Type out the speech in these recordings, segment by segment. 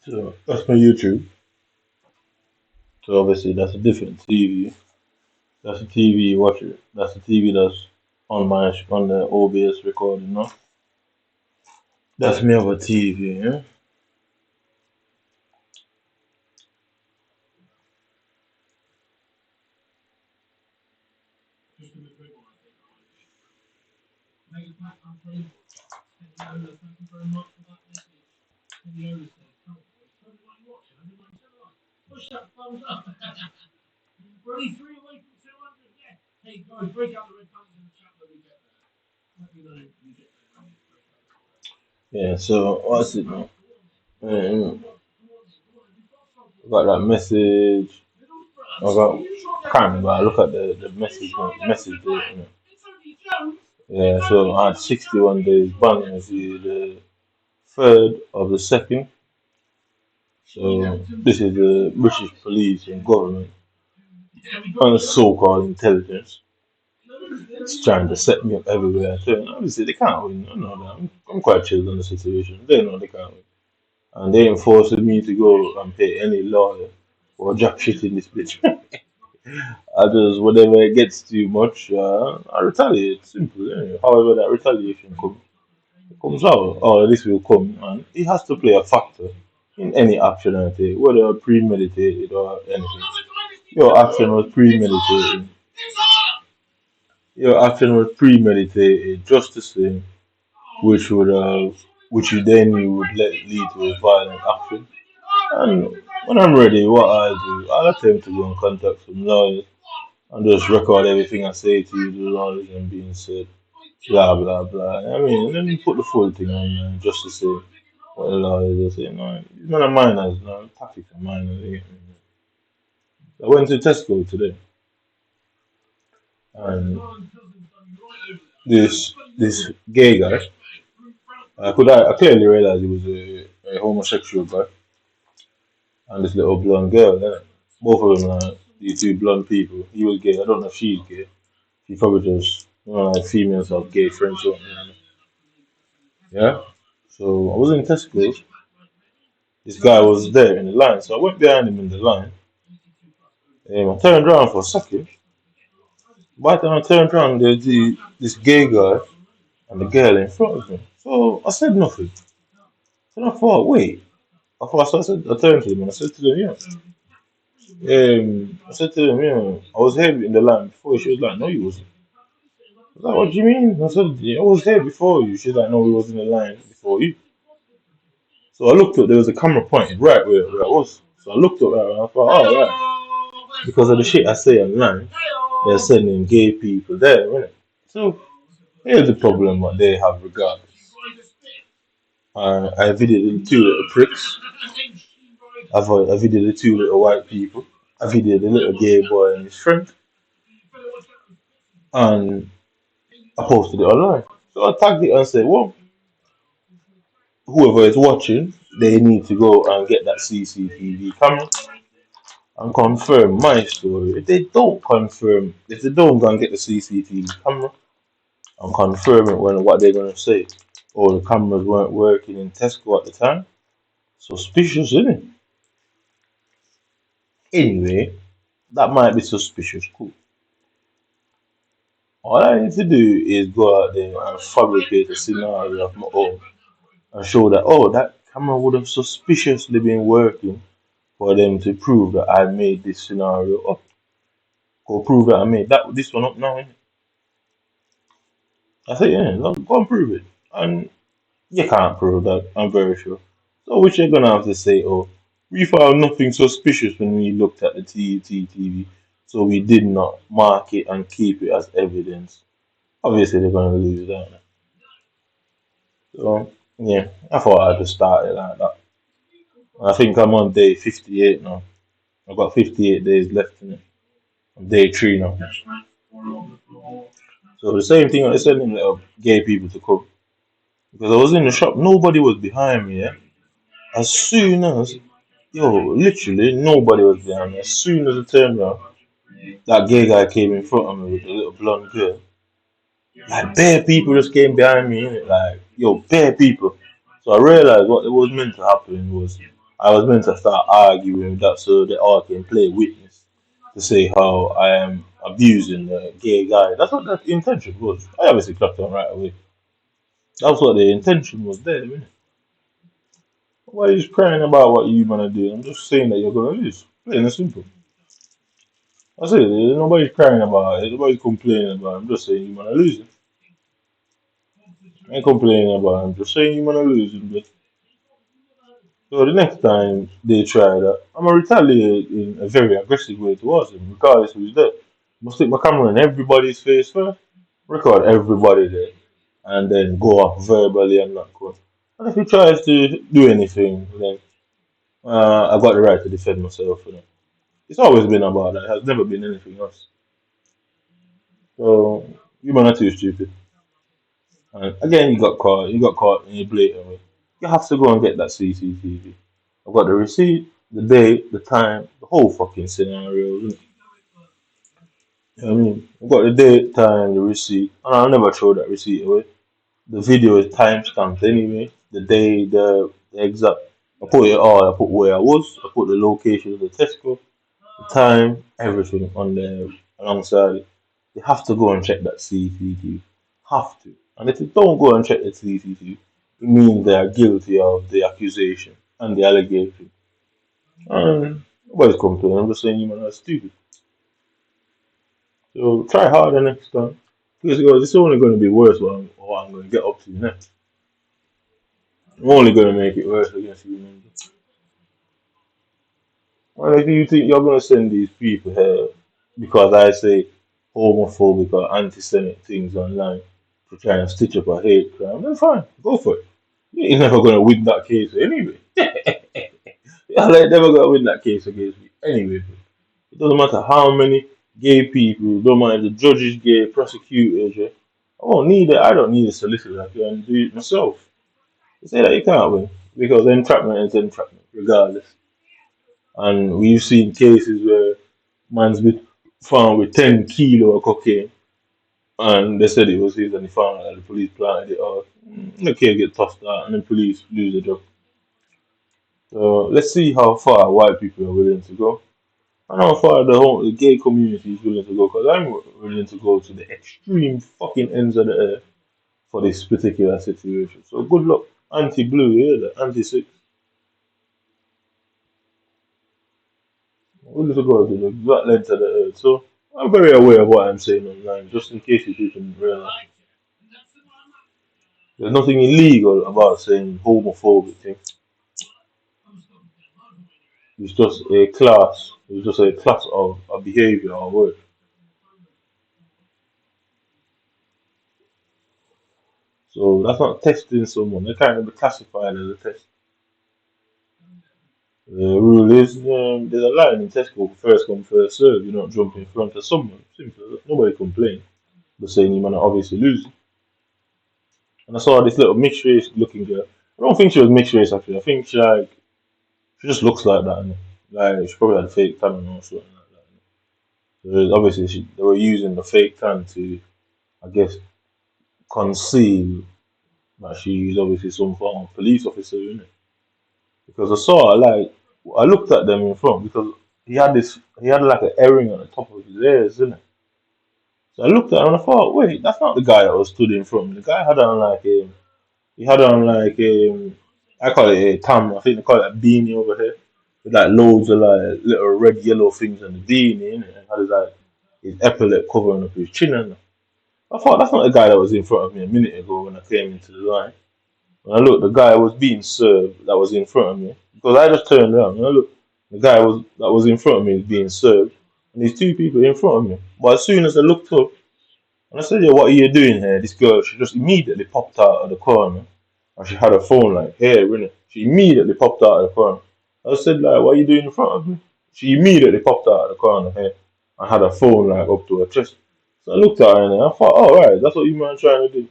So that's my YouTube. So obviously that's a different TV. That's a TV watcher. That's a TV that's on the OBS recording, no? That's me of a TV, yeah? Yeah, so what's it now? Um, I got that message. I got can't remember. I look at the message date, you know. Yeah, so I had 61 days ban as the third of the second. So this is the British police and government and so-called intelligence. It's trying to set me up everywhere. So obviously they can't win. I know that. I'm quite chilled on the situation. They know they can't win. And they ain't forcing me to go and pay any lawyer or jack shit in this bitch. I just, whenever it gets too much, I retaliate. Simple. Anyway. However, that retaliation comes out, or this will come, and it has to play a factor in any action I take, whether premeditated or anything. Your action was premeditated. Your action was premeditated, just the same, which would which you would lead to a violent action. And when I'm ready, what I do, I'll attempt to go and contact some lawyers and just record everything I say to you, the lawyers and being said, blah blah blah. I mean, and then you put the full thing on just to say what the lawyers are saying. No, it's not a minors, no, tactics are minors. I went to Tesco today, and this gay guy, I clearly realized he was a homosexual guy, and this little blonde girl. Yeah. Both of them are these two blonde people. He was gay. I don't know if she's gay. She probably just, like females have gay friends. Or, yeah. So I was in Tesco. This guy was there in the line, so I went behind him in the line. I turned around for a second. By the time I turned around, there's this gay guy and the girl in front of him. So I said nothing. So I thought, wait. I turned to him and I said to them, I said to them, I was here in the line before. She was like, no, you wasn't. I was like, what do you mean? I said, yeah, I was here before you. She's like, no, we was in the line before you. So I looked up, there was a camera pointed right where I was. So I looked up there and I thought, oh, right. Because of the shit I say online, they're sending gay people there, innit? So here's the problem what they have regardless. I videoed the two little pricks. I videoed the two little white people. I videoed the little gay boy and his friend. And I posted it online. So I tagged it and said, well, whoever is watching, they need to go and get that CCTV camera and confirm my story. If they don't go and get the CCTV camera and confirm it when what they're gonna say, or the cameras weren't working in Tesco at the time, suspicious, isn't it? Anyway, that might be suspicious. Cool. All I need to do is go out there and fabricate a scenario of my own and show that that camera would have suspiciously been working for them to prove that I made this scenario up. Go prove that I made this one up now, innit? I said, yeah, go and prove it. And you can't prove that, I'm very sure. So which you're gonna have to say, oh, we found nothing suspicious when we looked at the TV, so we did not mark it and keep it as evidence. Obviously they're gonna lose that. So yeah, I thought I'd just start it like that. I think I'm on day 58 now. I've got 58 days left in it. I'm day 3 now. So the same thing, I sent them gay people to come. Because I was in the shop, nobody was behind me, yeah? As soon as, yo, literally nobody was behind me. As soon as I turned around, that gay guy came in front of me with a little blonde girl. Like, bare people just came behind me, innit? Like, yo, bare people. So I realized what it was meant to happen was I was meant to start arguing that so they all can play witness to say how I am abusing the gay guy. That's what the intention was. I obviously clapped on right away. That's what the intention was there, innit? Why are you crying about what you gonna do? I'm just saying that you're gonna lose. Plain and simple. That's it. Nobody's crying about it. Nobody's complaining about it. I'm just saying you're gonna lose it. I ain't complaining about it. I'm just saying you're gonna lose it. But so the next time they try that, I'm gonna retaliate in a very aggressive way towards them, regardless who's there. I'm gonna stick my camera in everybody's face first, record everybody there, and then go off verbally and not go. And if he tries to do anything, then I've got the right to defend myself. You know. It's always been about that. It has never been anything else. So you man are too stupid. And again, you got caught. You got caught in a blatant way. You have to go and get that CCTV. I've got the receipt, the date, the time, the whole fucking scenario. You know what I mean, I've got the date, time, the receipt, and I'll never throw that receipt away. The video is time stamped anyway. The day, the exact. I put it all. I put where I was. I put the location of the Tesco, the time, everything on there alongside it. They have to go and check that CCTV. Have to. And if they don't go and check the CCTV, it means they are guilty of the accusation and the allegation. And nobody's complaining. I'm just saying you man are stupid. So try harder next time. Because it's only going to be worse what I'm going to get up to next. I'm only going to make it worse against you, man. Well, if you think you're going to send these people here because I say homophobic or anti-Semitic things online to try and stitch up a hate crime, then fine, go for it. You're never going to win that case anyway. You're like never going to win that case against me anyway. Bro. It doesn't matter how many gay people, don't matter if the judge is gay, prosecutors, yeah. I don't need a solicitor. I can do it myself. You say that you can't win because entrapment is entrapment, regardless. And we've seen cases where man's been found with 10 kilo of cocaine and they said it was his and they found out that the police planted it out. The kid get tossed out and the police lose the job. So let's see how far white people are willing to go and how far the gay community is willing to go because I'm willing to go to the extreme fucking ends of the earth for this particular situation. So good luck. Anti-blue, yeah, the anti-six. Willing to go to the exact length of the earth. So I'm very aware of what I'm saying online, just in case you didn't realize. There's nothing illegal about saying homophobic things. It's just a class. It's just a class of a behavior or word. So that's not testing someone. They can't be classified as a test. The rule is there's a line in Tesco, first come, first serve. You don't jump in front of someone. Simple. Nobody complain. But saying you might obviously lose. And I saw this little mixed race looking girl. I don't think she was mixed race actually. I think she just looks like that. Innit? Like she probably had a fake tan or something like that. So obviously they were using the fake tan to, I guess, conceal that she's obviously some form of police officer, innit? Because I saw like I looked at them in front because he had like an earring on the top of his ears, innit? So I looked at him and I thought, wait, that's not the guy that was stood in front. The guy had on like he had on like I call it a tam, I think they call it a beanie over here. With like loads of like little red yellow things on the beanie, innit? And had his like his epaulet covering up his chin and that. I thought that's not the guy that was in front of me a minute ago when I came into the line. When I looked, the guy was being served that was in front of me. Because I just turned around and I looked, the guy that was in front of me was being served. And there's two people in front of me. But as soon as I looked up and I said, "Yeah, what are you doing here?" This girl, she just immediately popped out of the corner. And she had her phone like here, innit? She immediately popped out of the corner. I said, like, "What are you doing in front of me?" She immediately popped out of the corner here and had her phone like up to her chest. So I looked at her and I thought, oh, right, that's what you man trying to do.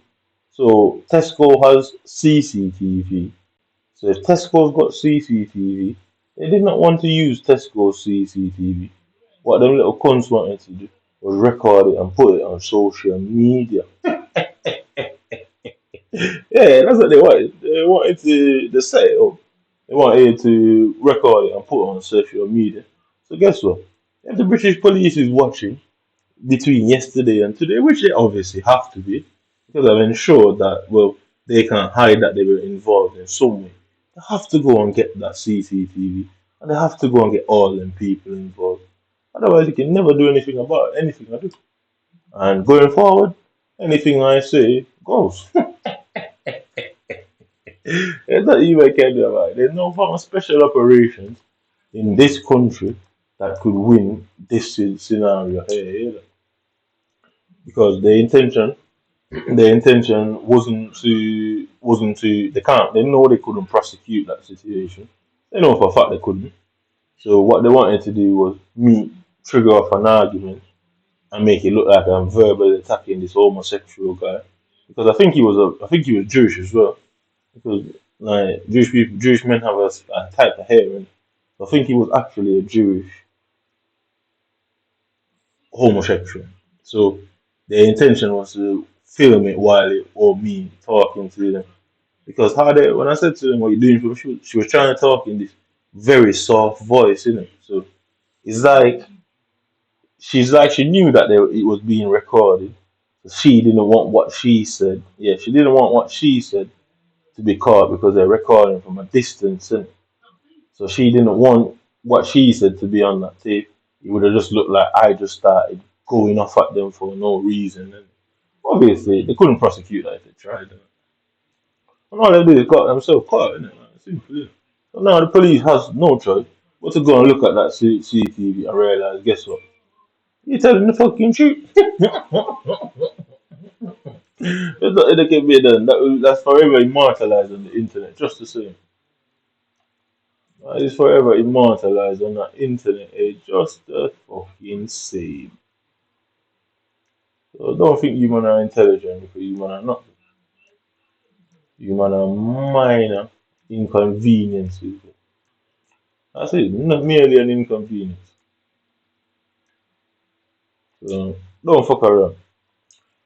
So Tesco has CCTV. So if Tesco's got CCTV, they did not want to use Tesco's CCTV. What them little cunts wanted to do was record it and put it on social media. Yeah, that's what they wanted. They wanted to set it up. They wanted to record it and put it on social media. So guess what? If the British police is watching between yesterday and today, which they obviously have to be, because I've ensured that, well, they can't hide that they were involved in some way. They have to go and get that CCTV and they have to go and get all them people involved. Otherwise, you can never do anything about anything I do. And going forward, anything I say goes. There's not even can do about it. There's no form of special operations in this country that could win this scenario here either. Because the intention wasn't to they know they couldn't prosecute that situation. They know for a fact they couldn't. So what they wanted to do was me trigger off an argument and make it look like I'm verbally attacking this homosexual guy. Because I think he was Jewish as well. Because like Jewish men have a type of hair, and I think he was actually a Jewish homosexual. So their intention was to film it while it or me talking to them. Because when I said to them, "What you doing?" She was trying to talk in this very soft voice, innit? So it's like she knew that it was being recorded. So she didn't want what she said. Yeah, she didn't want what she said to be caught because they're recording from a distance, innit? So she didn't want what she said to be on that tape. It would have just looked like I just started going off at them for no reason. And obviously, they couldn't prosecute that if they tried. And all they did is got themselves caught, innit? Like, simple, yeah. So now the police has no choice but to go and look at that CCTV and realize, guess what? You're telling the fucking truth. There's nothing that can be done. That's forever immortalized on the internet, just the same. It's forever immortalized on the internet. It's just the fucking same. So don't think you man are intelligent because you man are not. You man are minor inconveniences. That's it, not merely an inconvenience. So don't fuck around.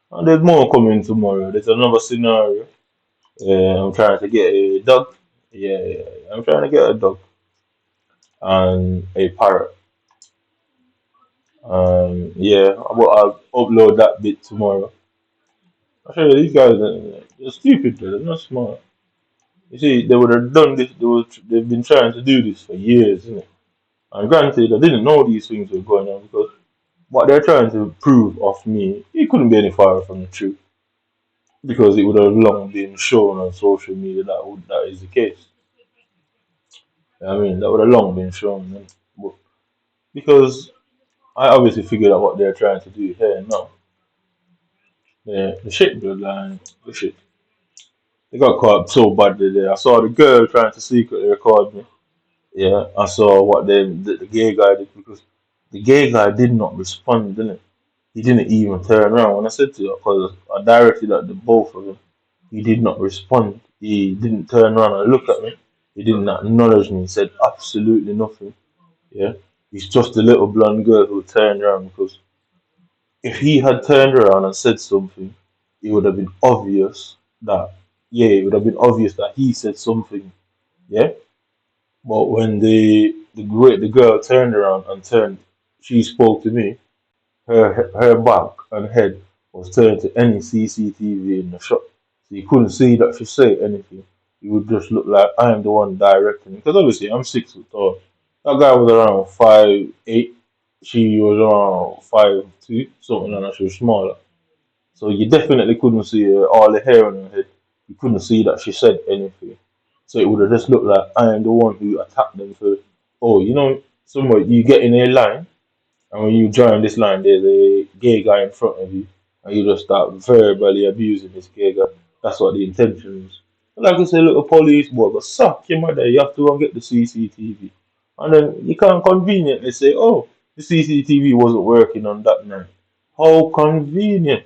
And there's more coming tomorrow. There's another scenario. I'm trying to get a dog. Yeah, yeah, yeah. I'm trying to get a dog and a parrot. Yeah, I'll upload that bit tomorrow. I tell you, these guys, they're stupid, though. They're not smart. You see, they would have done this. They've been trying to do this for years, isn't it? And granted, I didn't know these things were going on because what they're trying to prove of me, it couldn't be any farther from the truth because it would have long been shown on social media that is the case. I mean, that would have long been shown, but because I obviously figured out what they're trying to do here now. The shit bloodline, the shit. They got caught so badly there. I saw the girl trying to secretly record me. Yeah, I saw what the gay guy did because the gay guy did not respond, didn't it? He didn't even turn around. When I said to you, because I directed at the both of them, he did not respond. He didn't turn around and look at me. He didn't acknowledge me. He said absolutely nothing. Yeah, he's just a little blonde girl who turned around because if he had turned around and said something, it would have been obvious that yeah, it would have been obvious that he said something. Yeah, but when the girl turned around and she spoke to me. Her back and head was turned to any CCTV in the shop, so you couldn't see that she said anything. It would just look like I am the one directing. Because obviously I'm 6 foot tall. That guy was around 5'8", she was around 5'2", something like that. She was smaller. So you definitely couldn't see all the hair on her head. You couldn't see that she said anything. So it would have just looked like I am the one who attacked them for, oh, somewhere you get in a line, and when you join this line, there's a gay guy in front of you, and you just start verbally abusing this gay guy. That's what the intention is. Like I say, little police boy, but suck your mother, you have to go and get the CCTV. And then you can't conveniently say, oh, the CCTV wasn't working on that night. How convenient.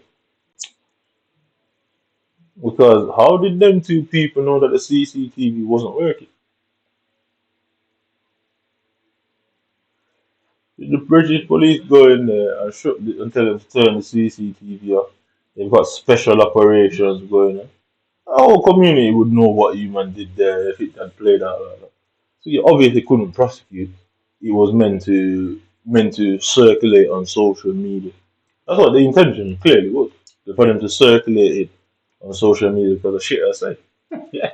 Because how did them two people know that the CCTV wasn't working? Did the British police go in there and and tell them to turn the CCTV off? They've got special operations going on. Our whole community would know what you man did there if it had played out like that. So you obviously couldn't prosecute. It was meant to circulate on social media. That's what the intention clearly was. For them to circulate it on social media because of shit I say. Yeah.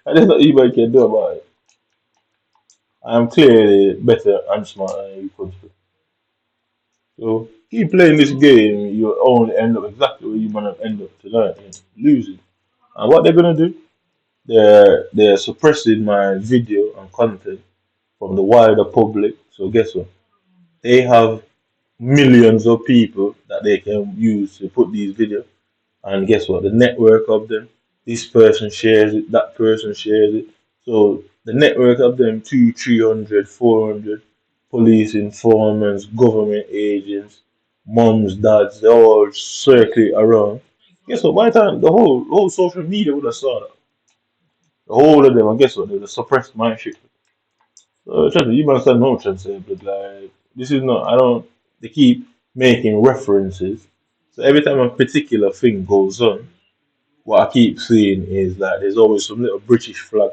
And there's not even can do about it. I am clearly better and smarter than you could be. So keep playing this game, you'll only end up exactly where you might end up tonight, losing. And what they're gonna do? They're suppressing my video and content from the wider public. So guess what? They have millions of people that they can use to put these videos. And guess what? The network of them, this person shares it, that person shares it. So the network of them, two, 300, 400 police informants, government agents, moms, dads, they all circulate around. Guess what? By the time the whole social media would have saw that. The whole of them, and guess what? They would have suppressed my shit. So trust me, you must have no chance here, but like this is not. I don't. They keep making references. So every time a particular thing goes on, what I keep seeing is that there's always some little British flag.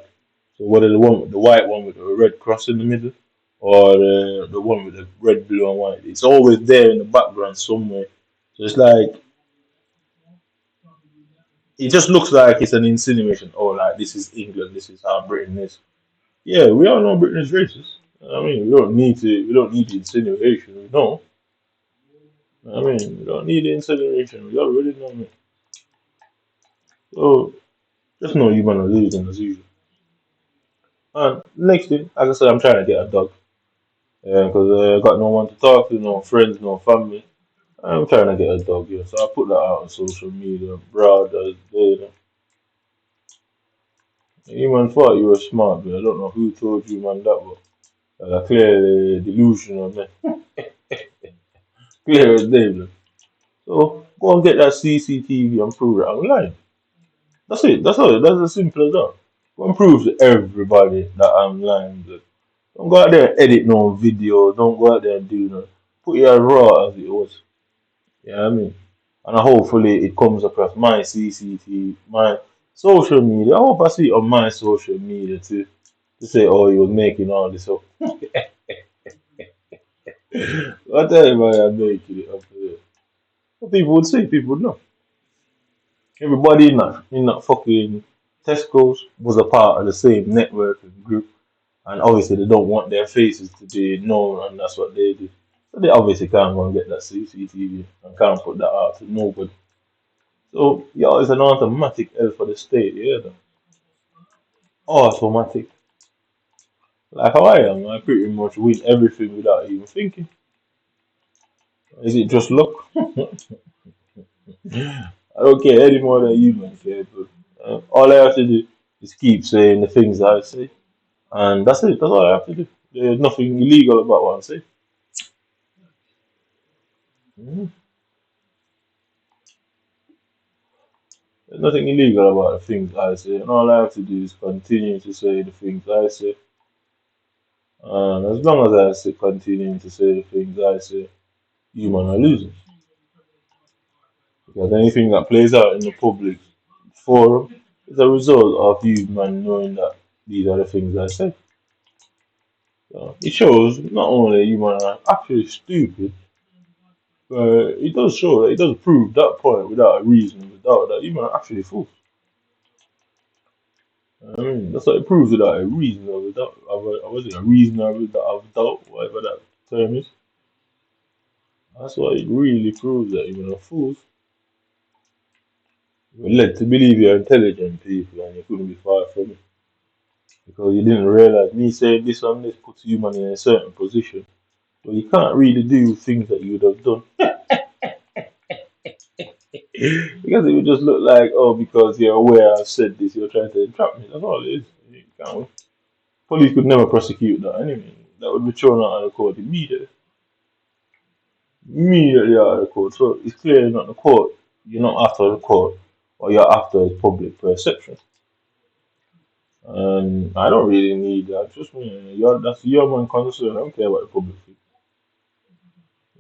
So whether the white one with the red cross in the middle, or the one with the red, blue, and white, it's always there in the background somewhere. So it's like it just looks like it's an insinuation. Oh, like this is England, this is how Britain is. Yeah, we all know Britain is racist. I mean, we don't need the insinuation. We know. I mean, we don't need the insinuation. We already know it. So just know you're gonna lose them as usual. And next thing, as I said, I'm trying to get a dog. Because I got no one to talk to, no friends, no family. I'm trying to get a dog, yeah. So I put that out on social media. Browders, data. You man thought you were smart, but I don't know who told you, man, that, but clearly delusional, man. Clear as day, man. So go and get that CCTV and prove it online. That's it. That's all. That's as simple as that. Go and prove to everybody that I'm lying. But don't go out there and edit no video. Don't go out there and do no. Put it as raw as it was. Yeah, I mean, and hopefully it comes across my CCTV, my social media. I hope I see it on my social media to say, oh, he was making all this up. I tell you, man, I'm making it up. What people would say, people would know. Everybody in that fucking Tesco's was a part of the same network and group, and obviously they don't want their faces to be known, and that's what they do. So they obviously can't go and get that CCTV and can't put that out to nobody. So yeah, it's an automatic L for the state, yeah. Automatic. Like how I am, I pretty much win everything without even thinking. Is it just luck? I don't care any more than you man care, but all I have to do is keep saying the things I say. And that's it. That's all I have to do. There's nothing illegal about what I say. Mhm. There's nothing illegal about the things I say. And all I have to do is continue to say the things I say. And as long as I say, continue to say the things I say, you man are losing. Because anything that plays out in the public forum is a result of you man knowing that these are the things I say. So it shows not only you man are actually stupid, but it does show that it does prove that point without a reason, without that you man are actually fools. I mean, that's what it proves without a reason of a doubt. Was it a reason of doubt, whatever that term is? That's what it really proves that you're fools. You're led to believe you're intelligent people and you couldn't be far from it. Because you didn't realize me saying this on this puts human in a certain position. But you can't really do things that you would have done. Because it would just look like, oh, because you're aware I've said this, you're trying to entrap me. That's all it is. You can't win. Police could never prosecute that anyway. That would be thrown out of the court immediately. Immediately out of the court. So it's clearly not the court. You're not after the court, or you're after public perception. And I don't really need that. Trust me, that's your man concern. I don't care about the public.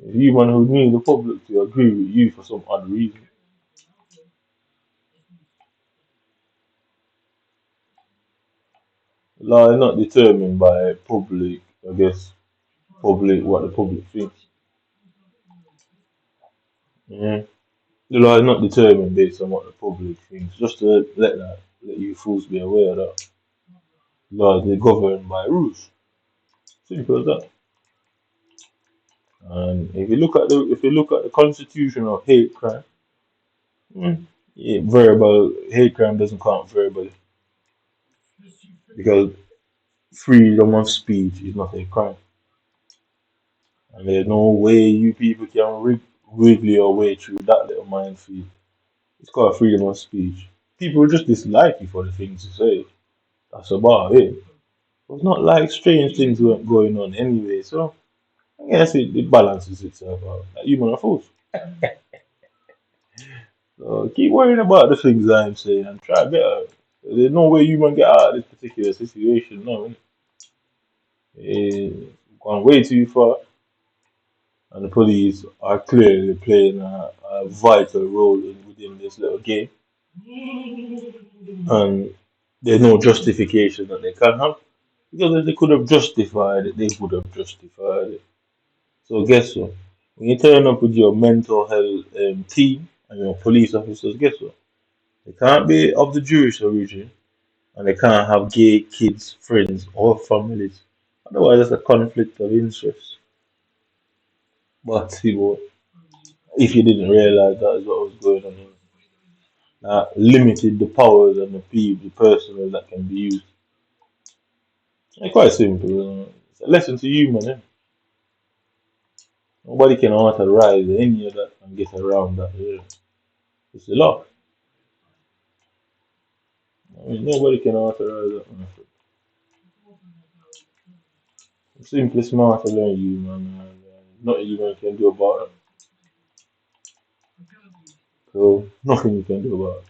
If you man who need the public to agree with you for some odd reason. Law is not determined by public, I guess, public, what the public thinks. Yeah. The law is not determined based on what the public thinks. Just to let you fools be aware that laws are governed by rules. Simple as that. And if you look at the constitution of hate crime, verbal hate crime doesn't count verbally because freedom of speech is not a crime. And there's no way you people can wiggle your way through that little minefield. It's called freedom of speech. People just dislike you for the things you say. That's about it. It's not like strange things weren't going on anyway, so I guess it balances itself out. Like human are fools. So keep worrying about the things I'm saying and try to get out. There's no way you can get out of this particular situation now. It's gone way too far, and the police are clearly playing a vital role within this little game. And there's no justification that they can have. Because if they could have justified it, they would have justified it. So guess what? When you turn up with your mental health team and your police officers, guess what? They can't be of the Jewish origin and they can't have gay kids, friends, or families. Otherwise, it's a conflict of interest. But if you didn't realize that is what was going on, that limited the powers and the personnel that can be used. It's quite simple. It's a lesson to you, man. Nobody can authorize any of that and get around that. Yeah. It's the law. I mean, nobody can authorize that. Man. I'm simply smarter than you, man. Nothing you man can do about it. So, nothing you can do about it.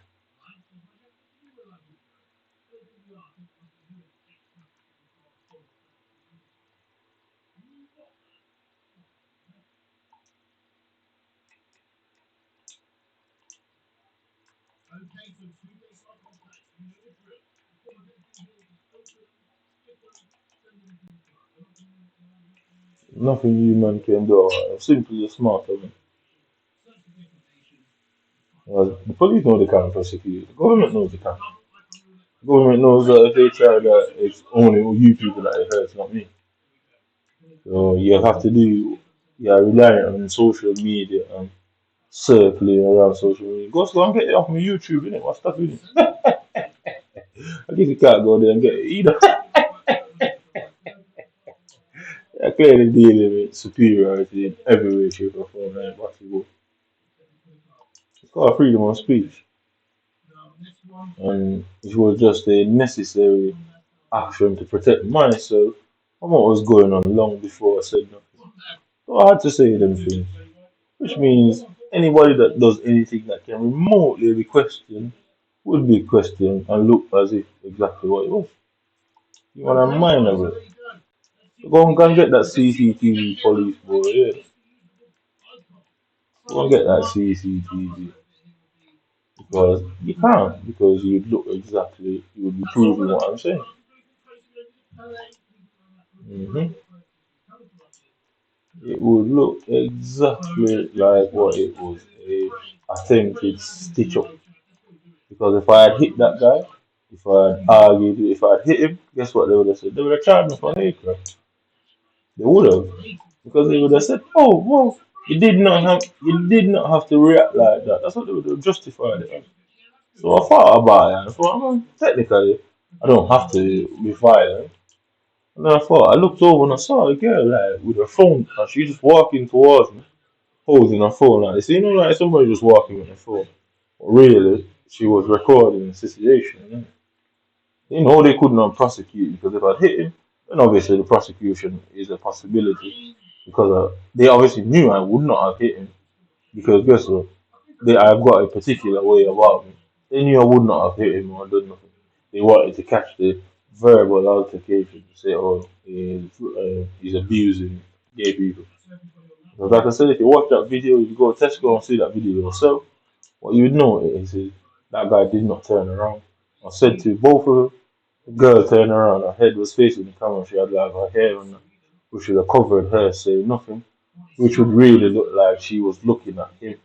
Nothing you man can do about it. I'm simply smarter than the police know they can't prosecute. The government knows they can't. The government knows that if they try that, it's only you people that it hurts, not me. So you have to do, you're reliant on social media and circling around social media. Go and get it off my YouTube, innit? What's that, innit? I guess you can't go there and get it either. They're clearly dealing with superiority in every way, shape, or form, and possible. It's called freedom of speech. And it was just a necessary action to protect myself from what was going on long before I said nothing. So I had to say them things. Which means anybody that does anything that can remotely be questioned would be questioned and look as if exactly what it was. You want to mind of it. So go and get that CCTV police boy, yeah. Go and get that CCTV. Because you can't, because you would look exactly, you would be proving what I'm saying. hmm It would look exactly like what it was, a attempted stitch up. Because if I had hit that guy, if I had argued, if I had hit him, guess what they would have said? They would have charged me for hate crime. They would have. Because they would have said, oh, whoa, you did not have to react like that. That's what they would justify it. So I thought about it and I thought, technically, I don't have to be violent. And then I looked over and I saw a girl like with her phone and she just walking towards me, holding her phone like this. You know, like somebody just walking with her phone. But really, she was recording the situation. They could not prosecute because if I'd hit him, then obviously the prosecution is a possibility because they obviously knew I would not have hit him because guess what? I've got a particular way about me. They knew I would not have hit him or done nothing. They wanted to catch the verbal altercation to say, oh, he's abusing gay people. Because like I said, if you watch that video, if you go to Tesco and see that video yourself, what you would know is that guy did not turn around. I said to both of them, the girl turned around, her head was facing the camera, she had like her hair on, which should have covered her, saying nothing, which would really look like she was looking at him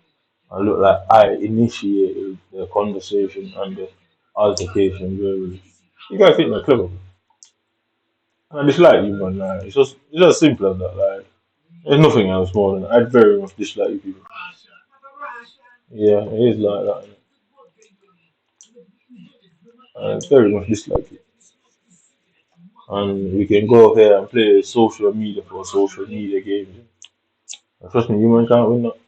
and look like I initiated the conversation and the altercation verbally. You guys think they're clever. And I dislike you, man. Like, it's just simple as that. Like, there's nothing else more than that. I very much dislike you people. Yeah, it is like that. I very much dislike it. And we can go here and play social media for social media games. And trust me, human can't win that.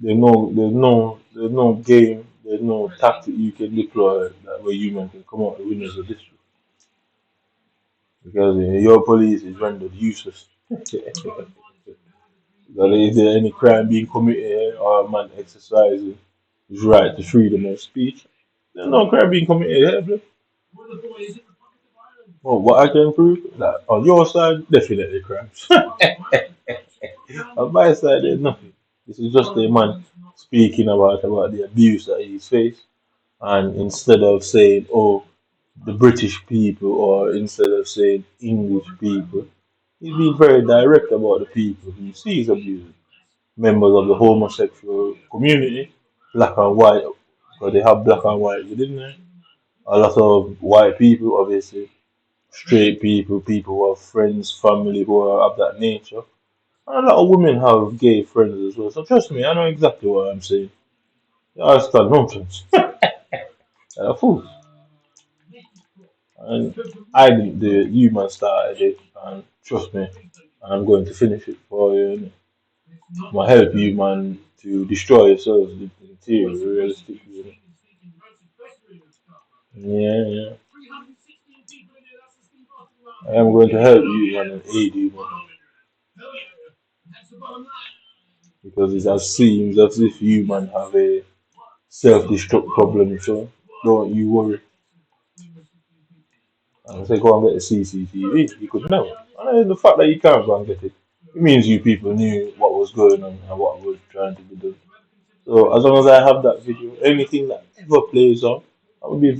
There's no game, there's no tactic you can deploy that where human can come out the winners of this because your police is rendered useless. That is there any crime being committed here or a man exercising his right to freedom of speech? There's no crime being committed here, bro. Well, what I can prove that on your side, definitely crimes. On my side, there's nothing. This is just a man speaking about the abuse that he's faced, and instead of saying, "Oh, the British people," or instead of saying English people, he's being very direct about the people he sees abused. Members of the homosexual community, black and white, because they have black and white within there. A lot of white people, obviously, straight people, people who have friends, family who are of that nature. And a lot of women have gay friends as well. So trust me, I know exactly what I'm saying. I stand nonsense. They're fools. And I didn't do it, you man started it, and trust me, I'm going to finish it for you. And I'm gonna help you, man, to destroy yourselves in theory, realistically. Yeah, yeah. I am going to help you, man, and aid you, man, because it seems as if you, man, have a self-destruct problem, so don't you worry. And I say, go and get the CCTV. You could never. And the fact that you can't go and get it, it means you people knew what was going on and what was trying to be done. So as long as I have that video, anything that ever plays on, I would be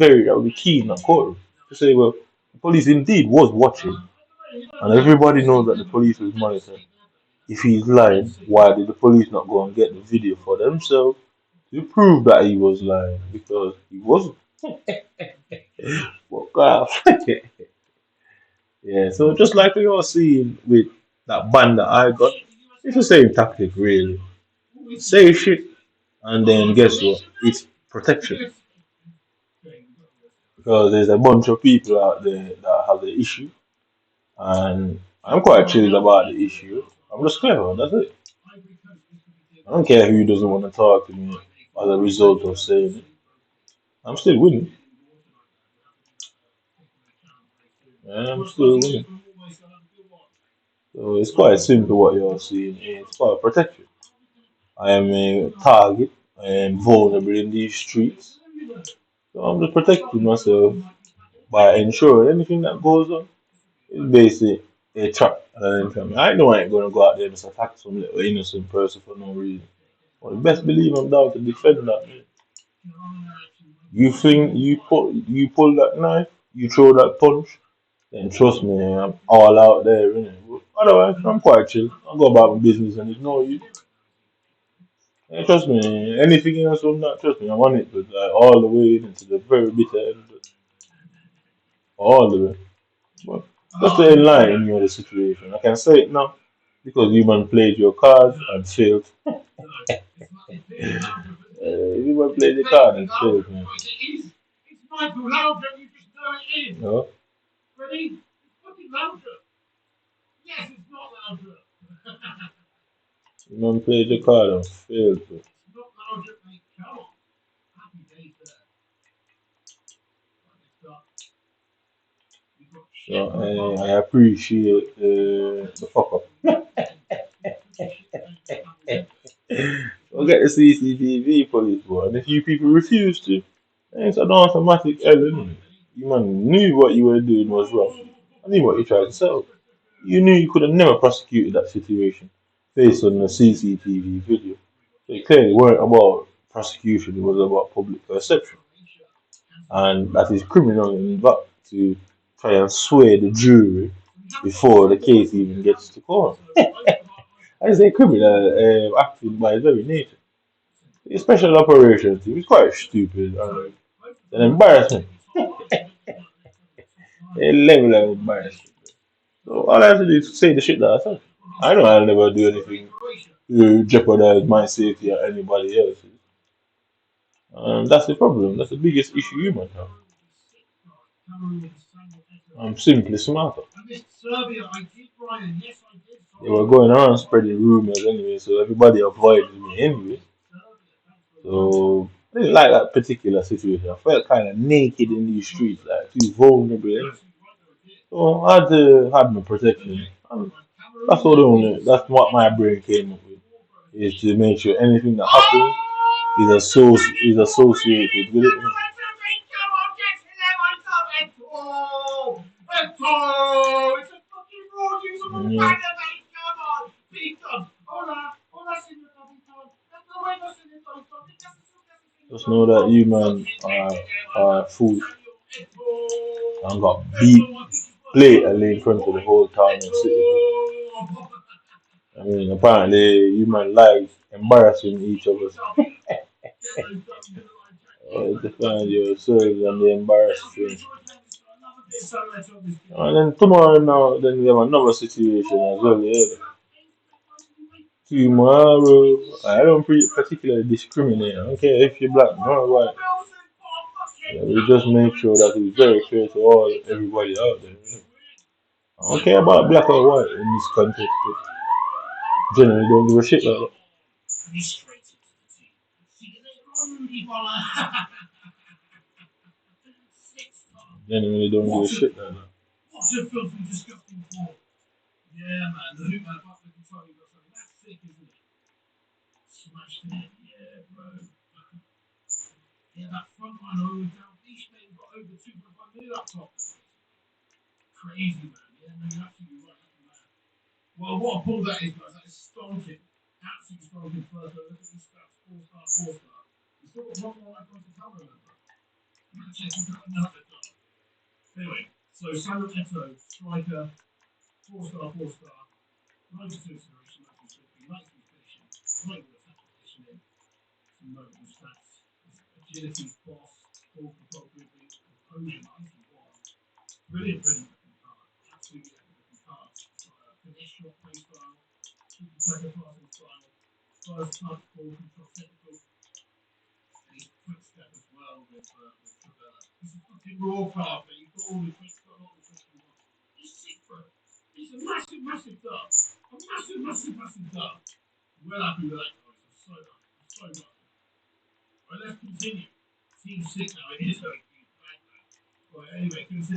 keen in that courtroom to say, well, the police indeed was watching, and everybody knows that the police was monitoring. If he's lying, why did the police not go and get the video for themselves to prove that he was lying? Because he wasn't. Fuck off. Yeah, so just like we all seen with that band that I got, it's the same tactic really. Say shit and then guess what? It's protection. Because there's a bunch of people out there that have the issue and I'm quite chilled about the issue. I'm just clever, that's it. I don't care who doesn't want to talk to me as a result of saying it. I'm still winning. Yeah, I'm still winning. So it's quite simple what you're seeing. It's quite protection. I am a target. I am vulnerable in these streets. So I'm just protecting myself by ensuring anything that goes on is basically a trap. I know I ain't gonna go out there and just attack some little innocent person for no reason. But best believe I'm down to defend that. Man. You think you pull that knife, you throw that punch, then trust me, I'm all out there, innit? But otherwise, I'm quite chill. I go about my business and ignore you. Yeah, trust me, anything else on that, trust me, I'm on it, but like, all the way into the very bitter end. all of it. But just to enlighten you on the situation, I can say it now because human played your cards and failed. Human played the card and failed, man. No? Human played the card and failed. Bro. So I appreciate the fuck up. We'll get the CCTV police, boy. And if you people refuse to, then it's an automatic element. You man knew what you were doing was wrong. I knew what you tried to sell. You knew you could have never prosecuted that situation based on the CCTV video. So it clearly weren't about prosecution, it was about public perception. And that is criminal in fact to try and sway the jury before the case even gets to court. I say criminal acting by its very nature. The special operations team is quite stupid and an embarrassment. A level of embarrassment. So all I have to do is say the shit that I said. I know I'll never do anything to jeopardize my safety or anybody else's. And that's the problem. That's the biggest issue you might have. I'm simply smarter. They were going around spreading rumors anyway, so everybody avoided me anyway. So I didn't like that particular situation. I felt kind of naked in these streets, like too vulnerable. So I had to have my protection. And that's what my brain came up with. Is to make sure anything that happens is associated with it. Yeah. Just know that you man are fool and got beat blatantly in front of the whole town and city. I mean, apparently you man like embarrassing each other. Define yourselves and the embarrassing. And then tomorrow now, then we have another situation as well. Yeah. Tomorrow, I don't particularly discriminate. I don't care if you're black or white. Yeah, we just make sure that it's very clear to all everybody out there. Yeah. I don't care about black or white in this context. But generally, don't give a shit like that. Generally, don't give a shit like that.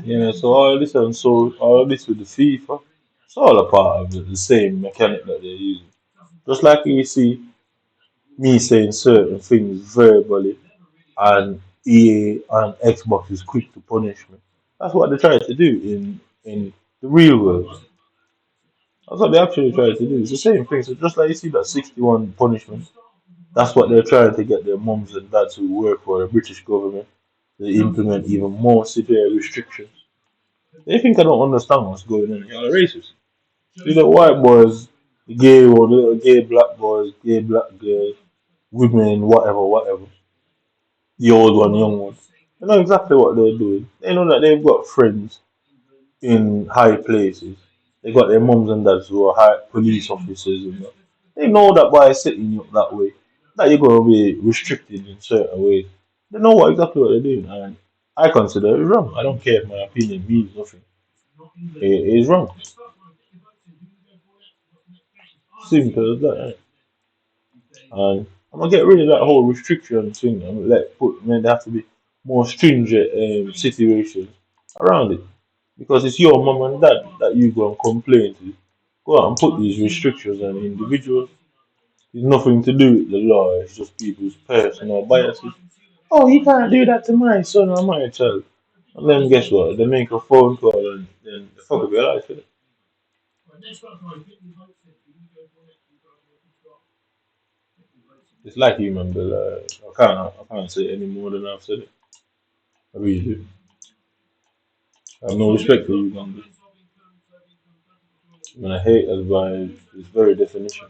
Yeah, so all this with the FIFA, it's all a part of the same mechanic that they're using. Just like you see me saying certain things verbally, and EA and Xbox is quick to punish me. That's what they try to do in the real world. That's what they actually try to do. It's the same thing. So just like you see that 61 punishment, that's what they're trying to get their mums and dads who work for the British government to implement even more severe restrictions. They think I don't understand what's going on. You're racist. You know, white boys, the gay or the gay black boys, gay black girls, women, whatever, whatever. The old one, young one. They know exactly what they're doing. They know that they've got friends in high places. They got their mums and dads who are high police officers and that. They know that by setting you up that way, that you're going to be restricted in certain ways. They know exactly what they're doing, and I consider it wrong. I don't care if my opinion means nothing. It is wrong. Simple as that. Right? And I'm gonna get rid of that whole restriction thing and there have to be more stringent situations around it. Because it's your mum and dad that you go and complain to. Go out and put these restrictions on individuals. It's nothing to do with the law, it's just people's personal biases. Oh, you can't do that to my son or my child. And then guess what? They make a phone call and then the fuck up your life. Innit? It's like human, but I can't say any more than I've said it. I really do. I have no respect for you, man. When I hate us by its very definition.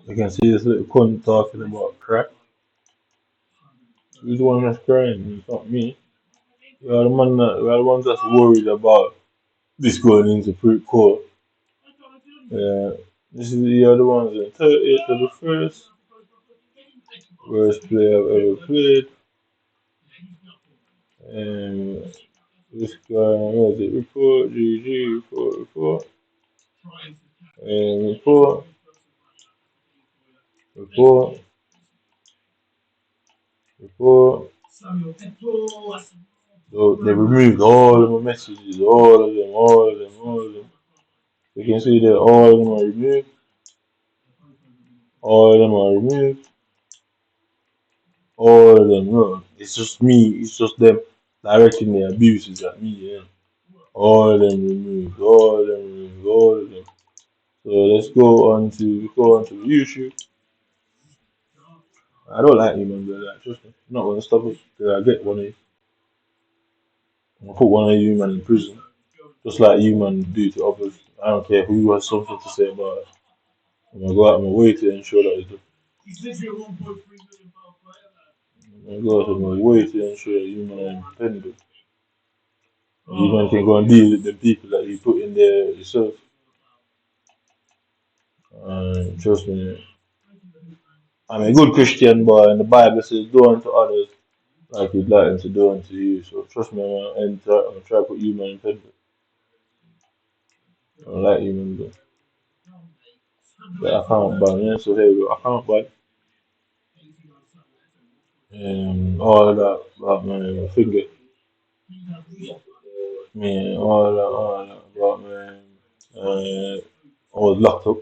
I can see this little cunt talking about crack. You're the one that's crying, it's not me. You're the ones that's worried about this going into court. Yeah, this is the other ones in 38th of the first. Worst player I've ever played. And this guy, what is it? Report, GG, report. And report. So they removed all of my messages, all of them. You can see that all of them are removed. All of them are removed. All of them, no. It's just me, it's just them directing their abuses at me, yeah. All of them removed, all of them. So let's go on to YouTube. I don't like you, man, like, trust me. I'm not gonna stop it till I get one of you. I'm gonna put one of you man in prison. Just like you man do to others. I don't care who has something to say about it. I'm gonna go out of my way to ensure that it's done. I'm gonna go out of my way to ensure that you man are independent. You man can go and deal with the people that you put in there yourself. Trust me. I'm a good Christian boy, and the Bible says, do unto others like you'd like them to do unto you. So trust me, I'm gonna try to put you man independent. I don't like you man, but I can't ban, yeah. So here we go, I can't ban. All of that about my finger. Man, all that about man. I was locked up.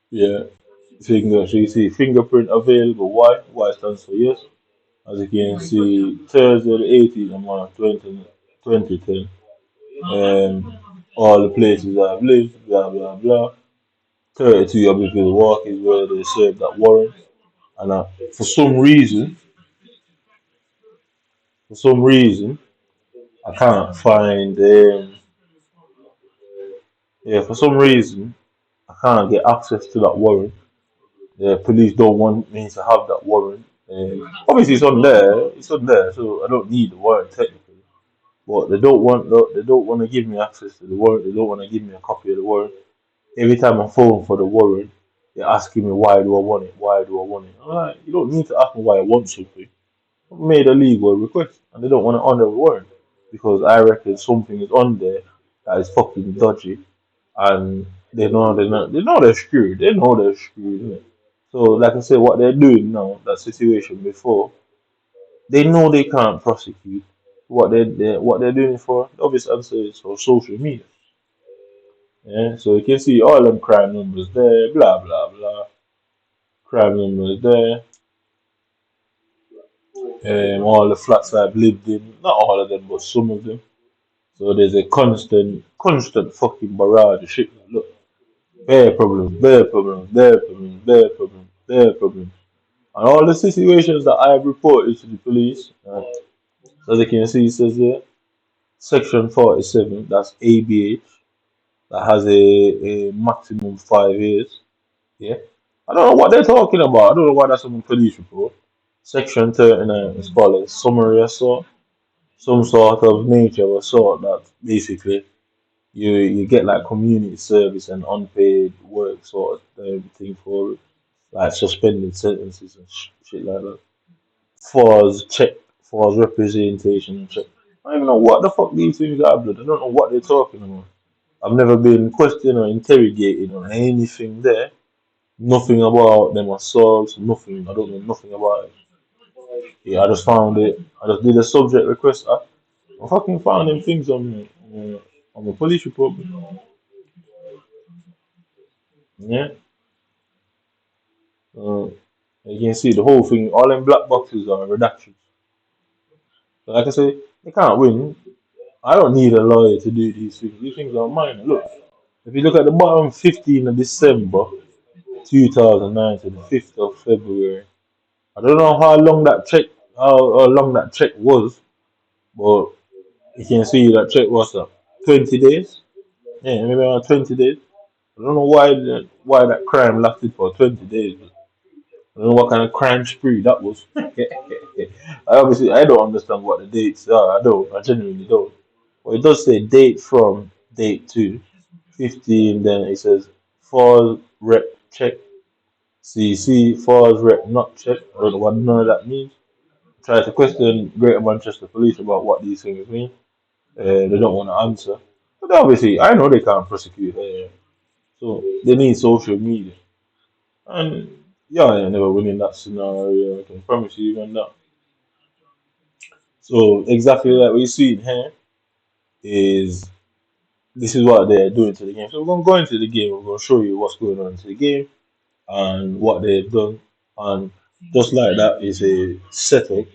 Yeah. Finger, so you see fingerprint available. Why? Why stands for yes. As you can see, Thursday the 18th of March 2010. All the places I've lived, blah blah blah. 32 Abbeyfield Walk is where they served that warrant. And for some reason, I can't find. Yeah, for some reason, I can't get access to that warrant. The police don't want me to have that warrant. Obviously, it's on there, so I don't need the warrant technically. But they don't want to give me access to the warrant. They don't want to give me a copy of the warrant. Every time I phone for the warrant, they're asking me why do I want it? Why do I want it? I'm like, you don't need to ask me why I want something. I made a legal request and they don't want to honor the warrant because I reckon something is on there that is fucking dodgy and they know they're screwed. They know they're screwed, innit? So like I said, what they're doing now, that situation before, they know they can't prosecute. What they're doing it for, the obvious answer is for social media. Yeah, so you can see all them crime numbers there, blah blah blah. Crime numbers there. All the flats I've lived in, not all of them, but some of them. So there's a constant fucking barrage of shit. Look, bare problems, bare problems, bare problems, bare problems, bare problems. And all the situations that I've reported to the police, as you can see, it says here, Section 47, that's ABH, that has a maximum 5 years. Yeah. I don't know what they're talking about. I don't know why that's on the police report. Section 39 is called a summary assault. Some sort of nature of assault that basically you get like community service and unpaid work sort of thing for it, like suspended sentences and shit like that. FARS check, FARS representation and check. I don't even know what the fuck these things are, blood. I don't know what they're talking about. I've never been questioned or interrogated on anything there. Nothing about them assaults, nothing. I don't know nothing about it. Yeah, I just found it. I just did a subject request. I fucking found them things on the police report. Yeah. Uh, you can see the whole thing, all them black boxes are redactions. So like I say, they can't win. I don't need a lawyer to do these things. These things are mine. Look, if you look at the bottom, 15th of December 2009 to the 5th of February. I don't know how long that check was, but you can see that check was 20 days. Yeah, maybe around 20 days. I don't know why that crime lasted for 20 days. I don't know what kind of crime spree that was. I don't understand what the dates are. I don't. I genuinely don't. But it does say date from date to 15. Then it says false rep check. CC false rep not check. I don't know what none of that means. Try to question Greater Manchester Police about what these things mean. They don't want to answer. But obviously, I know they can't prosecute. So they need social media. And yeah, I never win in that scenario. I can promise you even that. So exactly like what you see in here is this is what they're doing to the game. So we're gonna go into the game. We're gonna show you what's going on into the game and what they've done. And just like that is a setup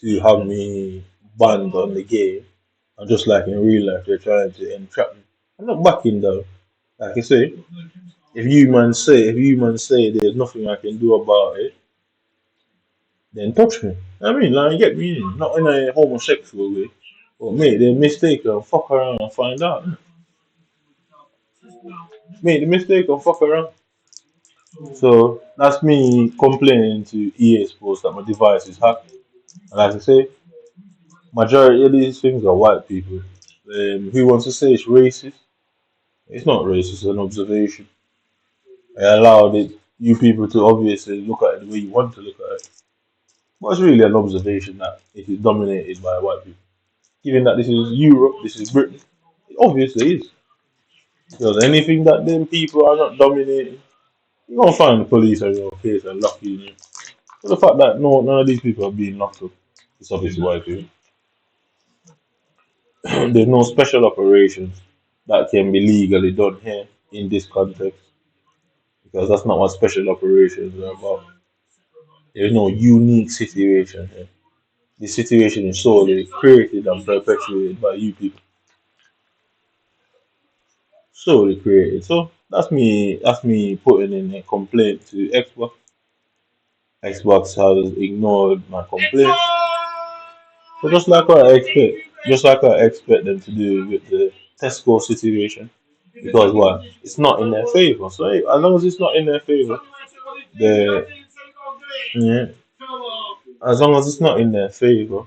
to have me banned on the game. And just like in real life, they're trying to entrap me. I'm not backing down. Like I say, if you man say there's nothing I can do about it, then touch me. I mean, like, get me in. Not in a homosexual way. But make the mistake and fuck around and find out. Make the mistake and fuck around. So that's me complaining to EA Sports that my device is hacked. And like I say, majority of these things are white people. Who wants to say it's racist? It's not racist, it's an observation. I allowed you people to obviously look at it the way you want to look at it. But it's really an observation that it is dominated by white people. Given that this is Europe, this is Britain, it obviously is. Because anything that them people are not dominating, you're gonna find the police on your case and lock you in. So the fact that none of these people are being locked up, it's obviously white people. There's no special operations that can be legally done here in this context because that's not what special operations are about. There's no unique situation here. This situation is solely created and perpetuated by you people. Solely created. So that's me putting in a complaint to Xbox. Xbox has ignored my complaint. So just like I expect them to do with the Tesco situation. Because what? It's not in their favor. So hey, as long as it's not in their favor, the yeah, as long as it's not in their favor,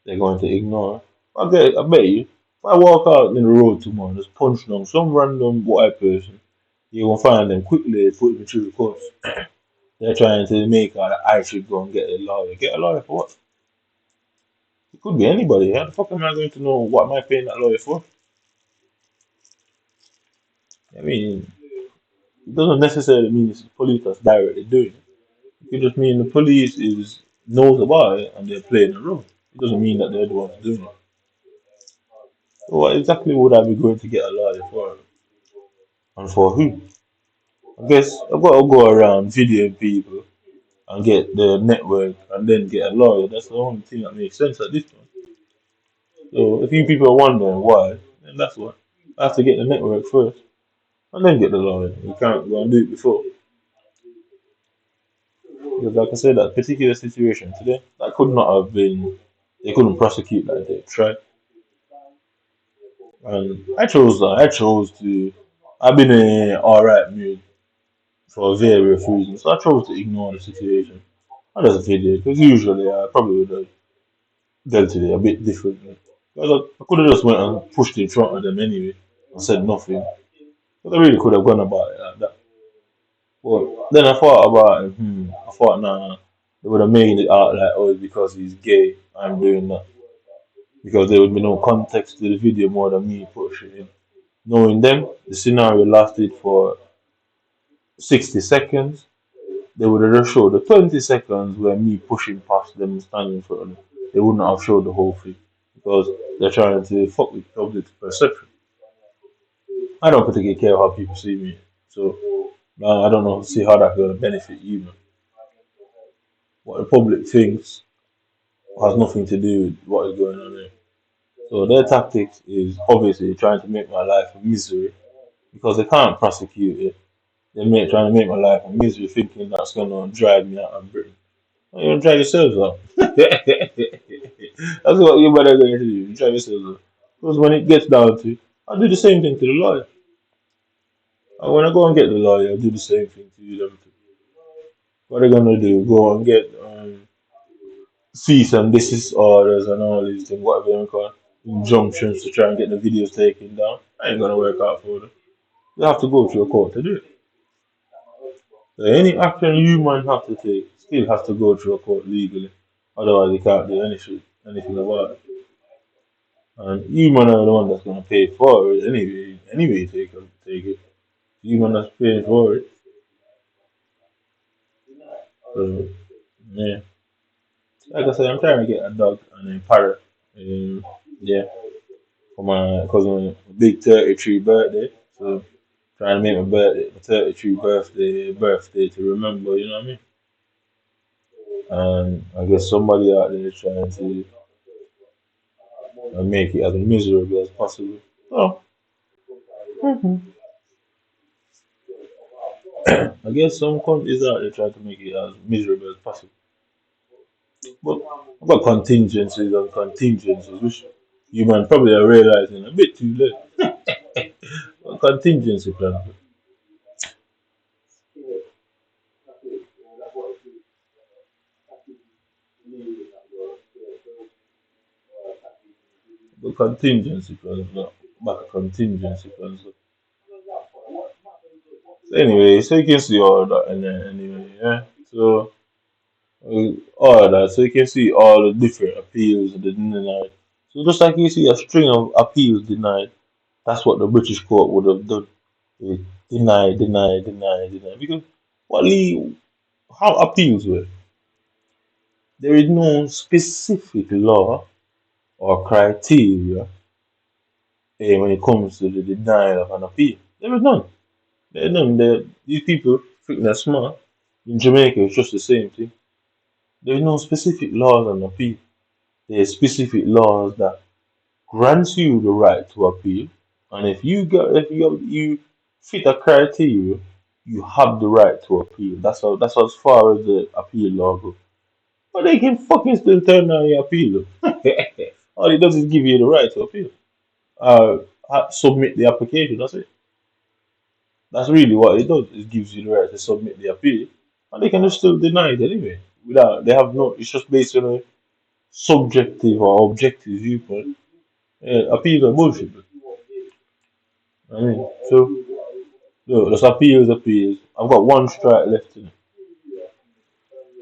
they're going to ignore. I bet you. If I walk out in the road tomorrow, and just punch down some random white person, You will find them quickly put them through the course. They're trying to make out that I should go and get a lawyer. Get a lawyer for what? It could be anybody. How the fuck am I going to know what am I paying that lawyer for? I mean, it doesn't necessarily mean it's the police that's directly doing it. It could just mean the police is knows about it and they're playing a role. It doesn't mean that they're the ones doing it. So what exactly would I be going to get a lawyer for? And for who? I guess I've got to go around videoing people and get the network and then get a lawyer. That's the only thing that makes sense at this point. So if you people are wondering why, then that's why. I have to get the network first and then get the lawyer. You can't go and do it before. Because like I said, that particular situation today, that could not have been, they couldn't prosecute that they tried. And I chose that. I chose to, I've been in an alright mood for various reasons. So I chose to ignore the situation. I just video because usually I probably would have dealt with it a bit differently. Because I could have just went and pushed in front of them anyway and said nothing. But I really could have gone about it like that. But then I thought about it. I thought, nah, they would have made it out like, oh, it's because he's gay. I'm doing that. Because there would be no context to the video more than me pushing in. Knowing them, the scenario lasted for 60 seconds. They would have just showed the 20 seconds where me pushing past them and standing in front of them. They wouldn't have showed the whole thing because they're trying to fuck with public perception. I don't particularly care how people see me, so I don't know see how that's going to benefit you, man. What the public thinks has nothing to do with what is going on there. So their tactics is obviously trying to make my life a misery because they can't prosecute it. Trying to make my life a misery, thinking that's going to drive me out of Britain. Well, you're gonna drive yourselves out. That's what you better going to do. You drive yourselves out. Because when it gets down to it, I'll do the same thing to the lawyer. And when I go and get the lawyer, I'll do the same thing to them too. What they're gonna do? Go and get cease and desist orders and all these things, whatever you call it, injunctions to try and get the videos taken down. That ain't gonna work out for them. You have to go to a court to do it. So any action you might have to take still has to go through a court legally. Otherwise, you can't do anything about it. And you man are the one that's gonna pay for it anyway. Anyway, take it. You man that's paying for it. So yeah, like I said, I'm trying to get a dog and a parrot. Yeah, for my cousin big 33 birthday. So trying to make my 33 birthday to remember. You know what I mean? And I guess somebody out there is trying to make it as miserable as possible. So I guess some countries out there try to make it as miserable as possible. But I've got contingencies on contingencies, which you man probably are realizing a bit too late. Contingency plan. The contingency plans, not back contingency plans. So anyway, so you can see all that and then anyway, yeah. So all that, so you can see all the different appeals that denied. So just like you see a string of appeals denied, that's what the British court would have done. They deny. Because what how appeals work? There is no specific law or criteria when it comes to the denial of an appeal. There is none. There is none. These people think they're smart. In Jamaica, it's just the same thing. There is no specific laws on appeal. There are specific laws that grants you the right to appeal, and if you fit a criteria, you have the right to appeal. That's as far as the appeal law goes. But they can fucking still turn down your appeal. All it does is give you the right to appeal. Uh, Submit the application. That's it. That's really what it does. It gives you the right to submit the appeal, and they can just still deny it anyway. Without they have no. It's just based on a subjective or objective viewpoint. Appeals are bullshit. I mean, so Look, there's appeals. I've got one strike left in it.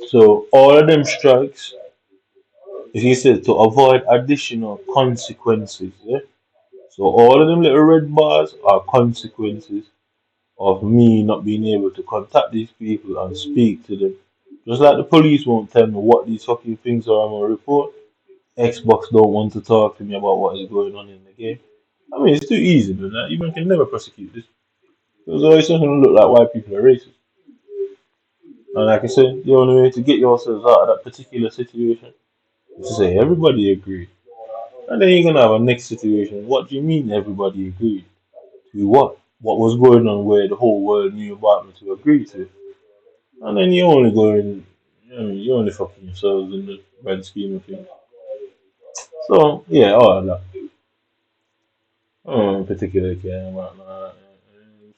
So all of them strikes, if he said to avoid additional consequences, yeah. So all of them little red bars are consequences of me not being able to contact these people and speak to them. Just like the police won't tell me what these fucking things are on my report, Xbox don't want to talk to me about what is going on in the game. I mean, it's too easy, man. That you can never prosecute this. There's always something to look like white people are racist. And like I said, the only way to get yourselves out of that particular situation is to say everybody agreed. And then you're gonna have a next situation. What do you mean everybody agreed? To what? What was going on where the whole world knew about me to agree to? And then you're only going, you're only fucking yourselves in the grand scheme of things. So yeah, all of that. I don't particularly care about that.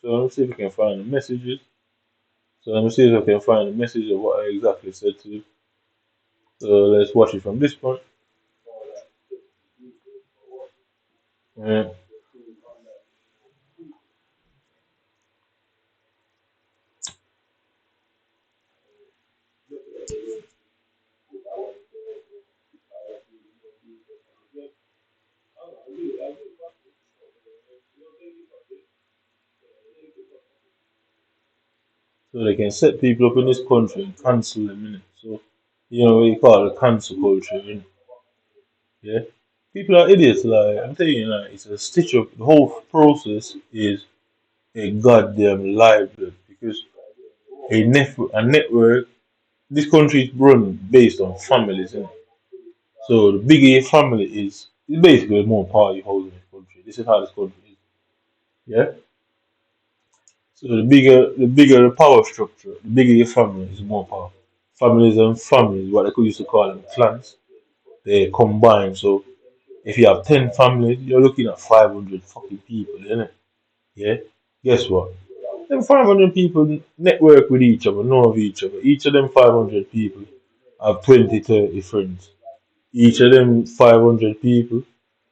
So let me see if I can find the messages. So let me see if I can find the message of what I exactly said to you. So let's watch it from this point. Yeah. So they can set people up in this country and cancel them in it. So you know what you call it cancel culture, yeah. People are idiots, like I'm telling you, like it's a stitch up. The whole process is a goddamn livelihood because a network. This country is run based on families, innit? So the bigger your family is, it's basically the more power you hold in this country. This is how this country is. Yeah. So the bigger the power structure, the bigger your family is, the more power. Families and families, what they could used to call them clans, they combine. So if you have 10 families, you're looking at 500 fucking people, innit? Yeah. Guess what? Them 500 people network with each other, know of each other. Each of them 500 people have 20, 30 friends. Each of them 500 people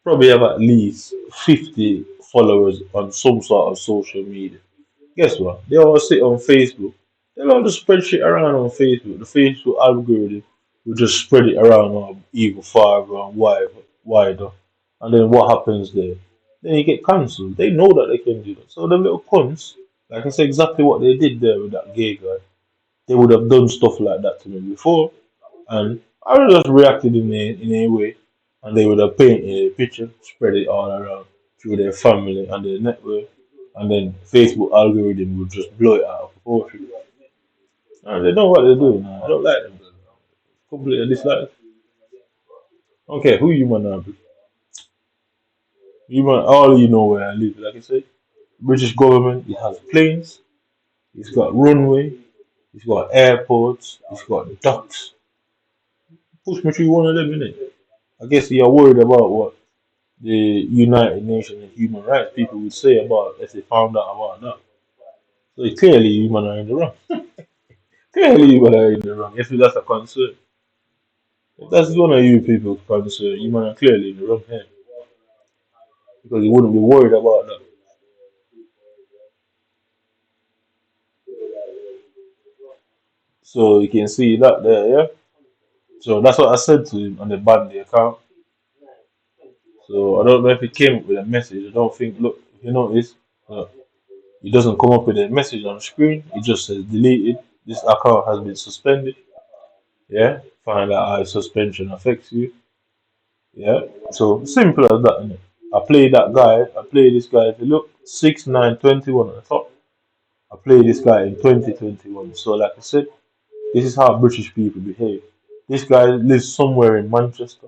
probably have at least 50 followers on some sort of social media. Guess what? They all sit on Facebook. They all just spread shit around on Facebook. The Facebook algorithm will just spread it around on even farther and wider. And then what happens there? Then you get cancelled. They know that they can do that. So the little cunts, like I said, exactly what they did there with that gay guy. They would have done stuff like that to me before, and I would have just reacted in a way, and they would have painted a picture, spread it all around through their family and their network, and then Facebook algorithm would just blow it out of proportion. And they know what they're doing. I don't like them. Completely dislike. Okay, who you man are? You man, all you know where I live. Like I said, British government. It has planes. It's got runway. It's got airports. It's got docks. Push me through one of them, innit? I guess you're worried about what the United Nations and human rights people would say about if they found out about that. So clearly, you man are in the wrong. Clearly, you man are in the wrong. If that's a concern, if that's one of you people's concern, you man are clearly in the wrong here because you wouldn't be worried about that. So you can see that there, yeah. So that's what I said to him on the Bandy account. So I don't know if he came up with a message. I don't think. Look, if you notice, uh, it doesn't come up with a message on the screen. It just says deleted. This account has been suspended. Yeah, find out how suspension affects you. Yeah, so simple as that. Innit? I play that guy. I play this guy. If you look, 6-9-21 at the top. I play this guy in 2021. So, like I said, this is how British people behave. This guy lives somewhere in Manchester,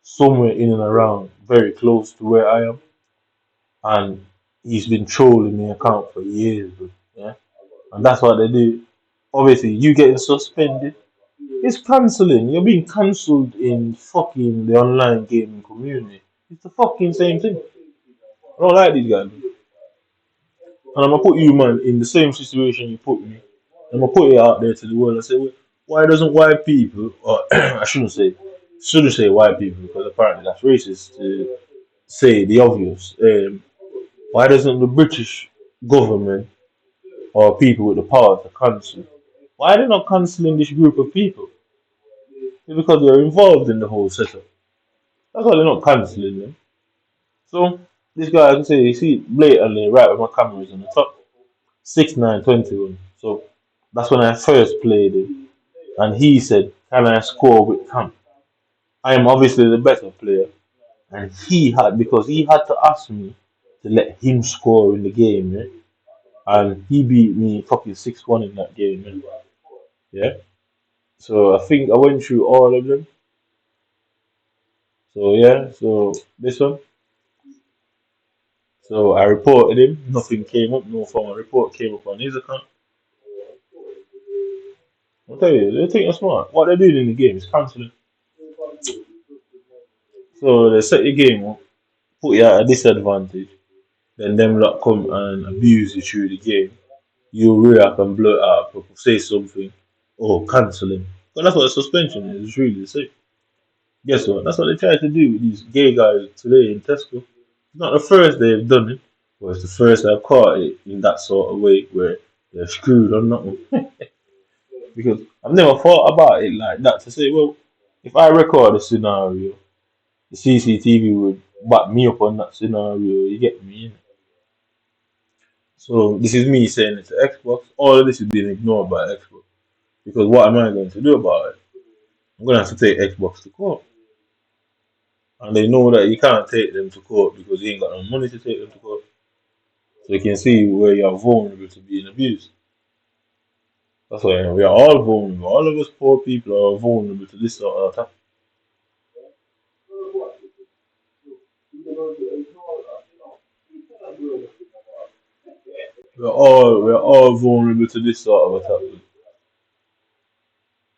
somewhere in and around, very close to where I am, and he's been trolling the account for years. Bro. Yeah, and that's what they do. Obviously, you getting suspended. It's cancelling. You're being cancelled in fucking the online gaming community. It's the fucking same thing. I don't like these guys. And I'm gonna put you, man, in the same situation you put me. I'm gonna put it out there to the world and say, well, why doesn't white people, or I shouldn't say white people because apparently that's racist to say the obvious. Why doesn't the British government or people with the power to cancel. Why are they not cancelling this group of people? It's because they're involved in the whole setup. That's why they're not cancelling them. So this guy, I can say, you see blatantly right with my cameras on the top, 6-9-21. So that's when I first played it, and he said, "Can I score with Cam?" I am obviously the better player, and he had because he had to ask me to let him score in the game, yeah? And he beat me fucking 6-1 in that game, yeah. So I think I went through all of them. So yeah, so this one. So I reported him. Nothing came up. No formal report came up on his account. I'll tell you, they think they're smart. What they're doing in the game is cancelling. So they set your game up, put you at a disadvantage, then them lot come and abuse you through the game. You react and blurt out, or say something, or cancelling. But that's what a suspension is. It's really the same. Guess what? That's what they tried to do with these gay guys today in Tesco. It's not the first they've done it, but it's the first I've caught it in that sort of way where they're screwed on nothing. Because I've never thought about it like that to say, well, if I record a scenario, the CCTV would back me up on that scenario. You get me? So this is me saying it to Xbox. All of this is being ignored by Xbox because what am I going to do about it? I'm going to have to take Xbox to court, and they know that you can't take them to court because you ain't got no money to take them to court. So you can see where you are vulnerable to being abused. That's why we are all vulnerable. All of us poor people are vulnerable to this sort of attack. We're all vulnerable to this sort of attack.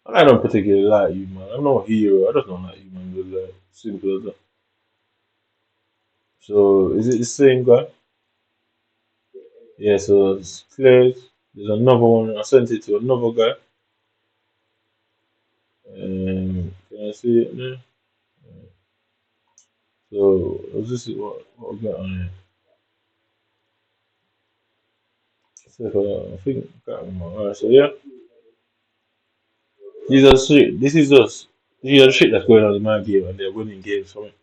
And I don't particularly like you, man. I'm not a hero. I just don't like you, man. Just like simple as that. So is it the same guy? Yeah. So it's clear. There's another one. I sent it to another guy. Can I see it now? So this is what we got on here. So, I think I can't remember. Alright, so yeah, these are shit. This is us. These are the shit that's going on in my game, and they're winning games for me.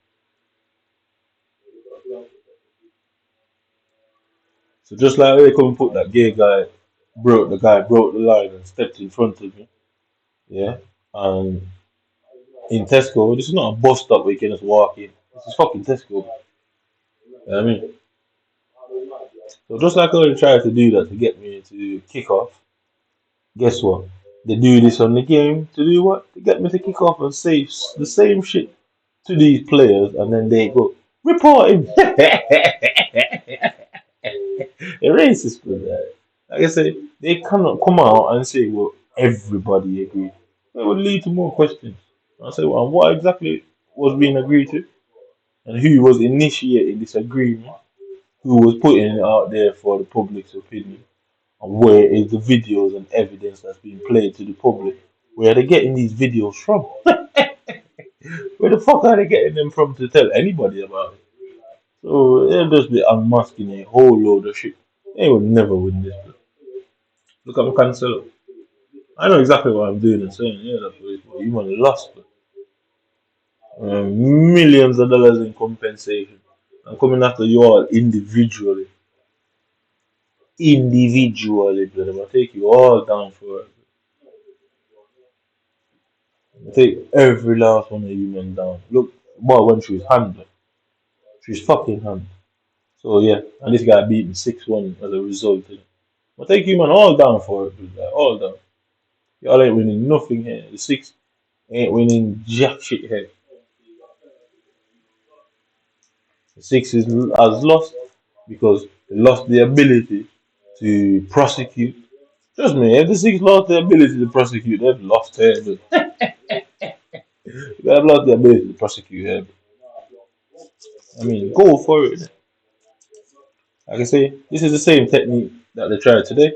So just like they come and put that gay guy, broke the line and stepped in front of me. Yeah, and in Tesco, this is not a bus stop where you can just walk in. This is fucking Tesco. You know what I mean? So just like they tried to do that to get me to kick off, guess what? They do this on the game to do what? To get me to kick off and say the same shit to these players, and then they go report him. A racist with that. Like I say, they cannot come out and say, well, everybody agreed. That would lead to more questions. I say, well, what exactly was being agreed to? And who was initiating this agreement? Who was putting it out there for the public's opinion? And where is the videos and evidence that's being played to the public? Where are they getting these videos from? Where the fuck are they getting them from to tell anybody about it? So they'll just be unmasking a whole load of shit. They will never win this. Look at my cancel. I know exactly what I'm doing and saying. Yeah, that's what it's for. You man lost millions of dollars in compensation. I'm coming after you all individually. Individually, brother. I'm gonna take you all down for it. I'm gonna take every last one of you men down. Look, boy went through his hand. Through his fucking hand. So yeah, and this guy beat me 6-1 as a result. I'll take you man all down for it, brother. All down. Y'all ain't winning nothing here. The six ain't winning jack shit here. The six has lost because they lost the ability to prosecute. Trust me, if the six lost the ability to prosecute, they've lost here. They've lost the ability to prosecute here. I mean, go for it. Like I say, this is the same technique that they tried today,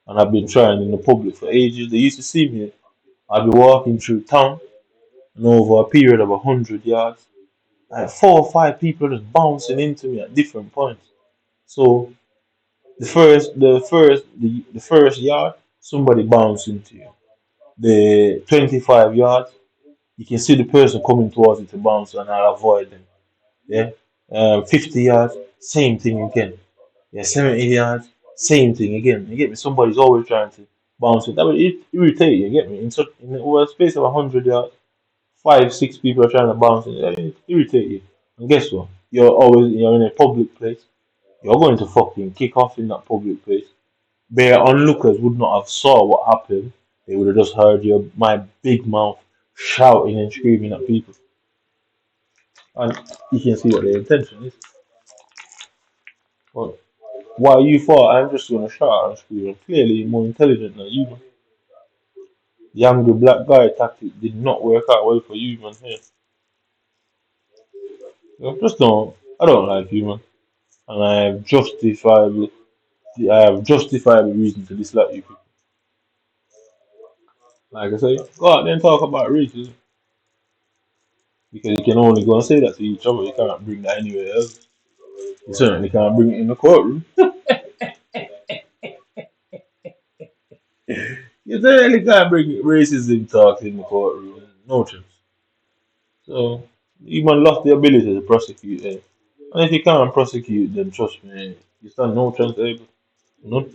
and I've been trying in the public for ages. They used to see me. I'd be walking through town, and over a period of 100 yards, like 4 or 5 people just bouncing into me at different points. So The first yard, somebody bounced into you. The 25 yards, you can see the person coming towards you to bounce, and I'll avoid them. Yeah. 50 yards, same thing again. Yeah, 70 yards, same thing again. You get me? Somebody's always trying to bounce it. That would irritate you. You get me? In over a space of 100 yards, five, six people are trying to bounce it. It irritate you. And guess what? You're in a public place. You're going to fucking kick off in that public place. Bare onlookers would not have saw what happened. They would have just heard my big mouth shouting and screaming at people. And you can see what their intention is. But while you thought I'm just gonna shout and scream, clearly you're more intelligent than you, man. The angry black guy tactic did not work out well for you, man. Here. Just don't. I don't like you, man. And I have justifiable reason to dislike you people. Like I say, go out there and talk about racism. Because you can only go and say that to each other. You cannot bring that anywhere else. You certainly can't bring it in the courtroom. You certainly can't bring racism talks in the courtroom. No chance. So you man lost the ability to prosecute them. And if you can't prosecute them, trust me, you stand no chance able. No,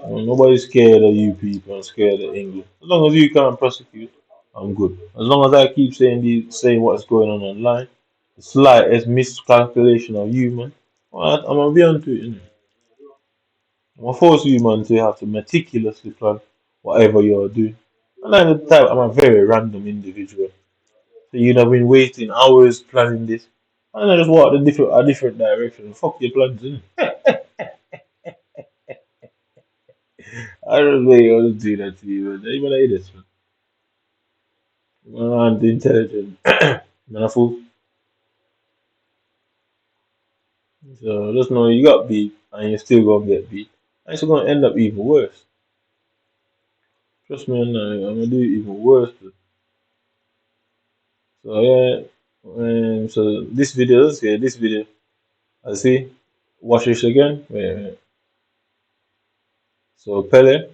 nobody's scared of you people. I'm scared of England. As long as you can't prosecute, I'm good. As long as I keep saying what's going on online, the slightest miscalculation of you, man, well, I'm gonna be onto it. Innit? I'm gonna force you, man, to have to meticulously plan whatever you're doing. And I'm the type, I'm a very random individual. So you'd have been wasting hours planning this. And I just walked a different direction. Fuck your plans, innit? I don't really want to do that to you, man. Even like this, man. Man, I'm intelligent. Man, a fool. So just know you got beat and you're still gonna get beat. And it's gonna end up even worse. Trust me, I'm gonna do it even worse. So yeah, so this video, I see. Watch this again. Wait. So Pele.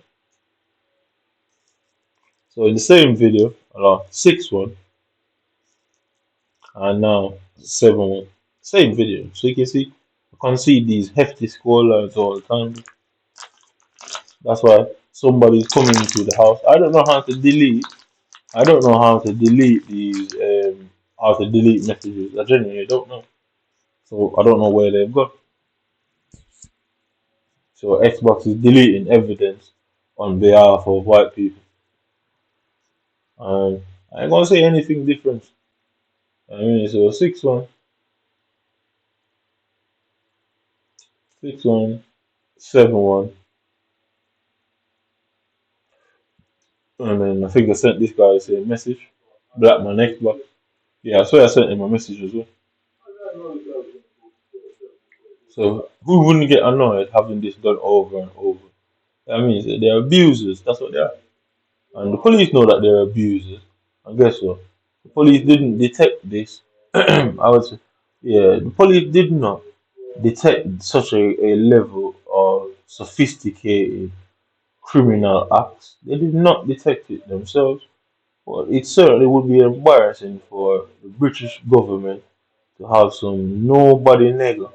So in the same video, 6-1 and now 7-1. Same video. So you can see I can see these hefty score lines all the time. That's why somebody's coming into the house. I don't know how to delete. I don't know how to delete these. How to delete messages. I genuinely don't know. So I don't know where they've gone. So Xbox is deleting evidence on behalf of white people. And I ain't gonna say anything different. I mean, so 6-1, 6-1, 7-1, and then I think I sent this guy the same message. Black man Xbox. Yeah, I swear I sent him a message as well. So who wouldn't get annoyed having this done over and over? I mean, they're abusers. That's what they are. And the police know that they're abusers. And guess what? The police didn't detect this. I would say, yeah, the police did not detect such a level of sophisticated criminal acts. They did not detect it themselves. Well, it certainly would be embarrassing for the British government to have some nobody nigger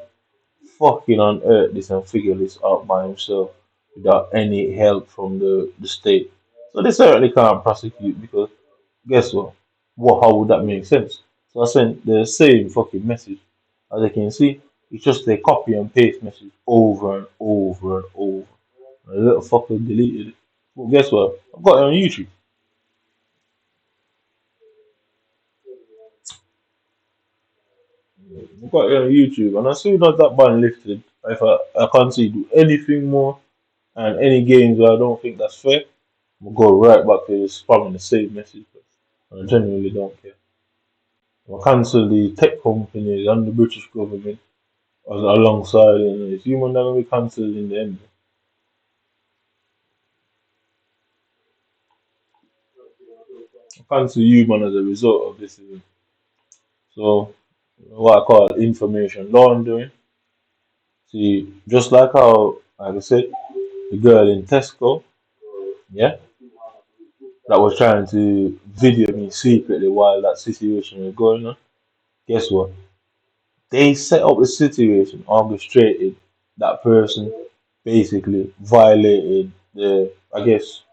fucking unearth this and figure this out by himself without any help from the state. So they certainly can't prosecute because guess what? How would that make sense? So I sent the same fucking message. As you can see, it's just a copy and paste message over and over and over. And the little fucker deleted it. Well, guess what? I've got it on YouTube. I've got it on YouTube. And as soon as that ban lifted, if I can't see do anything more and any games where I don't think that's fair, I'm gonna go right back to spamming the same message. I genuinely don't care. I'll cancel the tech companies and the British government alongside it. It's human that will be cancelled in the end. I cancel human as a result of this. So, what I call information laundering. See, just like how, like I said, the girl in Tesco, yeah, that was trying to video me secretly while that situation was going on. Guess what? They set up the situation, orchestrated that person basically violated the, I guess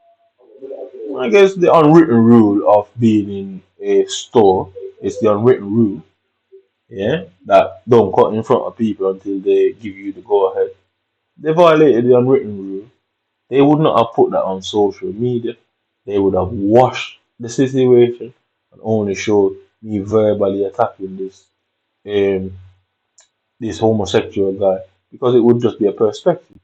the unwritten rule of being in a store. It's the unwritten rule, yeah, that don't cut in front of people until they give you the go ahead. They violated the unwritten rule. They would not have put that on social media. They would have washed the situation and only showed me verbally attacking um this homosexual guy because it would just be a perspective.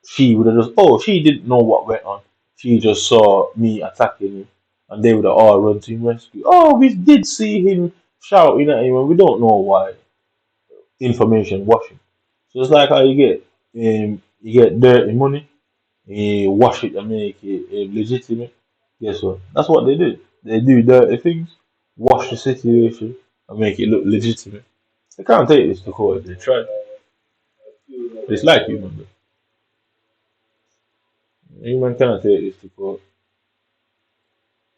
She would have just, oh, she didn't know what went on. She just saw me attacking him, and they would have all run to him rescue. Oh, we did see him shouting at him, and we don't know why. Information washing. So it's like how you get dirty money, you wash it and make it legitimate. Guess what? That's what they do. They do dirty things, wash the situation, and make it look legitimate. They can't take this to court if they try. But it's like human. Human cannot take this to court.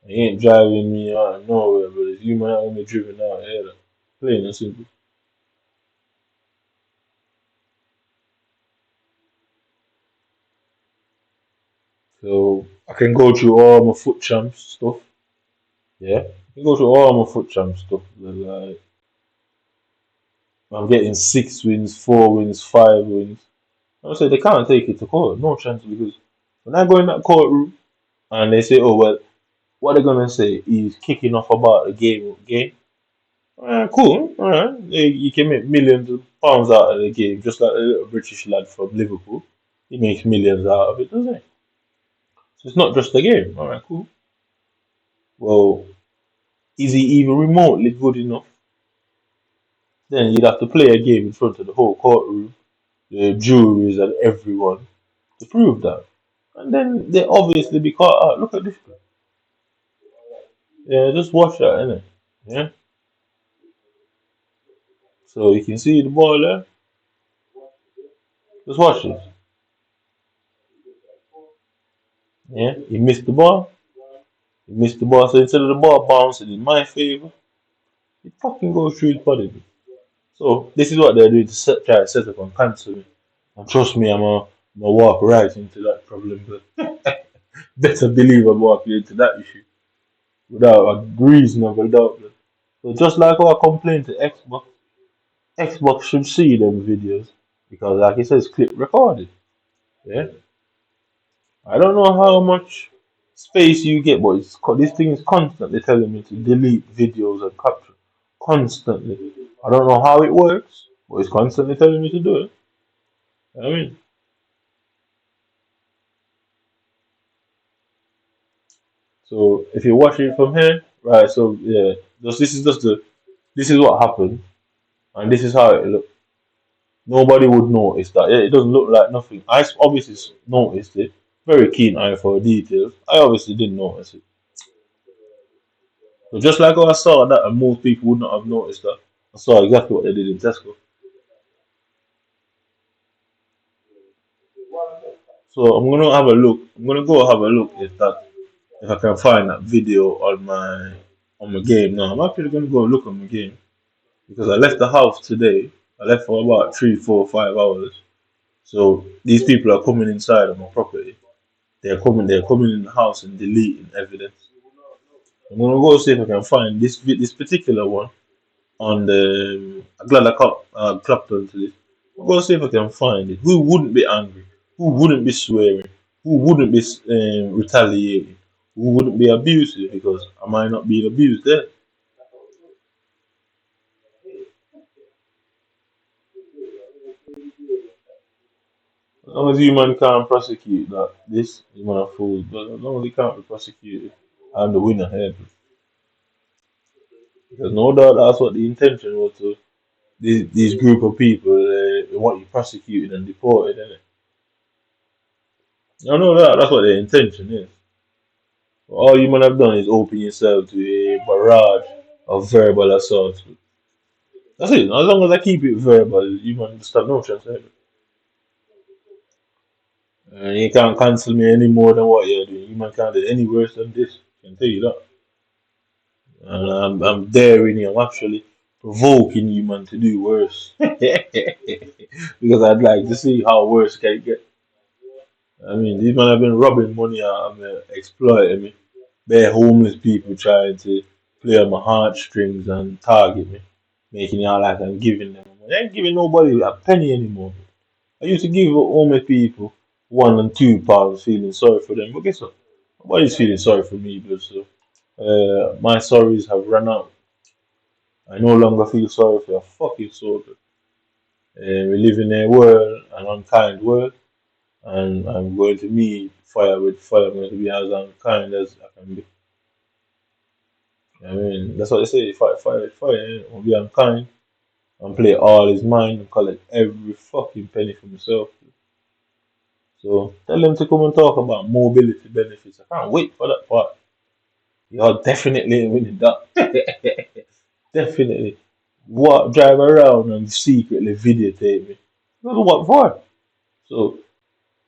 He ain't driving me out of nowhere, but it's human out me driven out here. Plain and simple. So I can go through all my foot champs stuff. Yeah. I can go through all my foot champ stuff. Like I'm getting 6 wins, 4 wins, 5 wins. I say they can't take it to court. No chance because when I go in that courtroom and they say, oh well, what they're gonna say is kicking off about a game. Alright, cool. Alright. You can make millions of pounds out of the game, just like a little British lad from Liverpool. He makes millions out of it, doesn't he? So it's not just a game. Alright, cool. Well, is he even remotely good enough? Then you'd have to play a game in front of the whole courtroom, the juries and everyone to prove that. And then they obviously be caught out. Look at this guy. Yeah, just watch that, innit? Yeah. So you can see the ball there. Just watch this. Yeah, he missed the ball. He missed the ball. So instead of the ball bouncing in my favor, it fucking goes through his body. So this is what they're doing to try to set up and cancel me. And trust me, I'm a walk right into that problem. But better believe I'm walking into that issue without a reasonable doubt. So just like our complaint to Xbox, Xbox should see them videos because, like it says, clip recorded. Yeah, I don't know how much space you get, but this thing is constantly telling me to delete videos and capture constantly. I don't know how it works, but it's constantly telling me to do it. I mean, so if you watch it from here, right? So yeah, this is what happened, and this is how it looked. Nobody would notice that. Yeah, it doesn't look like nothing. I obviously noticed it. Very keen eye for details. I obviously didn't notice it. So just like how I saw that, and most people would not have noticed that. I saw exactly what they did in Tesco. So I'm gonna have a look. I'm gonna go have a look if I can find that video on my game now. I'm actually gonna go look on my game because I left the house today. I left for about 3, 4, 5 hours. So these people are coming inside of my property. They're coming in the house and deleting evidence. I'm gonna go see if I can find this particular one on the. I'm glad I clapped onto this. I'll go see if I can find it. Who wouldn't be angry? Who wouldn't be swearing? Who wouldn't be retaliating? Who wouldn't be abusive? Because I might not be abused there. As long as you man can't prosecute that, this you man a fool. But as long as he can't be prosecuted, I'm the winner here. Because no doubt that's what the intention was to these group of people. They want you prosecuted and deported, innit? I know that's what their intention is. All you man have done is open yourself to a barrage of verbal assaults. That's it. As long as I keep it verbal, you man stand no chance. Eh? And you can't cancel me any more than what you're doing. You man can't do any worse than this. I can tell you that. And I'm daring you. I'm actually provoking you, man, to do worse. Because I'd like to see how worse can it get. I mean, these men have been robbing money out of me, exploiting me. They're homeless people trying to play on my heartstrings and target me, making it out like I'm giving them money. I ain't giving nobody a penny anymore. I used to give homeless people £1 and £2, feeling sorry for them. But guess what? Nobody's feeling sorry for me, but so my sorries have run out. I no longer feel sorry for a fucking soul. We live in a world, an unkind world, and I'm going to meet fire with fire. I'm going to be as unkind as I can be. I mean, that's what they say, fight fire with fire. I'm going to be unkind and play all his mind and collect every fucking penny for myself. So tell them to come and talk about mobility benefits. I can't wait for that part. You're definitely winning that. Definitely. What drive around and secretly videotape me. What for? So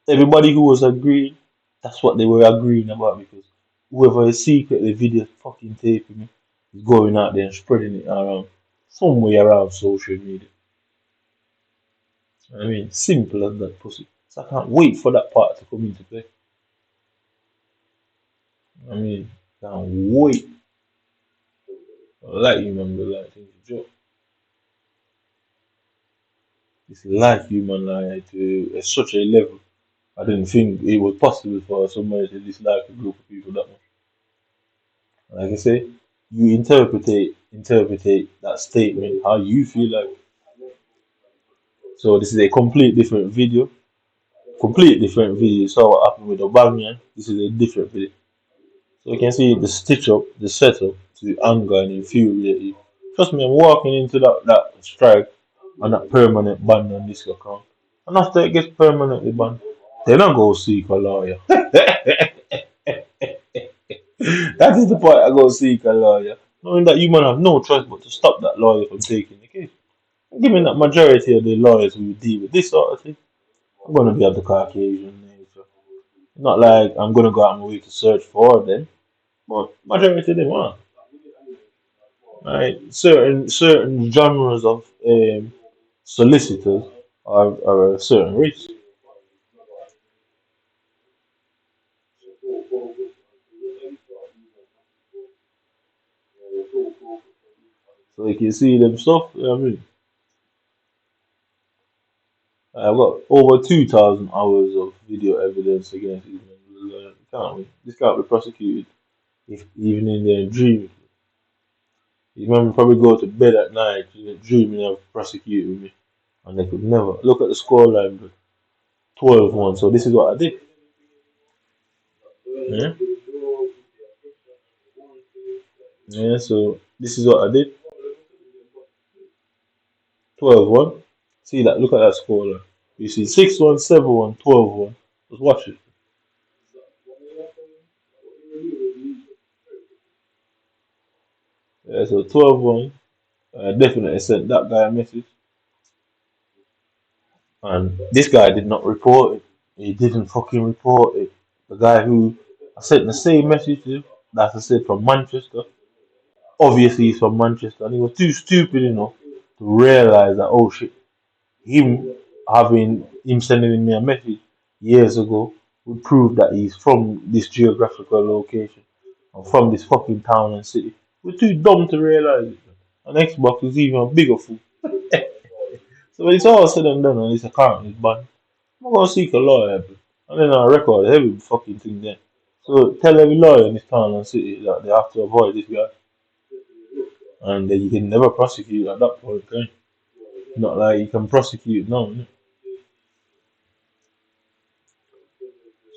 everybody who was agreeing, that's what they were agreeing about because whoever is secretly video fucking taping me is going out there and spreading it around somewhere around social media. I mean, simple as that pussy. So I can't wait for that part to come into play. I mean, can't wait. I like you, man, but like things a joke. It's like human like to such a level. I didn't think it was possible for somebody to dislike a group of people that much. Like I say, you interpretate that statement how you feel like. So this is a complete different video. So what happened with Obama? This is a different video. So you can see the stitch up, the setup to anger and infuriate you. Trust me, I'm walking into that strike and that permanent ban on this account. And after it gets permanently banned, then I go seek a lawyer. That is the point. I go seek a lawyer, knowing that you man have no choice but to stop that lawyer from taking the case. Given that majority of the lawyers who deal with this sort of thing, I'm gonna be of the Caucasian nature. Not like I'm gonna go out of my way to search for them, but majority of them are. Right? Certain genres of solicitors are a certain race. So you can see them stuff. I mean, I've got over 2,000 hours of video evidence against these men. This can't be prosecuted if even in their dreams. These men probably go to bed at night dreaming of prosecuting me, and they could never look at the scoreline. But 12-1. So this is what I did. Yeah, yeah. So this is what I did. 12-1. See that? Look at that scoreline. You see 6-1, 7-1, 12-1. Just watch it. Yeah, so 12-1. I definitely sent that guy a message. And this guy did not report it. He didn't fucking report it. The guy who I sent the same message to, that I said from Manchester, obviously he's from Manchester, and he was too stupid enough to realize that, oh shit, him sending me a message years ago would prove that he's from this geographical location or from this fucking town and city. We're too dumb to realize it. And Xbox is even a bigger fool. So when it's all said and done and this account is banned, I'm gonna seek a lawyer, bro. And then I record every fucking thing there. So tell every lawyer in this town and city that they have to avoid this guy. And then you can never prosecute at that point, okay? Not like you can prosecute now. Innit?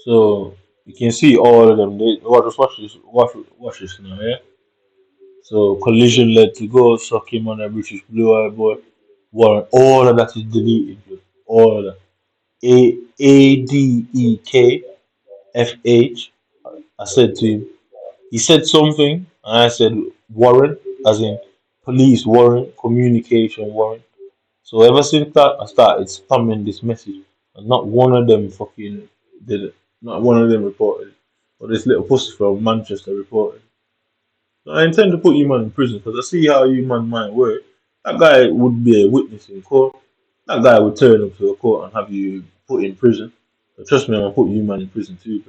So you can see all of them. Watch this now, yeah? So collision led to go, suck him on a British blue eye boy. Warrant. All of that is deleted, bro. All of that. ADEKFH. I said to him, he said something, and I said warrant, as in police warrant, communication warrant. So ever since that, I started spamming this message, and not one of them fucking did it. Not one of them reported it. But this little pussy from Manchester reported. So I intend to put you man in prison because I see how you man might work. That guy would be a witness in court. That guy would turn up to a court and have you put in prison. So trust me, I'm gonna put you man in prison too.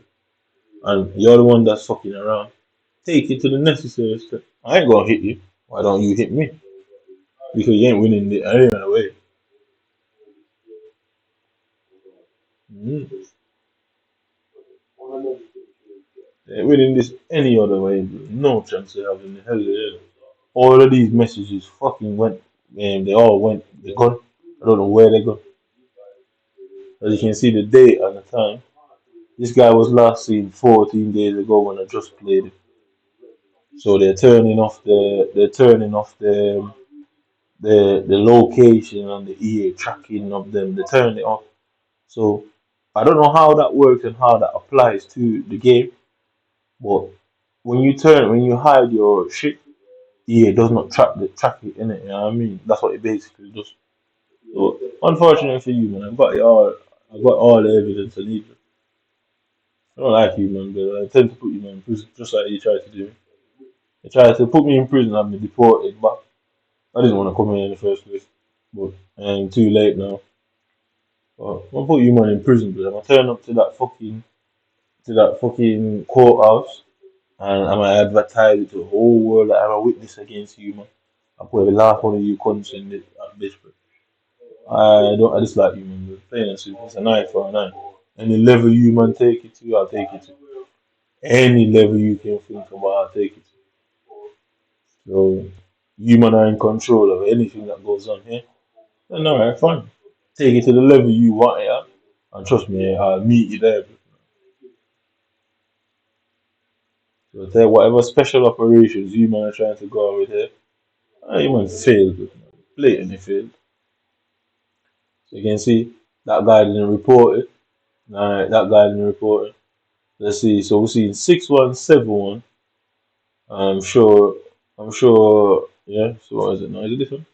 And you're the one that's fucking around. Take it to the necessary step. I ain't gonna hit you. Why don't you hit me? Because you ain't winning the any other way. Mm. You ain't winning this any other way. Bro. No chance of having the hell of it. All of these messages fucking went, and they all went. They gone. I don't know where they gone. As you can see, the date and the time. This guy was last seen 14 days ago when I just played it. So they're turning off the location and the EA tracking of them. They turned it off. So I don't know how that works and how that applies to the game. But when you hide your shit, EA does not track it in it. You know what I mean? That's what it basically does. So unfortunately for you, man, I've got all the evidence I need. I don't like you, man, but I tend to put you man in prison just like you tried to do. You tried to put me in prison and be deported, but I didn't want to come here in the first place. But too late now. But I'm gonna put you man in prison, but I'm gonna turn up to that fucking courthouse and I'm gonna advertise it to the whole world that I'm a witness against you, man. I'll put every last one of you cunts in this bitch, bro. I dislike you, man, bro. Plain and simple. It's an eye for an eye. Any level you man take it to, I'll take it to. Any level you can think about, I'll take it to. So you man are in control of anything that goes on here. Then alright, fine. Take it to the level you want it at. And trust me, I'll meet you there. Bro. So tell whatever special operations you man are trying to go on with here, you man failed, bro. Blatantly failed. So you can see that guy didn't report it. Alright, that guy didn't report it. Let's see. So we're seeing 6171. I'm sure. I'm sure. Yeah. So what is it now? Is it this one?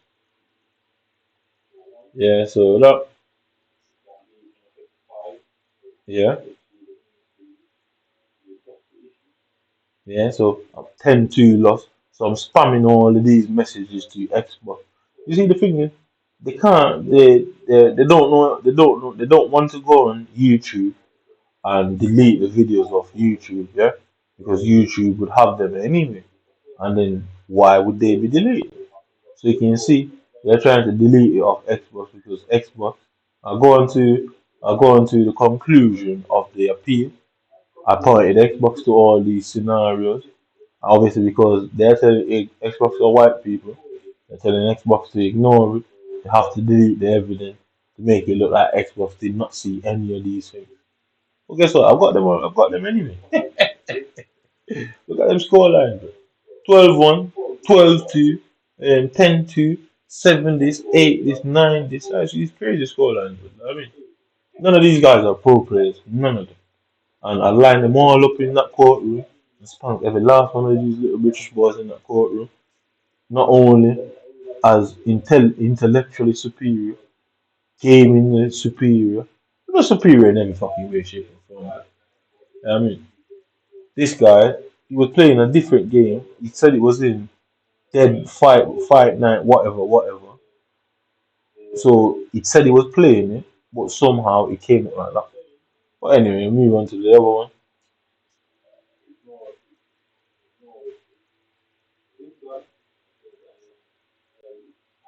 Yeah. So that. Yeah. Yeah. So I'm 10-2 lost. So I'm spamming all of these messages to Xbox. You see the thing is, they can't. They don't know. They don't know. They don't want to go on YouTube and delete the videos off YouTube. Yeah. Because YouTube would have them anyway. And then why would they be deleted? So you can see they're trying to delete it off Xbox because Xbox. I'll go on to the conclusion of the appeal. I pointed Xbox to all these scenarios. Obviously, because they're telling Xbox are white people, they're telling Xbox to ignore it. They have to delete the evidence to make it look like Xbox did not see any of these things. Well, guess what? I've got them. I've got them anyway. Look at them scorelines. 12-1, 12-2, 10-2, 7 this, 8 this, 9 this. Actually, it's crazy scorelines. I mean, none of these guys are pro players. None of them. And I line them all up in that courtroom and spunk every last one of these little British boys in that courtroom. Not only as intellectually superior, gaming superior, but not superior in any fucking way, shape, or form. I mean, this guy, he was playing a different game. He said it was in Dead Fight Night, whatever, whatever. So it said he was playing it, but somehow it came out like that. But anyway, move on to the other one.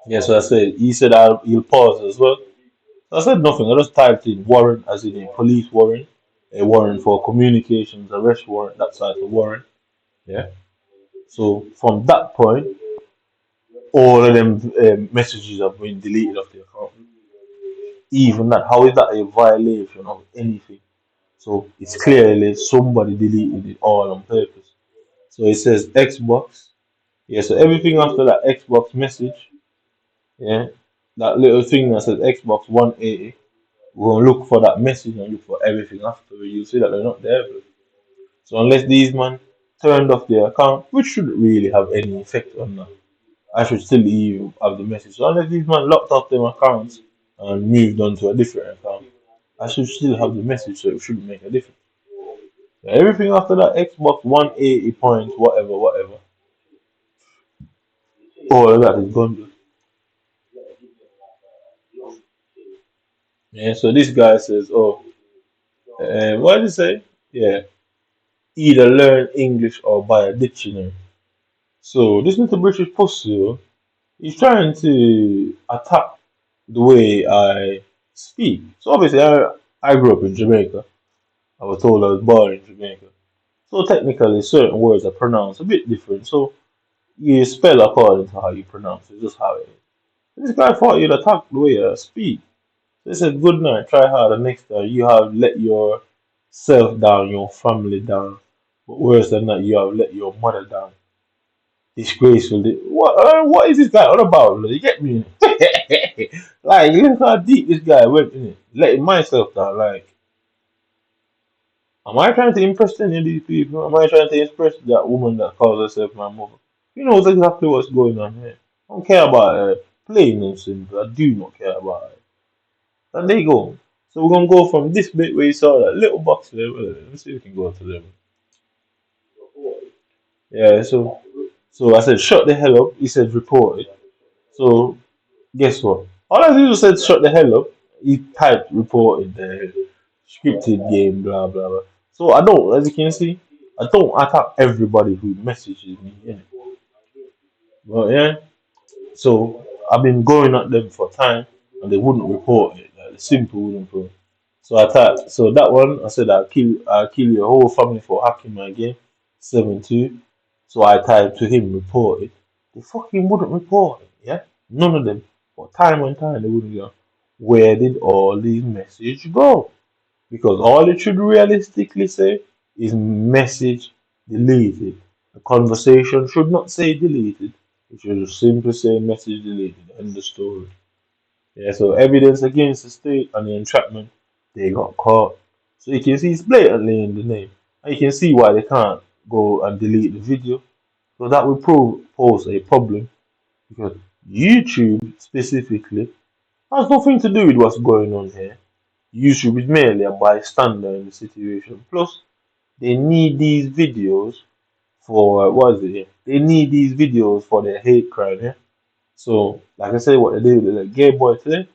Yeah, so I said he said he'll pause as well. So I said nothing. I just typed in warrant as in a police warrant, a warrant for communications, arrest warrant, that type of warrant. Yeah. So from that point, all of them messages have been deleted off the account. Even that, how is that a violation of anything? So it's clearly somebody deleted it all on purpose. So it says Xbox. Yeah, so everything after that Xbox message, yeah, that little thing that says Xbox 180, we're gonna look for that message and look for everything after. You'll see that they're not there. Bro. So unless these man turned off their account, which shouldn't really have any effect on that, I should still even have the message. So unless these man locked off their accounts and moved on to a different account, I should still have the message, so it shouldn't make a difference. Everything after that, Xbox 180 points, whatever, whatever. All of that is gone. Yeah, so this guy says, oh, what did he say? Yeah, either learn English or buy a dictionary. So this little British pussy, he's trying to attack the way I speak. So obviously, I grew up in Jamaica. I was told I was born in Jamaica. So technically, certain words are pronounced a bit different. So you spell according to how you pronounce it, just how it is. This guy thought you'd attack the way I speak. So he said, good night, try harder next time. You have let yourself down, your family down. But worse than that, you have let your mother down. Disgraceful. What is this guy on about? You get me? Like, look how deep this guy went in it. Letting myself down. Like, am I trying to impress any of these people? Am I trying to impress that woman that calls herself my mother? He knows exactly what's going on here. I don't care about her. Plain and simple. I do not care about her. And there you go. So we're gonna go from this bit where you saw that little box there. Let's see if we can go to them. Yeah, so I said shut the hell up. He said report it. So guess what? All I did was said shut the hell up. He typed reported the scripted game, blah blah blah. So I don't, as you can see, I don't attack everybody who messages me. But yeah, so I've been going at them for time, and they wouldn't report it. Like the simple wouldn't report. So I typed. So that one, I said I'll kill your whole family for hacking my game. 7-2. So I typed to him report it. They fucking wouldn't report it. Yeah, none of them. But time and time they wouldn't go. Where did all these messages go? Because all it should realistically say is message deleted. The conversation should not say deleted. It should simply say message deleted. End the story. Yeah, so evidence against the state and the entrapment, they got caught. So you can see it's blatantly in the name. And you can see why they can't go and delete the video. So that will pose a problem because YouTube specifically has nothing to do with what's going on here. YouTube is merely a bystander in the situation. Plus, they need these videos for what is it? Yeah? They need these videos for their hate crime. Yeah. So, like I said, what they do with the gay boy today,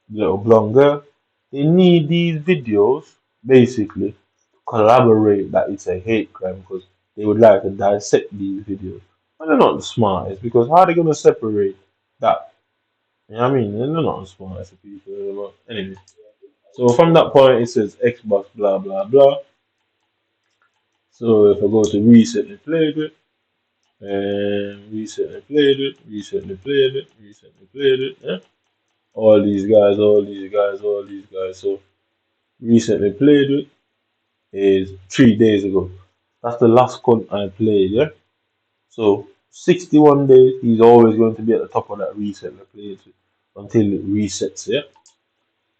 the little blonde girl, they need these videos basically to collaborate that it's a hate crime because they would like to dissect these videos. And they're not the smartest because how are they going to separate that? You know what I mean? They're not the smartest of people. But anyway, so from that point, it says Xbox, blah, blah, blah. So if I go to recently played it, and recently played it, recently played it, recently played it, yeah? All these guys, all these guys, all these guys. So recently played it is 3 days ago. That's the last con I played, yeah? So 61 days, he's always going to be at the top of that recently played until it resets, yeah?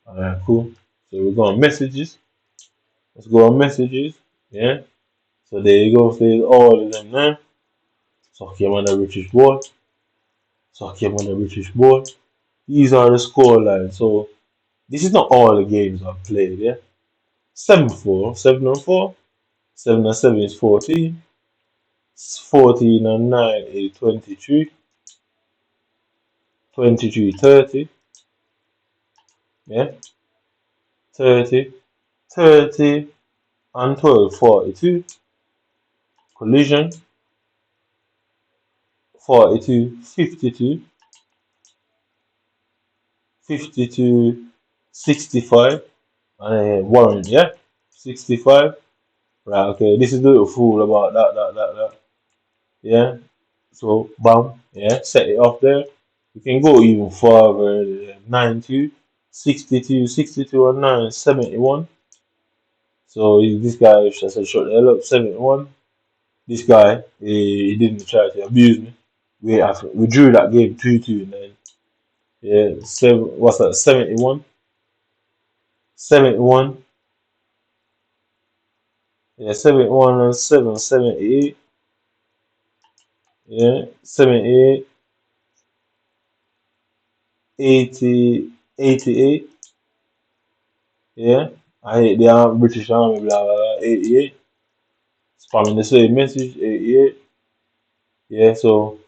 Alright, cool. So we're going messages. Let's go on messages, yeah? So there you go, there's all of them there. Suck him on the British boy. Suck him on the British boy. These are the score lines. So this is not all the games I've played, yeah? 7-4, 7-4, 7-7 is 14, 14-9 is 23, 23, 30, yeah? 30, 30 and 12, 42, collision, 42, 52, 52, 65, and Warren, yeah? 65. Right, okay, this is the little fool about that. Yeah, so bam, yeah, set it off there. You can go even further, 92, 62, 62 and 9, 71. So this guy, I said, shut the hell up, 71. This guy, he didn't try to abuse me. We drew that game 2-2, and then, yeah, what's that, 71? 71, yeah, 71 and 7, 78, yeah, 78, 80, 88, yeah, I hate the British Army, blah, blah, blah, 88. Spamming the same message, 88. Yeah, so,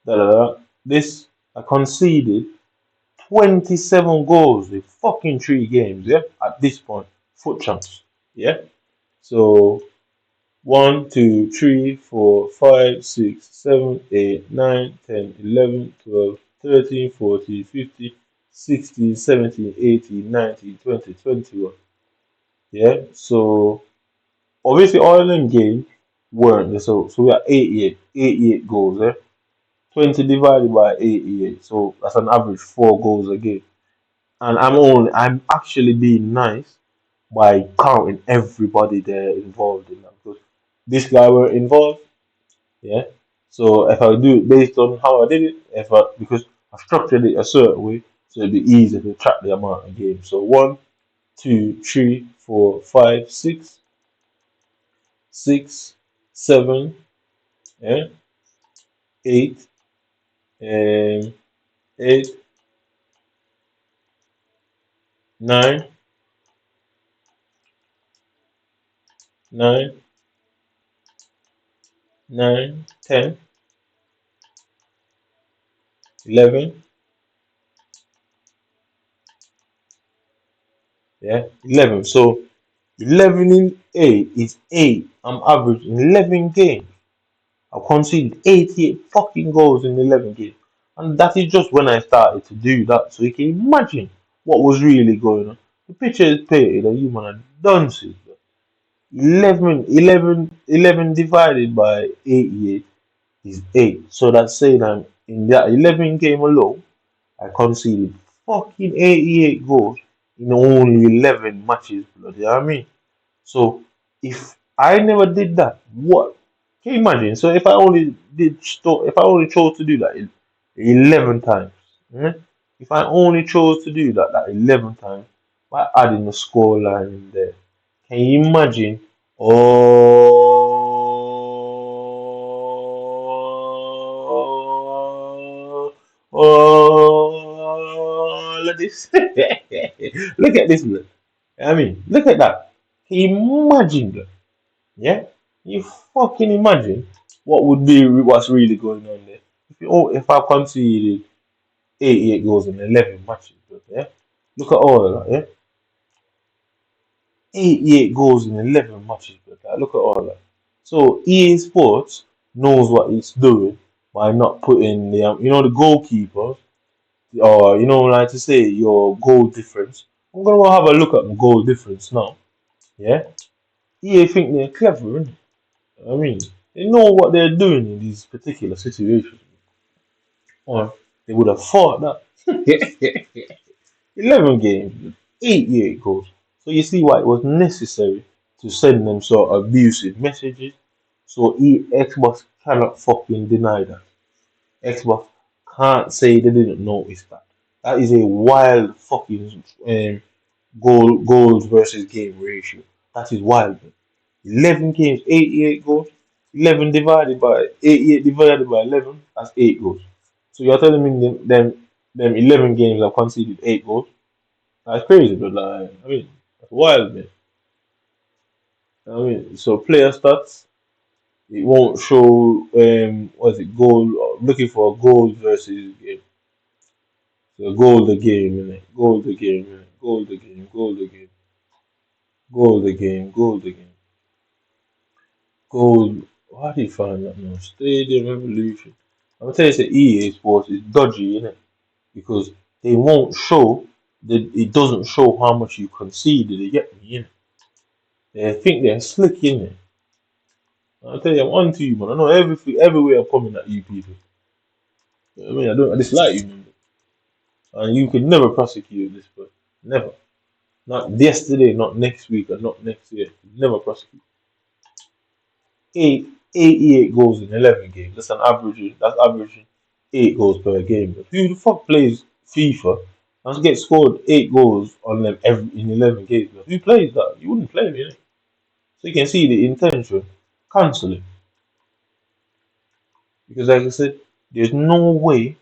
da, da, da. This, I conceded 27 goals in fucking 3 games, yeah, at this point. Foot champs, yeah. So, 1, 2, 3, 4, 5, 6, 7, 8, 9, 10, 11, 12, 13, 14, 15, 16, 17, 18, 19, 20, 21. Yeah, so obviously all of them games weren't so we are 88 goals, yeah. 20 divided by 88, so that's an average 4 goals a game. And I'm actually being nice by counting everybody there involved in that because this guy were involved. Yeah. So if I do it based on how I did it, if I because I structured it a certain way, so it'd be easier to track the amount of games. So 1, 2, 3, 4, 5, 6, 7, yeah, 8, and 8, 9, 9, 9, 10, 11, yeah, 11. So 11 in 8 is 8. I'm averaging 11 games. I conceded 88 fucking goals in 11 games. And that is just when I started to do that. So you can imagine what was really going on. The picture is painted and you man are done shit. 11 divided by 88 is 8. So that's saying I'm in that 11 game alone, I conceded fucking 88 goals in only 11 matches. Bloody, you know what I mean? So if I never did that, what can you imagine? So if I only chose to do that 11 times, eh? If I only chose to do that 11 times by adding the score line in there, can you imagine all of this? Look at this, look. I mean, look at that. Can you imagine that? Yeah? You fucking imagine what's really going on there. If I conceded 88 goals in 11 matches, yeah? Look at all of that, yeah? 88 goals in 11 matches, brother. Look at all that. So EA Sports knows what it's doing by not putting the goalkeeper, or like to say your goal difference. I'm gonna go have a look at the goal difference now. Yeah, EA think they're clever, innit? I mean, they know what they're doing in these particular situations, or they would have thought that. 11 games, 88 goals. So you see why it was necessary to send them sort of abusive messages. So Xbox cannot fucking deny that. Xbox can't say they didn't notice that. That is a wild fucking goals versus game ratio. That is wild. 11 games, 88 goals. 11 divided by 88 divided by 11, that's 8 goals. So you're telling me them 11 games have conceded 8 goals? That's crazy, but like, I mean, that's wild, man. I mean, so player stats, it won't show, what's it, goal, looking for a goal versus game. So goal the game, innit? Goal the game, innit? Goal the game, goal the game, goal the game, goal the game. Goal, how do you find that now? Stadium Evolution. I'm gonna tell you, it's EA Sports is dodgy, innit? Because they won't show, it doesn't show how much you conceded, you get me, innit? They think they're slick, innit? I'll tell you, I'm on to you, man. I know every way I'm coming at you people. You know what I mean, I dislike you, man. And you could never prosecute this, but never. Not yesterday, not next week, and not next year. Never prosecute. 88 goals in 11 games. That's averaging 8 goals per game. But who the fuck plays FIFA and get scored 8 goals on them in 11 games? Who plays that? You wouldn't play me, innit? So you can see the intention. Cancel it. Because like I said, there's no way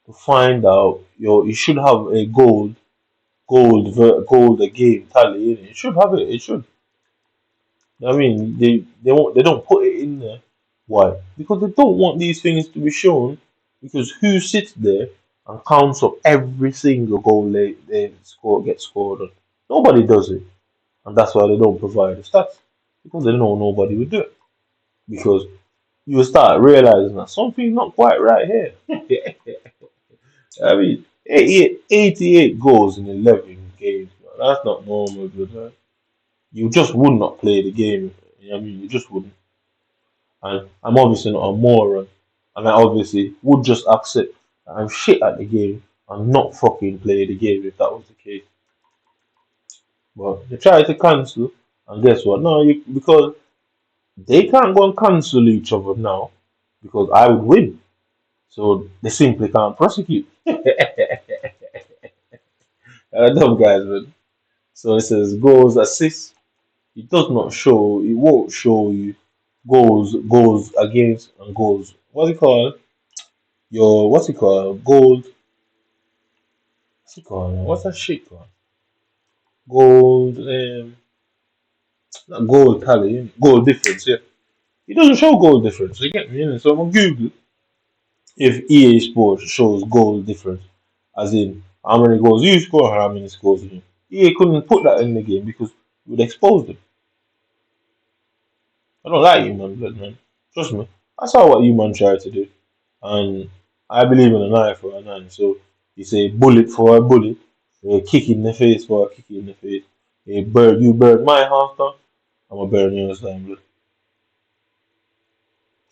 to find out you should have a goal gold a game tally. It should have it. It should. I mean, they don't put it in there. Why? Because they don't want these things to be shown. Because who sits there and counts up every single goal they score get scored on? Nobody does it, and that's why they don't provide the stats because they know nobody would do it. Because you will start realizing that something's not quite right here. I mean, 88 goals in 11 games. That's not normal, good man. You just would not play the game. You know what I mean, you just wouldn't. And I'm obviously not a moron. And I obviously would just accept that I'm shit at the game and not fucking play the game if that was the case. But they try to cancel, and guess what? No, because they can't go and cancel each other now because I would win. So they simply can't prosecute. Dumb guys, man. So it says goals, assists. It does not show. It won't show you goals against and goals. What's it called? What's it called? Gold. What's it called? What's that shit called? Gold. Not gold tally. Goal difference. Yeah. It doesn't show goal difference. You get me? Innit? So I'm gonna Google if EA Sports shows goal difference, as in how many goals you score or how many scores you. EA couldn't put that in the game because it would expose them. I don't like you, man. Trust me. I saw what you man tried to do, and I believe in an eye for an eye. So you say bullet for a bullet, a kick in the face for a kick in the face. You burn my house down, I'm gonna burn yours down, blood.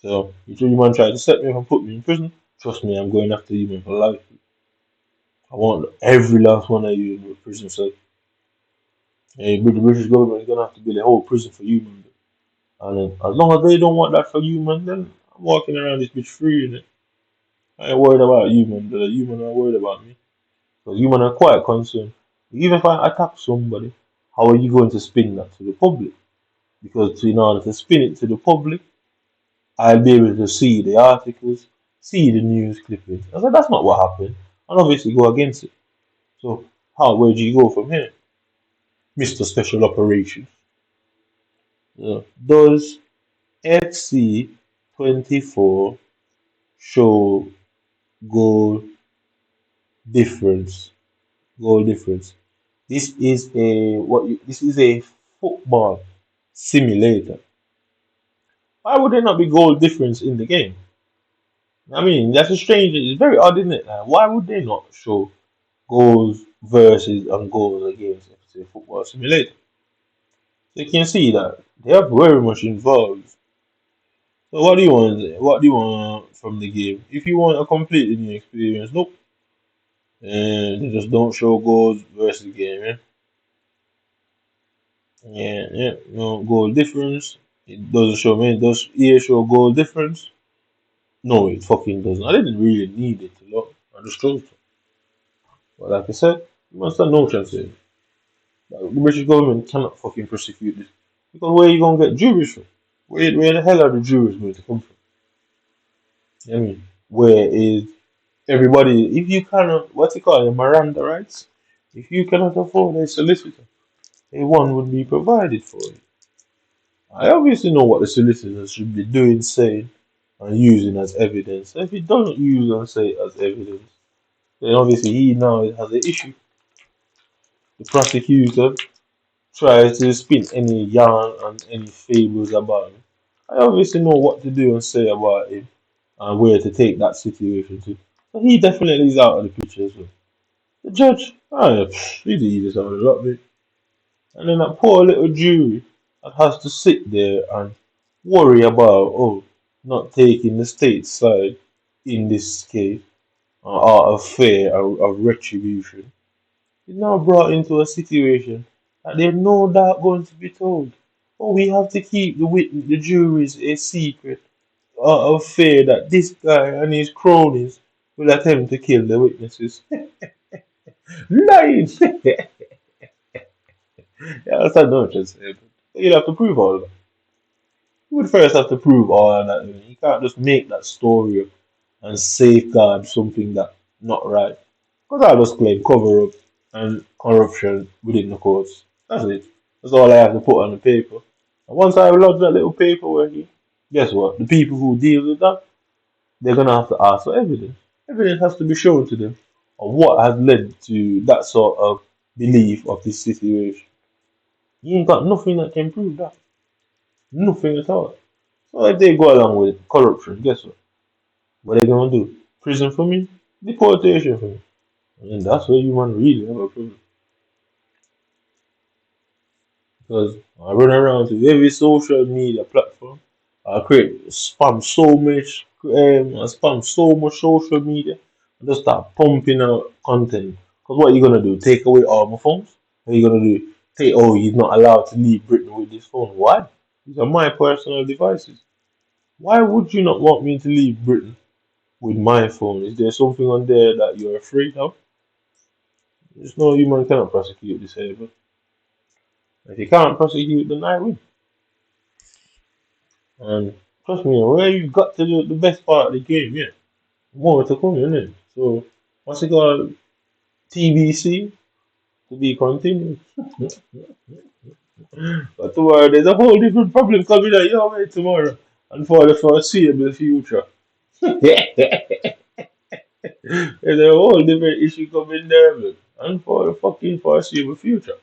So you man tried to set me up and put me in prison. Trust me, I'm going after you man for life. I want every last one of you in the prison cell. Hey, but the British government is gonna have to build a whole prison for you, man. And then, as long as they don't want that for you, man, then I'm walking around this bitch free, innit? I ain't worried about you, man. But you man are worried about me. Because you man are quite concerned. Even if I attack somebody, how are you going to spin that to the public? Because in order to spin it to the public, I'll be able to see the articles, see the news clippings. I said that's not what happened, and obviously go against it. So where do you go from here, Mr. Special Operations? Does FC24 show goal difference? Goal difference. This is a football simulator. Why would there not be goal difference in the game? I mean, that's a strange. It's very odd, isn't it? Why would they not show goals versus and goals against say football simulator? So you can see that they are very much involved. So what do you want? What do you want from the game? If you want a completely new experience, nope. And they just don't show goals versus game, yeah. Yeah. No goal difference. It doesn't show me. Does EA show goal difference? No, it fucking doesn't. I didn't really need it a lot. I just chose it. But like I said, you must have no chance here. Like, the British government cannot fucking prosecute this. Because where you gonna get juries from? Where the hell are the juries going to come from? I mean, where is everybody? If you cannot, what's it called, Miranda rights? If you cannot afford a solicitor, a one would be provided for you. I obviously know what the solicitors should be doing, saying, and using as evidence. If he doesn't use and say it as evidence, then obviously he now has an issue. The prosecutor tries to spin any yarn and any fables about him. I obviously know what to do and say about him and where to take that situation to. So he definitely is out of the picture as well. The judge, he's the easiest out of a lot, mate. And then that poor little jury that has to sit there and worry about, not taking the state's side in this case, out of fear of retribution, is now brought into a situation that they're no doubt going to be told, we have to keep the juries a secret out of fear that this guy and his cronies will attempt to kill the witnesses. Lying! Yeah, that's not just it. You'll have to prove all of that. You would first have to prove all of that. You can't just make that story up and safeguard something that's not right. Because I just claim cover up and corruption within the courts. That's it. That's all I have to put on the paper. And once I lodge that little paper, guess what? The people who deal with that, they're gonna have to ask for evidence. Evidence has to be shown to them of what has led to that sort of belief of this situation. You ain't got nothing that can prove that. Nothing at all. So if they go along with corruption, guess what? What are they gonna do? Prison for me? Deportation for me. And that's where you want to really have a problem. Because I run around to every social media platform. I create spam so much social media. I just start pumping out content. Because what are you gonna do? Take away all my phones? What are you gonna do? He's not allowed to leave Britain with this phone. Why? These are my personal devices. Why would you not want me to leave Britain with my phone? Is there something on there that you're afraid of? There's no human cannot prosecute this ever. If you can't prosecute, then I win. And trust me, where you got to the best part of the game, yeah. More to come, innit? So, what's it called? TBC to be continued. But tomorrow, there's a whole different problem coming out your way tomorrow. And for the foreseeable future. There's a whole different issue coming there, man. And for the fucking foreseeable future.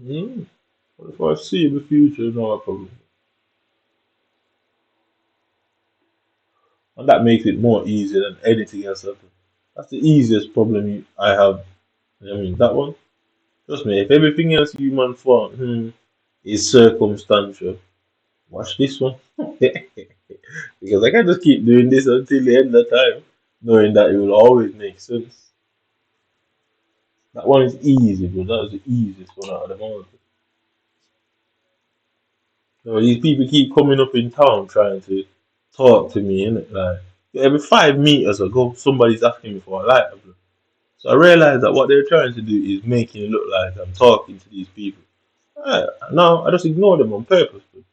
Mm. For the foreseeable future, no problem. And that makes it more easier than anything else. That's the easiest problem I have. I mean, that one. Trust me, if everything else you man thought is circumstantial, watch this one. Because I can just keep doing this until the end of time, knowing that it will always make sense. That one is easy, but that was the easiest one out of them all. So these people keep coming up in town trying to talk to me, innit? Like every 5 meters ago, somebody's asking me for a lighter. Bro. So I realized that what they're trying to do is making it look like I'm talking to these people. Now I just ignore them on purpose. Bro.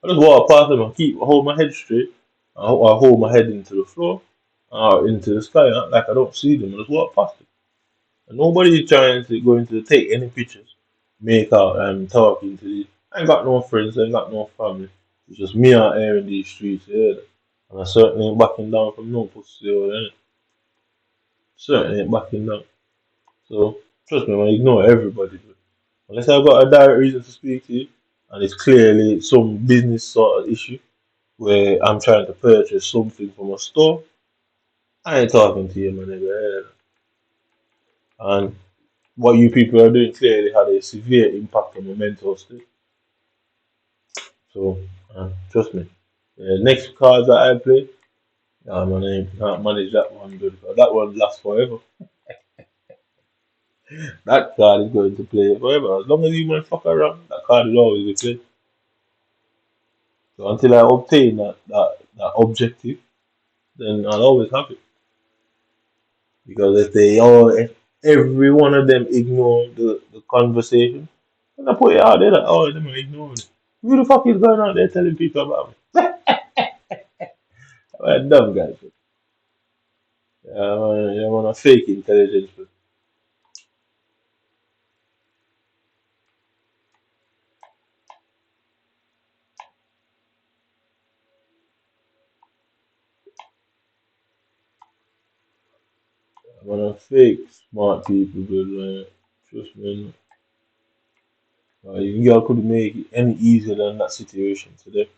I just walk past them and hold my head straight. I hold my head into the floor, into the sky, like I don't see them. I just walk past them. And nobody's trying to go into take any pictures, make out I'm talking to these. I ain't got no friends, I ain't got no family. It's just me out here in these streets here. And I certainly ain't backing down from no pussy or anything. Certainly ain't backing down. So trust me, I ignore everybody. But unless I've got a direct reason to speak to you, and it's clearly some business sort of issue where I'm trying to purchase something from a store, I ain't talking to you, my nigga. And what you people are doing clearly had a severe impact on my mental state. So trust me. The next cards that I play, man, I can't manage that one good. That one lasts forever. That card is going to play forever. As long as you man fuck around, that card will always be played. So until I obtain that objective, then I'll always have it. Because if every one of them ignore the conversation, then I put it out there that all of them are ignoring it. Who the fuck is going out there telling people about me? Dumb guys. Yeah, man, a fake intelligence. But man, a fake smart people. But trust me, you couldn't make it any easier than that situation today.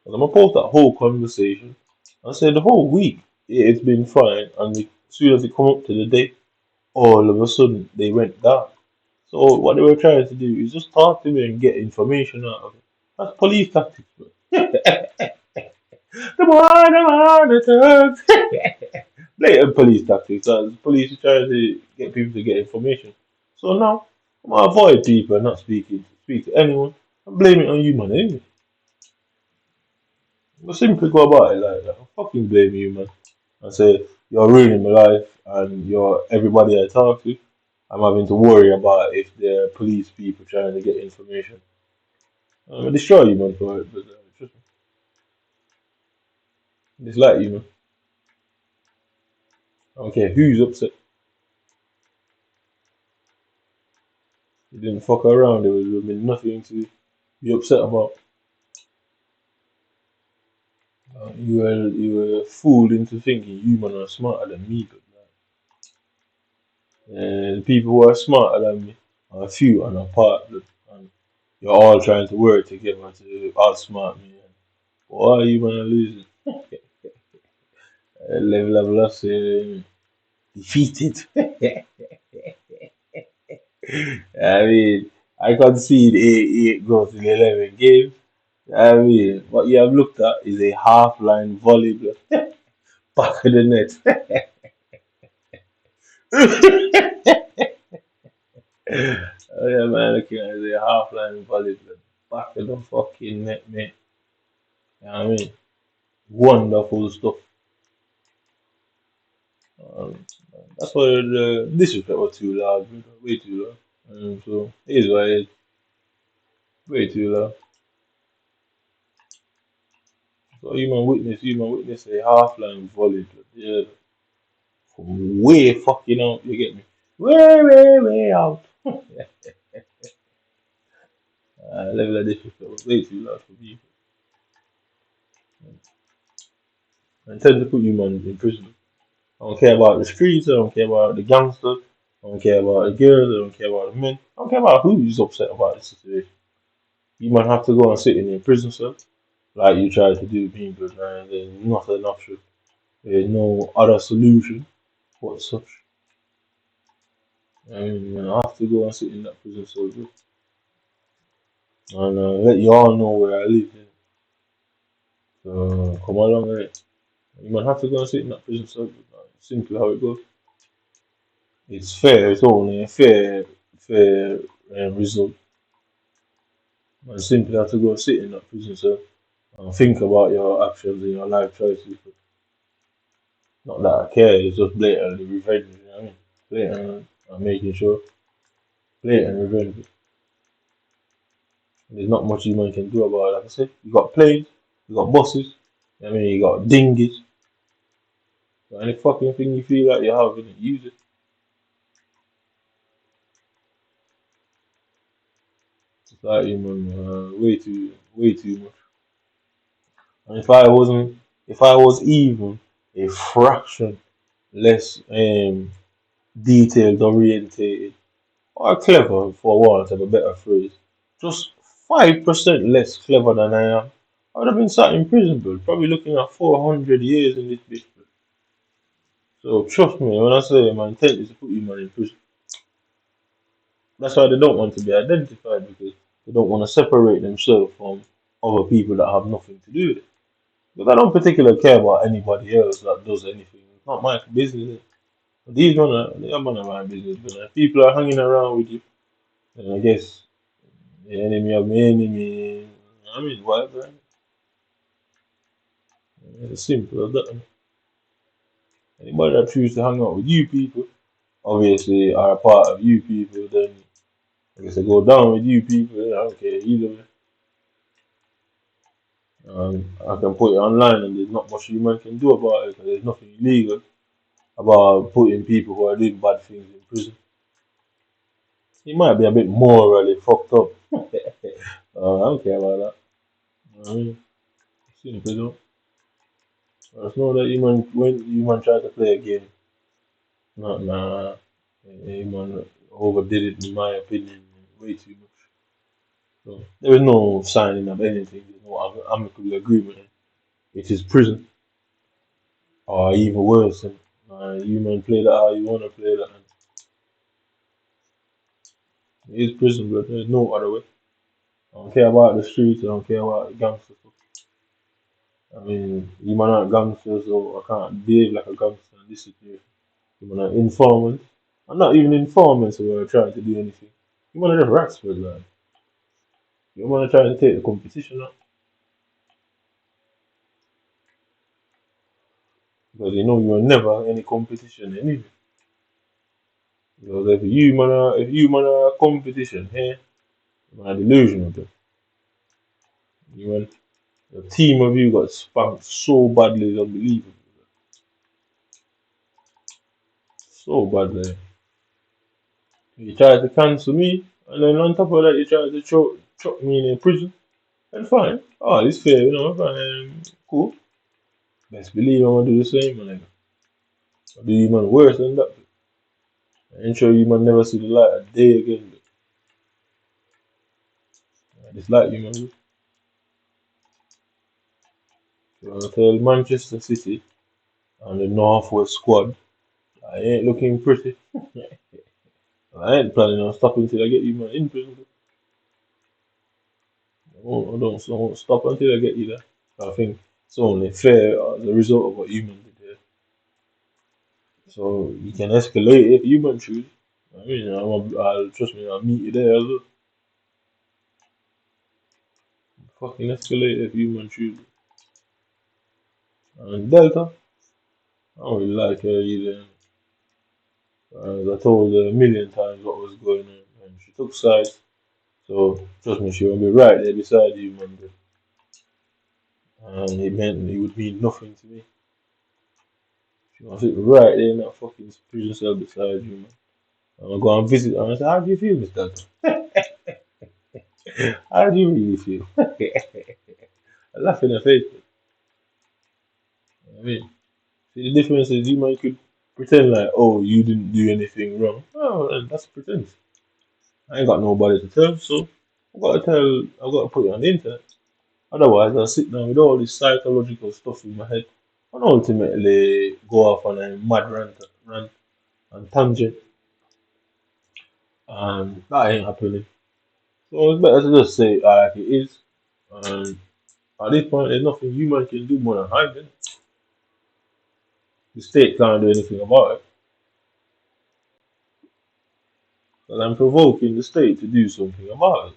And I'm gonna post that whole conversation. I said the whole week it's been fine, and as soon as it come up to the day, all of a sudden they went down. So what they were trying to do is just talk to me and get information out of it. That's police tactics, bro. The thugs. Blatant police tactics. Police are trying to get people to get information. So now I'm gonna avoid people and not speak to anyone and blame it on you, man. Anyway, I simply go about it like that. I fucking blame you, man. I say you're ruining my life and you're everybody I talk to. I'm having to worry about if they're police people trying to get information. I'm gonna destroy you, man, for it. But trust me, it's like you, man. I don't care who's upset. You didn't fuck around. There would have been nothing to be upset about. You were fooled into thinking human are smarter than me, but and people who are smarter than me are few and apart, and you're all trying to work together to outsmart me. Why are you man losing? Level of loss, defeated. I mean, I concede 8 goals in 11 games. I mean, what you have looked at is a half line volley block back of the net. Oh yeah, man, looking at it as a half line volley block back of the fucking net, mate. You know what I mean? Wonderful stuff. Um, that's why the disrespect was too loud, way too loud. So it is what it is, way too loud. So human witness a half line volley, yeah, from way fucking out. You get me? Way out. Level of disrespect was way too loud for me. I intend to put human in prison. I don't care about the streets. I don't care about the gangsters. I don't care about the girls. I don't care about the men. I don't care about who's upset about the situation. You might have to go and sit in a prison cell like you tried to do people, and there's not an option. There's no other solution but such. And I have to go and sit in that prison cell bro, and let you all know where I live. Yeah. So come along with it. You might have to go and sit in that prison cell. Simply how it goes. It's fair. It's only a fair result. Man simply have to go and sit in that prison cell and think about your actions and your life choices. Not that I care. It's just blatantly revenge. You know what I mean? Blatant. I'm making sure. Blatant revenge. There's not much you man can do about it. Like I said, you got planes, you got buses, I mean, you got dinghies. So any fucking thing you feel like you have, you use it. It's like you man, way too much. And if I was even a fraction less detailed orientated or clever, for want of a better phrase, just 5% less clever than I am, I would have been sat in prison, bro. Probably looking at 400 years in this bitch. So trust me when I say my intent is to put you man in prison. That's why they don't want to be identified because they don't want to separate themselves from other people that have nothing to do with it. Because I don't particularly care about anybody else that does anything. It's not my business. These one are they are none of my business. But if people are hanging around with you, then I guess the enemy of my enemy. I mean, whatever. It's simple as that. Anybody that chooses to hang out with you people, obviously are a part of you people. Then I guess I go down with you people. I don't care either way. I can put it online, and there's not much you man can do about it. 'Cause there's nothing illegal about putting people who are doing bad things in prison. It might be a bit morally fucked up. I don't care about that. I mean, simple though. I just know that you man, when you man try to play a game, not nah, you man overdid it in my opinion way too much. So there is no signing of anything. There's no amicable agreement. It is prison, or even worse. And, you man play that how you want to play that. And it is prison, but there's no other way. I don't care about the streets. I don't care about the gangsters. I mean, you man are gangsters, so I can't behave like a gangster in this situation. You man are informants. I'm not even informants who are trying to do anything. You man are just rats for like. You man are trying to take the competition up. Because you know you're never any competition anyway. Because if you man are a competition, hey, you man are delusional, bro. You man, the team of you got spanked so badly it's unbelievable. So badly. You tried to cancel me, and then on top of that, you tried to chuck me in a prison. And fine. Oh, it's fair, fine. Cool. Best believe I'm gonna do the same, man. I'll do even worse than that. I ain't sure you man never see the light of day again. But I dislike you, man. So I tell Manchester City and the Northwest squad, I ain't looking pretty. I ain't planning on stopping till I get you man in prison. I won't stop until I get you there. I think it's only fair as a result of what you man did there. So you can escalate if you man choose. I mean, I'll trust me, I'll meet you there as well. Fucking escalate if you man choose. And Delta, I don't really like her either. As I told her a million times what was going on, and she took sides. So trust me, she will be right there beside you, man. And it meant it would mean nothing to me. She was sit right there in that fucking prison cell beside you, man. I'm gonna go and visit her and say, how do you feel, Mr. Delta? How do you really feel? I laugh in her face. I mean, see the difference is you man could pretend like, oh, you didn't do anything wrong. Oh, and that's pretense. I ain't got nobody to tell, so I've got to put it on the internet. Otherwise, I'll sit down with all this psychological stuff in my head and ultimately go off on a mad rant and tangent, and that ain't happening. So it's better to just say it like it is. And at this point, there's nothing human can do more than hide it. The state can't do anything about it. But I'm provoking the state to do something about it.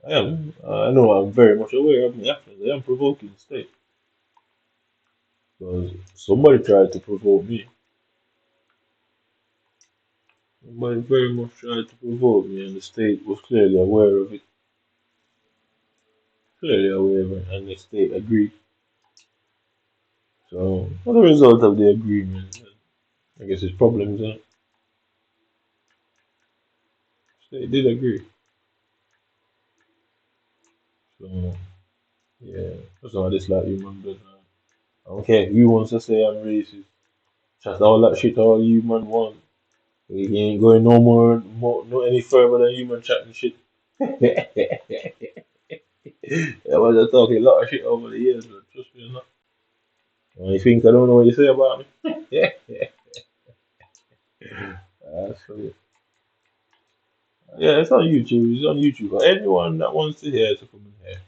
I am. I know I'm very much aware of my actions. I am provoking the state. Because somebody tried to provoke me. Somebody very much tried to provoke me, and the state was clearly aware of it. Clearly aware of it, and the state agreed. So, as a result of the agreement, I guess it's problems, huh? State did agree. So, yeah, that's why I dislike human beings. I don't care who wants to say I'm racist. Chat all that shit all human want. We ain't going no any further than human chatting shit. I was just talking a lot of shit over the years, but trust me or not. You think I don't know what you say about me? Yeah, that's funny. Yeah, it's on YouTube. It's on YouTube. For anyone that wants to hear to come in here.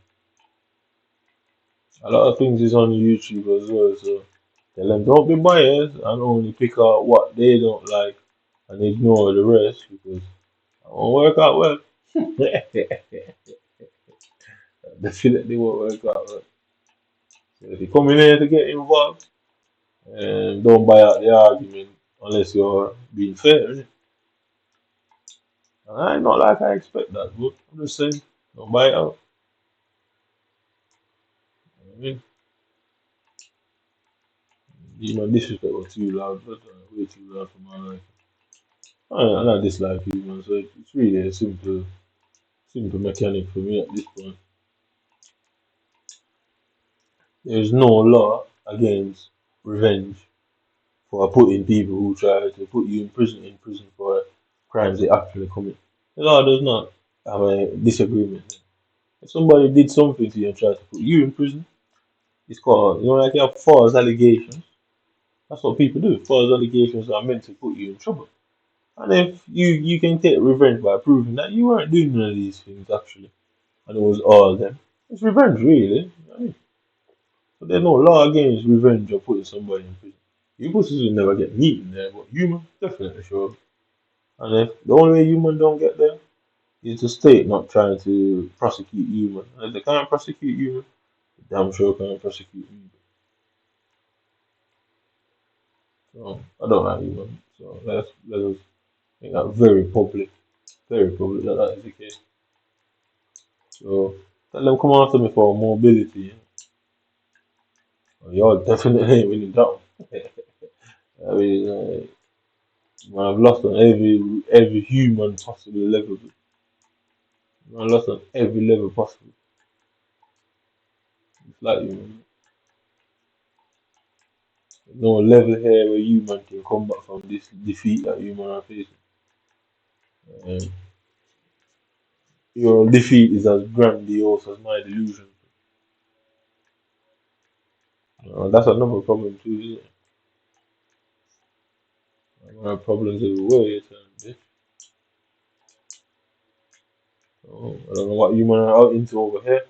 A lot of things is on YouTube as well. So tell them don't be biased and only pick out what they don't like and ignore the rest because it won't work out well. Definitely won't work out well. So if you come in here to get involved, don't buy out the argument unless you're being fair. Innit? And I not like I expect that, but I'm just saying, don't buy it out. I mean, disrespect was too loud, but way too loud for my life. I not dislike you, man. So it's really a simple mechanic for me at this point. There is no law against revenge for putting people who try to put you in prison for crimes they actually commit. The law does not have a disagreement. If somebody did something to you and tried to put you in prison, it's called, like you have false allegations. That's what people do. False allegations are meant to put you in trouble. And if you can take revenge by proving that you weren't doing none of these things actually, and it was all them, it's revenge really. I mean, but there's no law against revenge or putting somebody in prison. You pussies will never get meat in there, but human definitely sure. And if the only way human don't get there is the state not trying to prosecute human. And if they can't prosecute human, they damn sure can't prosecute me. So I don't like human. So let us make that very public that that is the case. So tell them come after me for mobility. Y'all definitely ain't winning that one. I mean, Man, I've lost on every human possible level. Man, I've lost on every level possible. It's like you, man. There's no level here where you man can come back from this defeat that you man are facing. Um, your defeat is as grandiose as my delusion. That's another problem too, isn't it? I have problems everywhere. I don't know what you man are out into over here.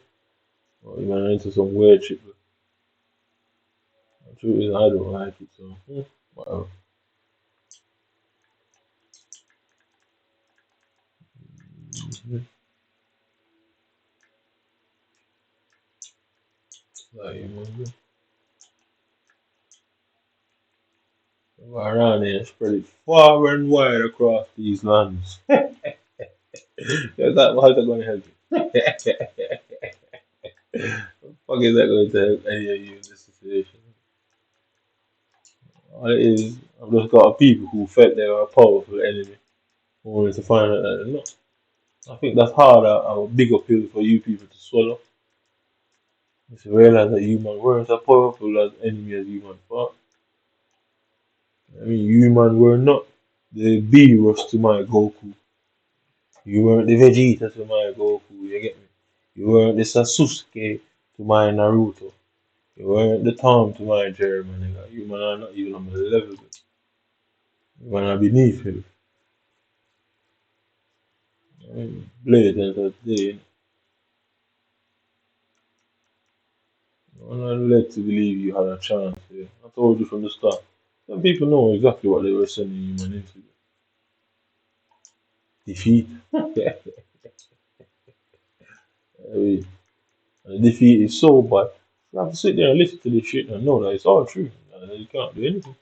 Or you man are into some weird shit. But the truth is, I don't like it. So, whatever. Mhm. Like, you man, go around here and spread it far and wide across these lands. How's that going to help you? Fuck is that going to help any of you in this situation? All it is, I've just got people who felt they were a powerful enemy who wanted to find out that they're not. I think that's hard, a bigger pill for you people to swallow. To realize that you man weren't as powerful as enemy as you man thought. I mean, you man were not the Beerus to my Goku. You weren't the Vegeta to my Goku, you get me? You weren't the Sasuke to my Naruto. You weren't the Tom to my Jerry, my nigga. You man are not even on the level. You man are beneath him. I mean, blatant as day. I'm not led to believe you had a chance here. I told you from the start. Some people know exactly what they were sending you man into. Defeat. I mean, and defeat is so bad. You have to sit there and listen to this shit and know that it's all true. And you can't do anything.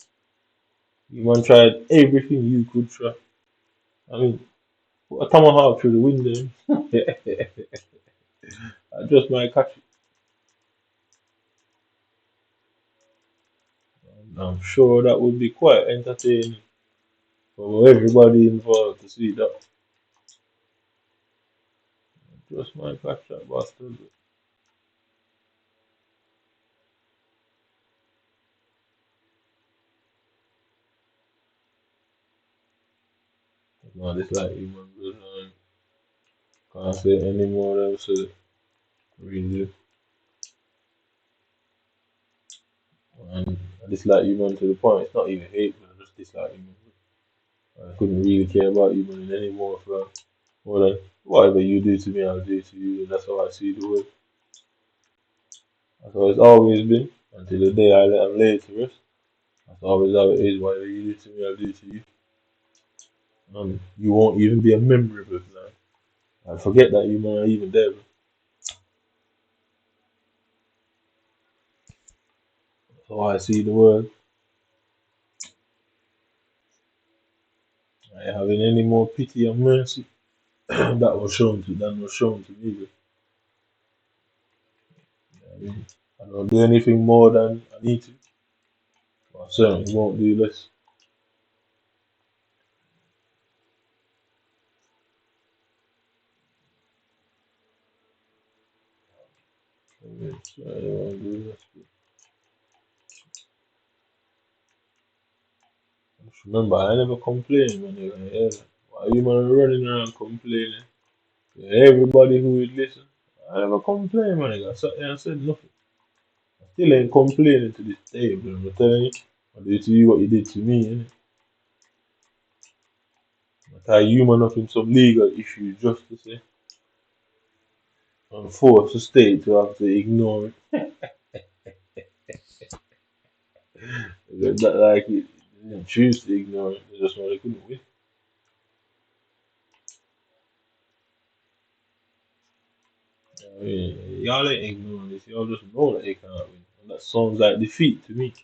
You man tried everything you could try. I mean, put a tomahawk through the window. I just might catch it. And I'm sure that would be quite entertaining for everybody involved to see that. Just might catch that bastard. No, this like you man, can't say any more than so really. And I dislike you man to the point. It's not even hate, but I just dislike you man. I couldn't really care about you man anymore for more than whatever you do to me, I'll do to you. And that's how I see the world. That's how it's always been until the day I let them lay it to rest. That's always how it is. Whatever you do to me, I'll do to you. You won't even be a memory of it now. I forget that you man are even there. Bro. That's how I see the world. I ain't having any more pity and mercy that was shown to me. Bro. I mean, I don't do anything more than I need to. But I certainly won't do less. I mean, certainly won't do less. Bro. Just remember, I never complain, man. Yeah. Why you man running around complaining? Yeah, everybody who would listen, I never complain, man. I sat there and said nothing. I still ain't complaining to this day, but I'm telling you, I did to you what you did to me, innit? I tie you man up in some legal issue just to say, and force the state to have to ignore it. Because that like it, they didn't choose to ignore it, they just know they couldn't win. I mean, y'all ain't ignoring this, y'all just know that they can't win. And that sounds like defeat to me.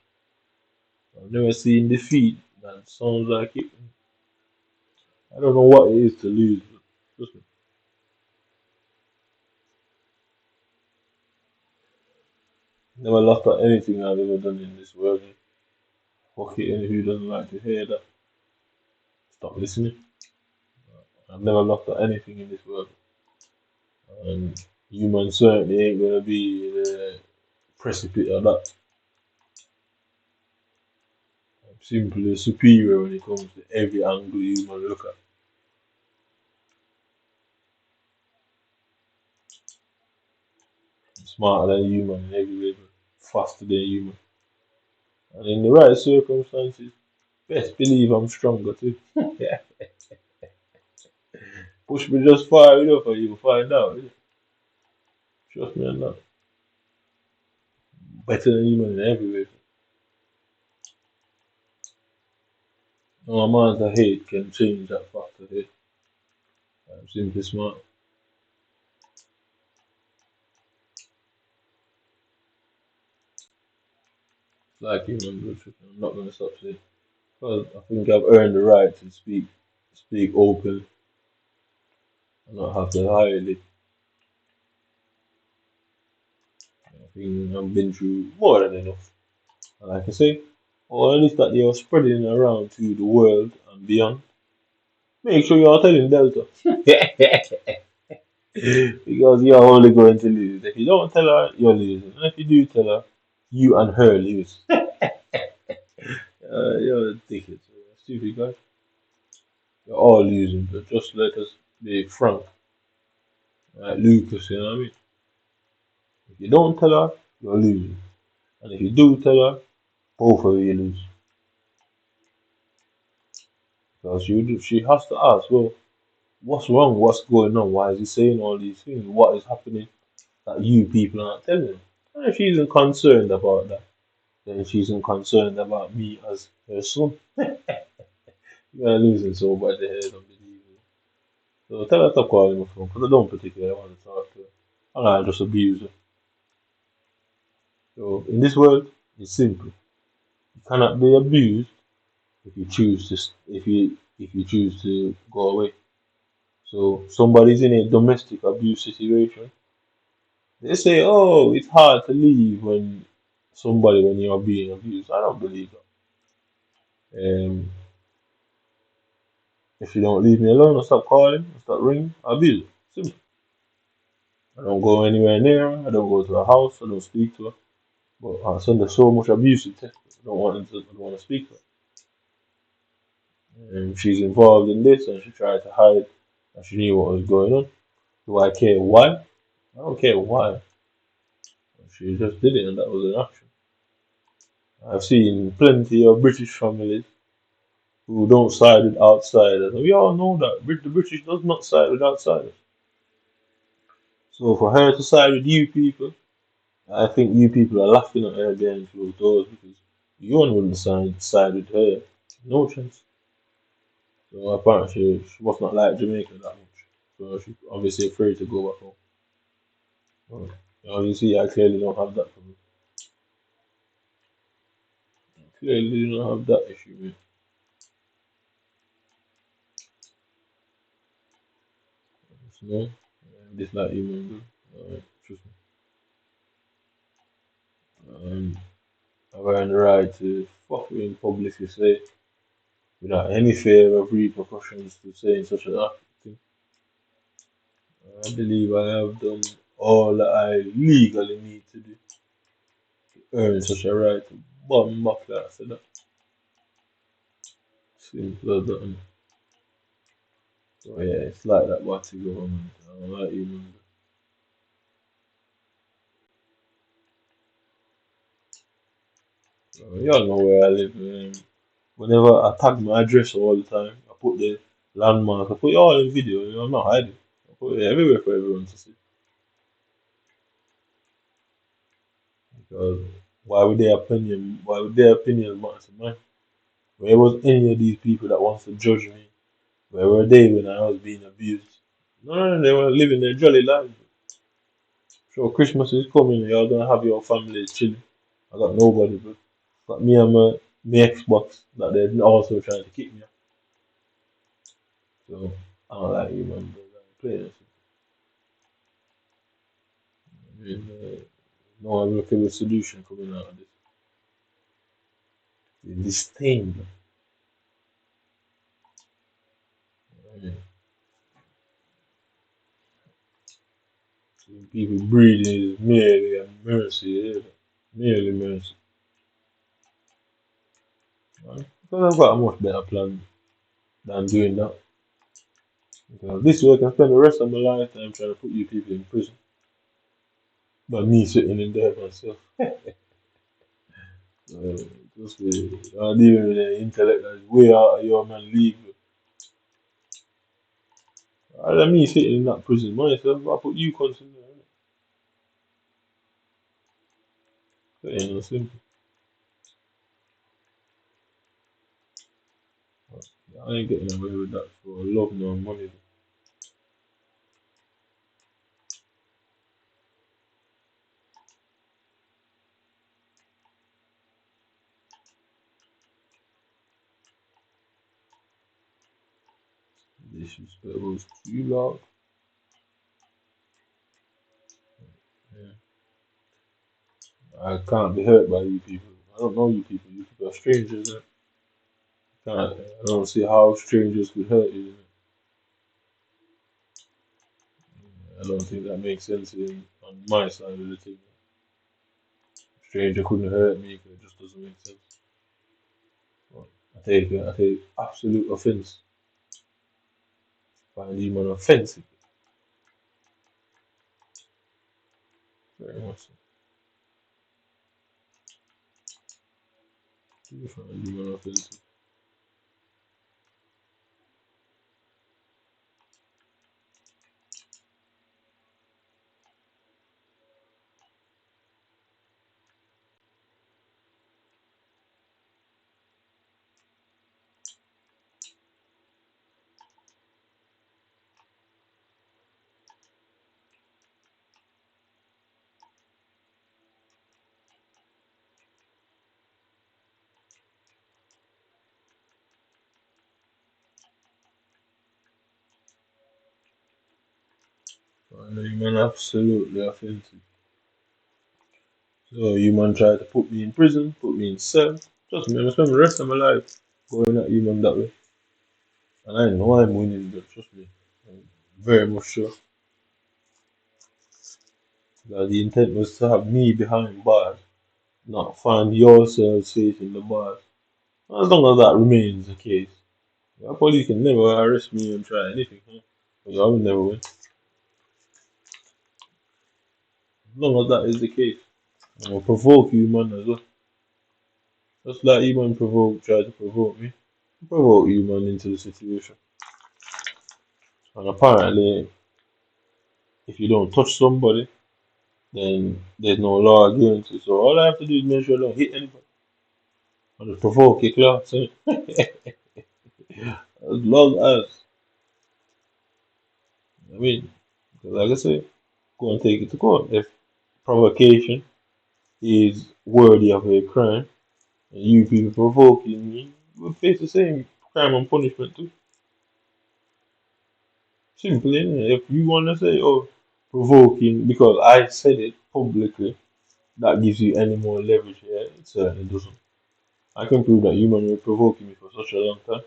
I've never seen defeat that sounds like it. I don't know what it is to lose. Trust me. Never laughed at anything I've ever done in this world. Fuck it, and who doesn't like to hear that? stop listening. I've never looked at anything in this world, and humans certainly ain't gonna be the precipice of that. I'm simply superior when it comes to every angle human look at. I'm smarter than human in every way, but faster than human. And in the right circumstances, best believe I'm stronger too. Yeah. Push me just far enough and you'll find out. Trust me on that. Better than human in every way. No amount of hate can change that fact of hate. I'm simply smart. It's like human blood. I'm not gonna stop saying. Because I think I've earned the right to speak open, and not have to hide it. I think I've been through more than enough. And like I say, or at least that they are spreading around to the world and beyond. Make sure you are telling Delta. Because you're only going to lose. If you don't tell her, you're losing. And if you do tell her, you and her lose. You're a dickhead. Stupid guy. You're all losing, but just let us be frank. Like Lucas, you know what I mean? If you don't tell her, you're losing. And if you do tell her, both of you lose. Because she has to ask, well, what's wrong? What's going on? Why is he saying all these things? What is happening that you people are not telling him? And if she isn't concerned about that, then she isn't concerned about me as her son. You're losing so bad the head unbelievable. So tell her to call him a phone, because I don't particularly want to talk to her. And I just abuse her. So in this world, it's simple. You cannot be abused if you choose to if you choose to go away. So somebody's in a domestic abuse situation. They say, "Oh, it's hard to leave when you're being abused." I don't believe that. If you don't leave me alone or stop calling, or stop ringing, I'll be there. Simple. I don't go anywhere near her. I don't go to her house. I don't speak to her. But I send her so much abuse to text. I don't want to speak to her. And she's involved in this, and she tried to hide that she knew what was going on. Do I care why? I don't care why. She just did it, and that was an action. I've seen plenty of British families who don't side with outsiders. And we all know that the British does not side with outsiders. So for her to side with you people, I think you people are laughing at her behind closed doors because you wouldn't side with her. No chance. So apparently she must not like Jamaica that much. So she's obviously afraid to go back home. Well, you see, I clearly don't have that problem. Clearly do not have that issue, man. So, dislike you, man. Trust me. I've earned the right to fucking publicly say without any fear of repercussions to saying such a thing. I believe I have done all that I legally need to do to earn such a right to bomb back that. So that simple as that. So yeah, it's like that Watty government. I don't like you, man. Y'all know where I live. Whenever I tag my address all the time, I put the landmark, I put it all in video, I'm not hiding. I put it everywhere for everyone to see. Because why would their opinion matter to mine? Where was any of these people that wants to judge me? Where were they when I was being abused? No, they were living their jolly lives. Sure, Christmas is coming, you're gonna have your family chilling. I got nobody, bro. Got me and my Xbox that they're also trying to kick me out. So I don't like you, man. Bro. Play this. I mean, no amicable solution coming out of this. This thing, Yeah. Seeing people breathing is merely a mercy, yeah. Merely mercy. Right? Because I've got a much better plan than doing that. Because this way I can spend the rest of my lifetime trying to put you people in prison. But me sitting in there myself. Just dealing with the intellect that is way out of your man league. Let me sitting in that prison myself, I put you constantly. That ain't no simple. I ain't getting away with that for love nor money. Disrespectful to you lot. Yeah. I can't be hurt by you people. I don't know you people. You people are strangers. I don't see how strangers could hurt you. I don't think that makes sense on my side of the thing. Stranger couldn't hurt me because it just doesn't make sense. But I take absolute offense. Find you man offensive. Very much so. You find you man offensive. Find you man absolutely offensive. So you man try to put me in prison, put me in cell. Trust me, I'm gonna spend the rest of my life going at you man that way. And I know I'm winning, but trust me, I'm very much sure that the intent was to have me behind bars, not find yourself safe in the bars. As long as that remains the case, the police can never arrest me and try anything. Huh? But I will never win. As long as that is the case, I will provoke you man as well. Just like you man try to provoke me. Provoke you man into the situation. And apparently, if you don't touch somebody, then there's no law against it. So all I have to do is make sure I don't hit anybody. And just provoke your class. Eh? As long as, I mean, because like I say, go and take it to court. If provocation is worthy of a crime, and you people provoking me, you will face the same crime and punishment too. Simple, innit? If you want to say, oh, provoking because I said it publicly, that gives you any more leverage here, it certainly doesn't. I can prove that you man were provoking me for such a long time.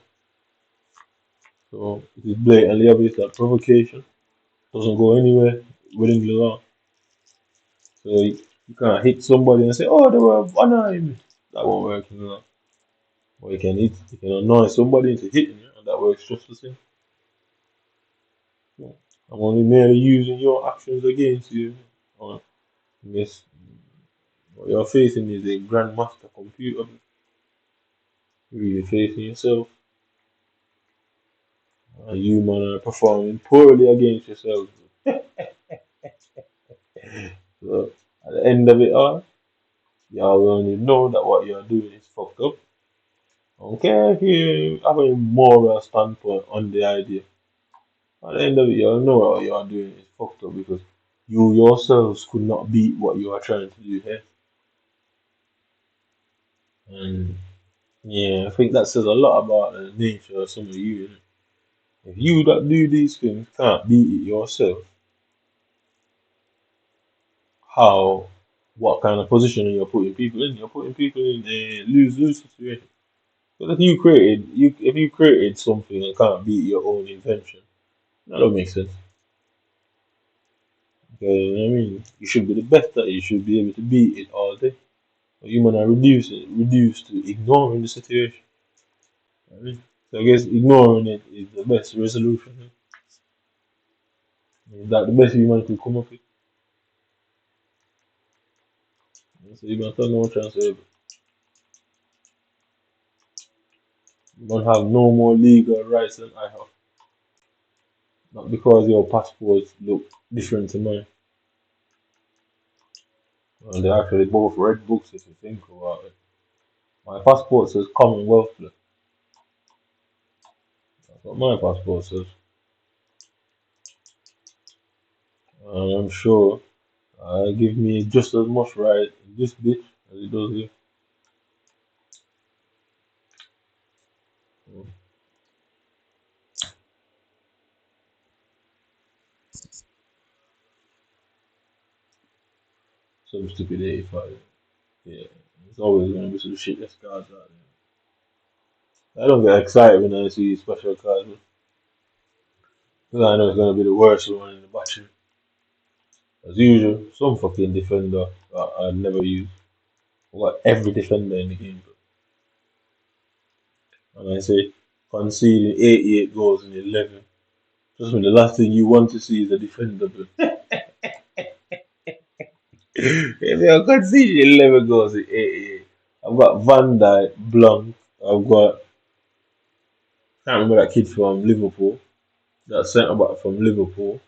So it is blatantly obvious that provocation doesn't go anywhere within the law. So you can't hit somebody and say, oh, they were annoying me. That won't work in the law. Or you can annoy somebody into hitting you, and that works just the same. So I'm only merely using your actions against you. Or yes, what you're facing is a grandmaster computer. You're facing yourself. You man are performing poorly against yourself. So at the end of it all, y'all will only know that what you're doing is fucked up. Okay, if you have a moral standpoint on the idea, at the end of it, you'll know what you're doing is fucked up because you yourselves could not beat what you are trying to do here. And yeah, I think that says a lot about the nature of some of you. Innit? If you that do these things can't beat it yourself, how, what kind of position you're putting people in? You're putting people in a lose-lose situation. Because if you created something and can't beat your own invention, that don't make sense. Okay, you know what I mean? You should be the best at it. You should be able to beat it all day. But you might reduced to ignoring the situation. You know what I mean? So I guess ignoring it is the best resolution. Is that the best human could come up with? So you might have no chance of it. You don't have no more legal rights than I have. Not because your passports look different to mine. Well, they're actually both red books if you think about it. My passport says Commonwealth. That's what my passport says. And I'm sure give me just as much right in this bit as it does here. So, some stupid 85. Yeah, it's always gonna be some shitless cards out there. I don't get excited when I see special cards because I know it's gonna be the worst one in the battery. As usual, some fucking defender I never use. I got every defender in the game. And I say conceding 88 goals in 11. Trust me, the last thing you want to see is a defender. But if you're conceding 11 goals in 88, I've got Van Dijk, Blanc, I've got, can't remember that kid from Liverpool, that centre back from Liverpool.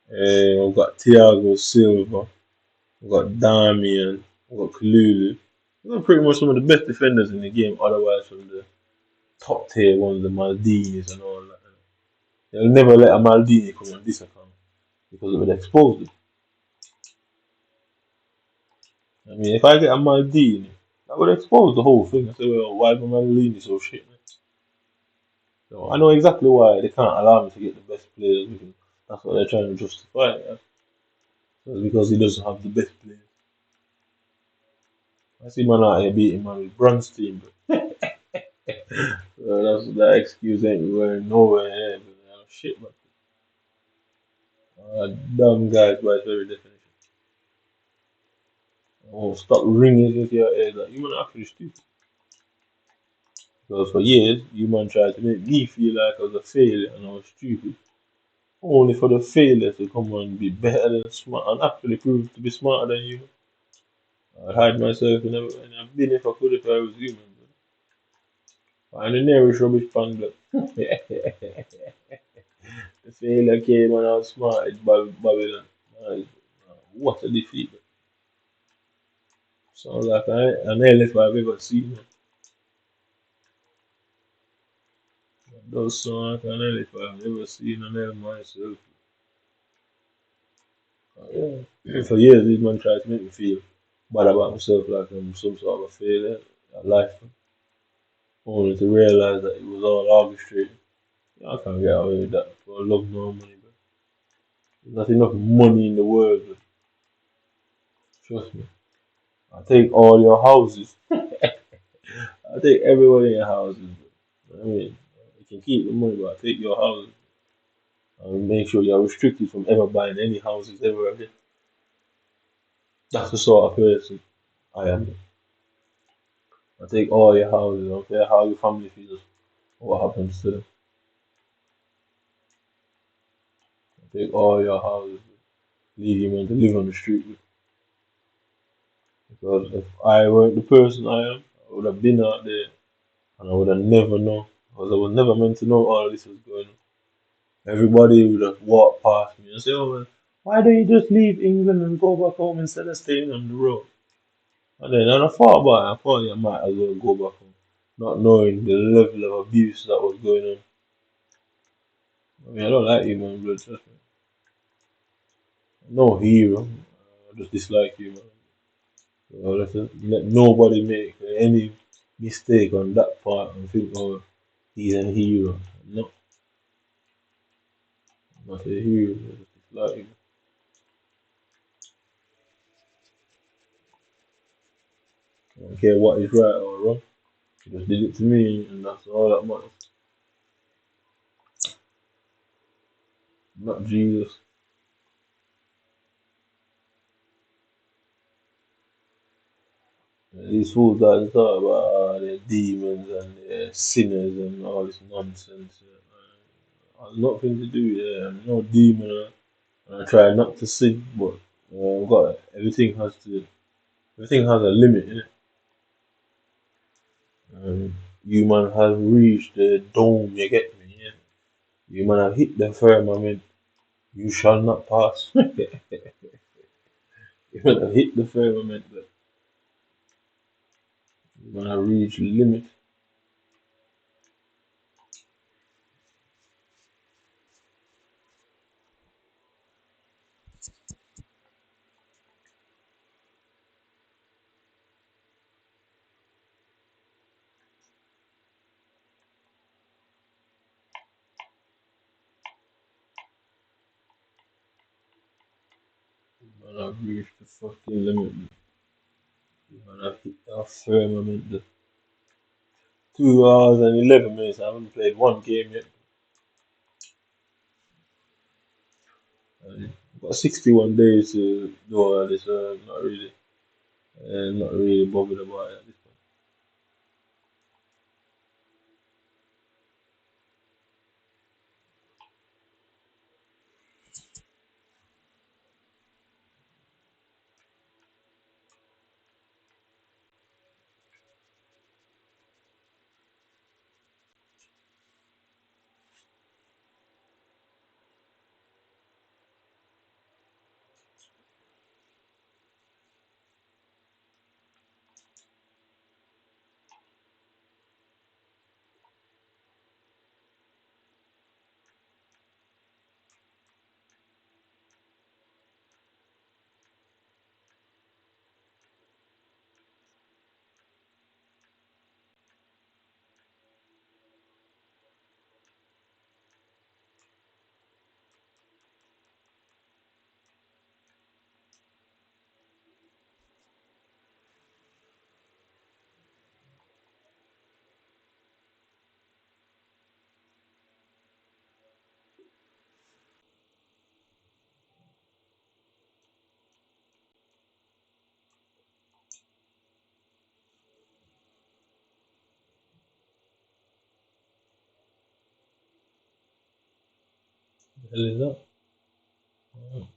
I've got Thiago Silva, I've got Damian, I've got Kalulu. Those are pretty much some of the best defenders in the game, otherwise from the top tier ones, the Maldinis and all that. They'll never let a Maldini come on this account because it would expose them. I mean, if I get a Maldini, that would expose the whole thing. I say, well, why is my Maldini so shit, man? So I know exactly why they can't allow me to get the best players because that's what they're trying to justify it as. So it's because he doesn't have the best players. I see man out here beating man with bronze team, but that excuse ain't going nowhere here. But shit, man. Dumb guys by its very definition. Oh, stop ringing into your ears like you man are actually stupid. Because for years, you man tried to make me feel like I was a failure and I was stupid. Only for the failure to come and be better than smart and actually prove to be smarter than you. I'd hide myself in a bin if I could if I was human. Find the nearest rubbish pan, but the failure came and I was smart. It's Babylon. What a defeat. Sounds like an elephant I've ever seen. Those sound like an elephant I've ever seen an elephant myself. Yeah. For years, this man tried to make me feel bad about myself, like I'm some sort of a failure at life, only to realize that it was all arbitrary. I can't get away with that for love nor money, but there's not enough money in the world, but trust me. I'll take all your houses. I'll take everyone in your houses. But, I mean, you can keep the money, but I'll take your houses. I'll make sure you're restricted from ever buying any houses ever again. That's the sort of person I am. I'll take all your houses. I don't care how your family feels. What happens to them? I'll take all your houses. Leave you man to live on the street with. Because if I weren't the person I am, I would have been out there and I would have never known. Because I was never meant to know all this was going on. Everybody would have walked past me and say, oh, well, why don't you just leave England and go back home instead of staying on the road? And then I thought about it, I thought I might as well go back home, not knowing the level of abuse that was going on. I mean, I don't like you, man, blood, trust me. I'm no hero. I just dislike you, man. So let nobody make any mistake on that part and think, oh, he's a hero. No, I'm not a hero. I just dislike you. I don't care what is right or wrong. She just did it to me, and that's all that matters. Not Jesus. These fools that talk about they're demons and they're sinners and all this nonsense. Has nothing to do with it. I'm no demon, and I try not to sin, but got everything has a limit in it. Human has reached the dome. You get me? Yeah? Human have hit the firmament. You shall not pass. Human have hit the firmament, but human have reached the limit. Human have reached the fucking limit. Human have hit the firmament. The 2 hours and 11 minutes. I haven't played one game yet. I've got 61 days to do all this. Not really bothered about it at this point. What the hell is that? Oh,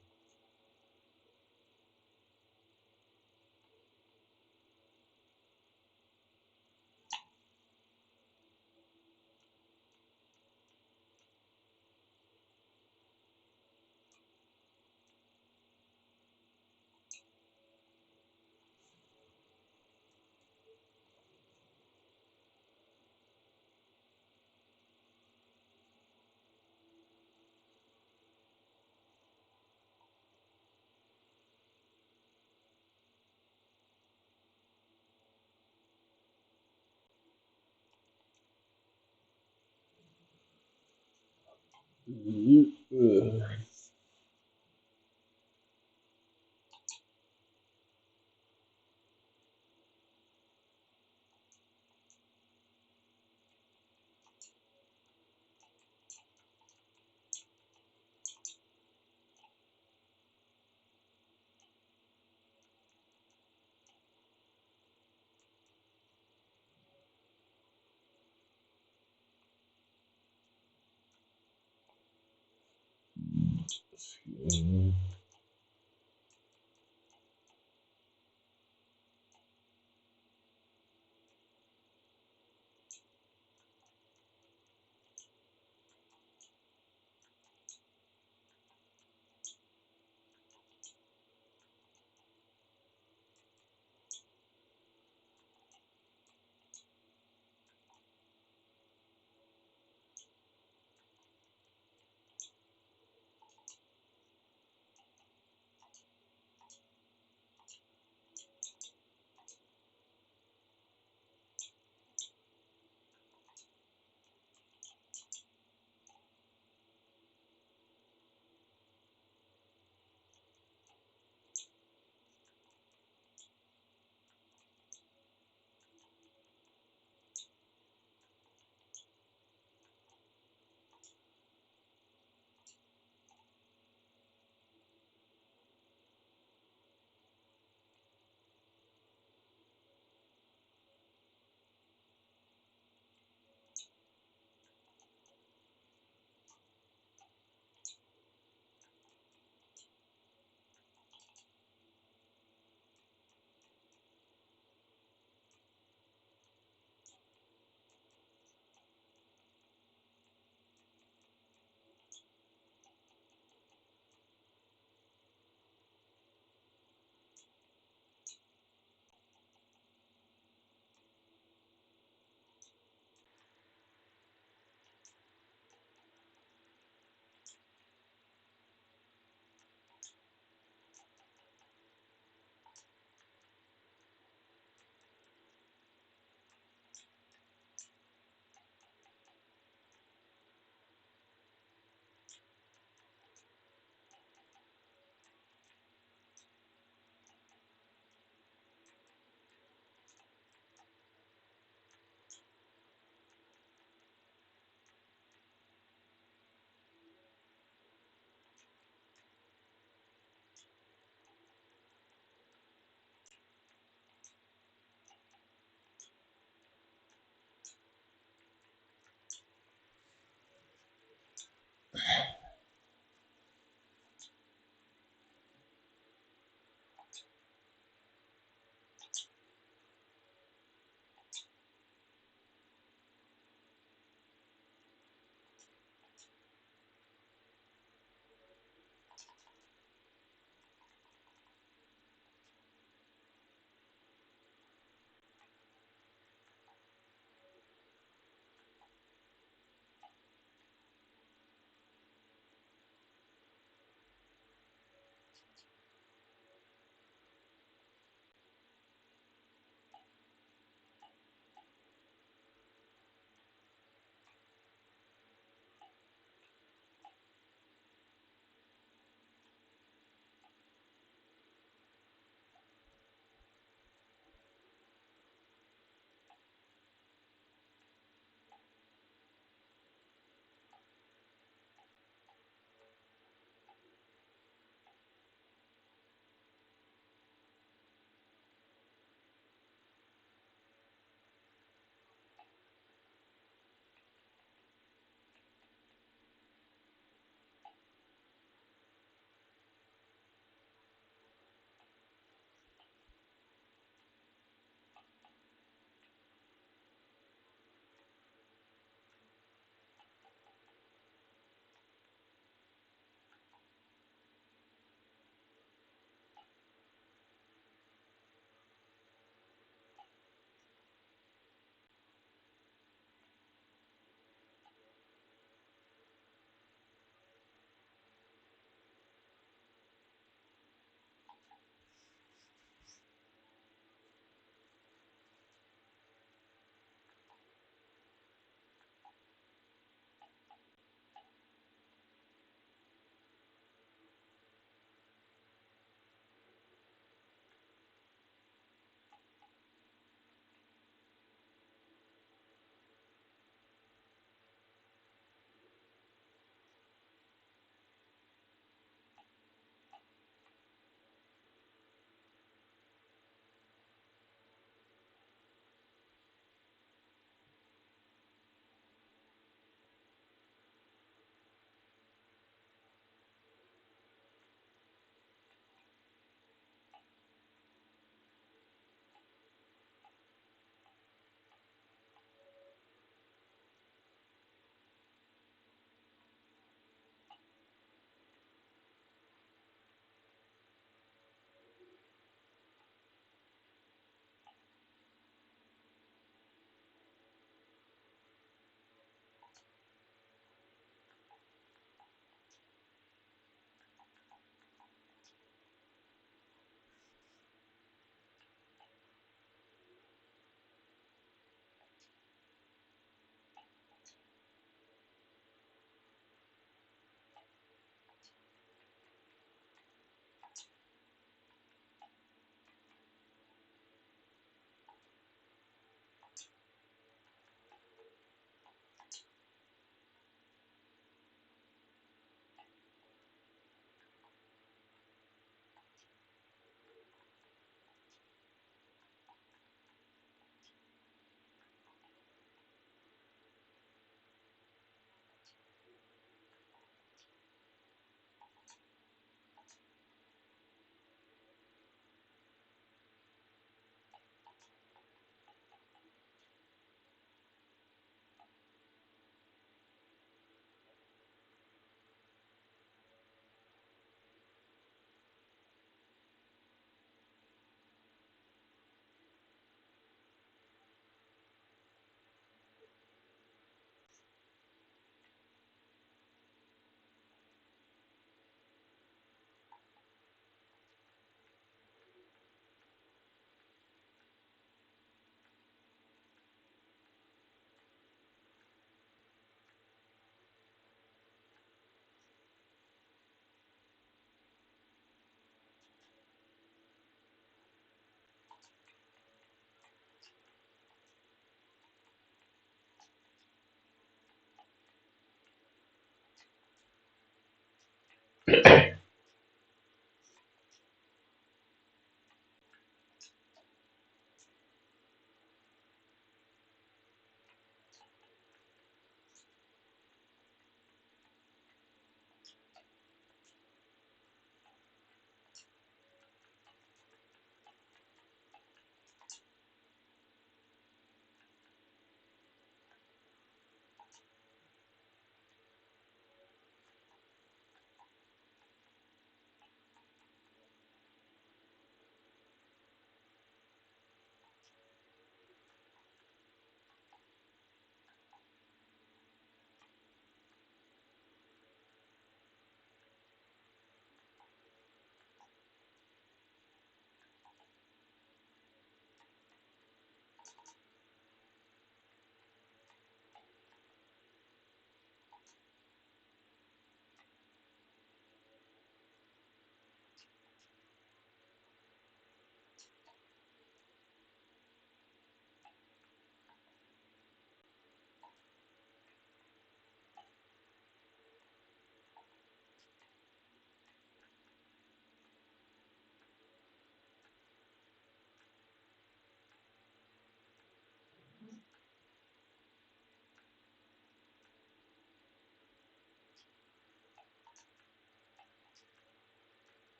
mm.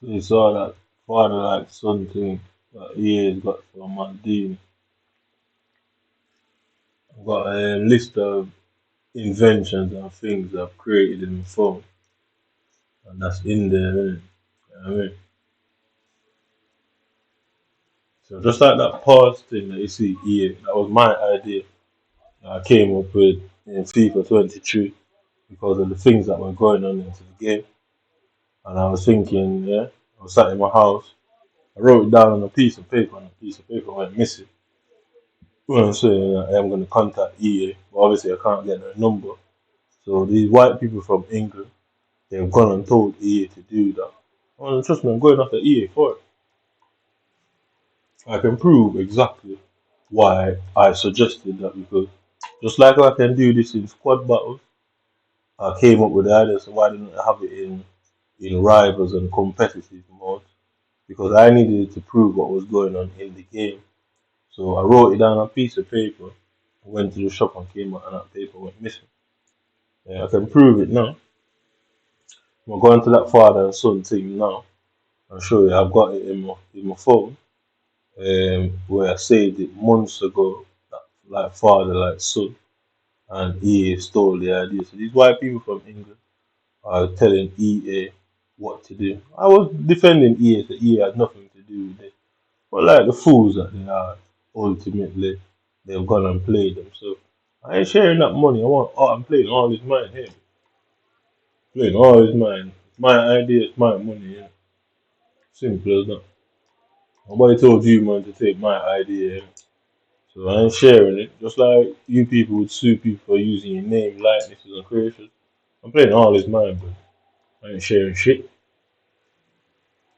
So you saw that father like son thing that EA's got from Dean. I've got a list of inventions and things I've created in the phone, and that's in there, innit? You know what I mean? So just like that pause thing that you see EA, that was my idea that I came up with in FIFA 23 because of the things that were going on into the game. And I was thinking, yeah, I was sat in my house, I wrote it down on a piece of paper, and a piece of paper went missing. Well, I'm saying I am going to contact EA, but obviously I can't get their number. So these white people from England, they've gone and told EA to do that. Well, trust me, I'm going after EA for it. I can prove exactly why I suggested that, because just like I can do this in squad battles, I came up with the idea, so why didn't I have it in rivals and competitive mode? Because I needed to prove what was going on in the game. So I wrote it down on a piece of paper, went to the shop and came out and that paper went missing. Yeah, I can prove it now. I'm going to that father and son thing now. I'll show you. I've got it in my phone, where I saved it months ago. Like father, like son, and EA stole the idea. So these white people from England are telling EA what to do. I was defending EA, so EA had nothing to do with it. But like the fools that they are, ultimately they've gone and played them. So I ain't sharing that money. I'm playing all his mine here. Playing all his mine. It's my idea, it's my money, yeah. Simple as that. Nobody told you man to take my idea, yeah. So I ain't sharing it. Just like you people would sue people for using your name, likenesses, and creations. I'm playing all his mine, but I ain't sharing shit.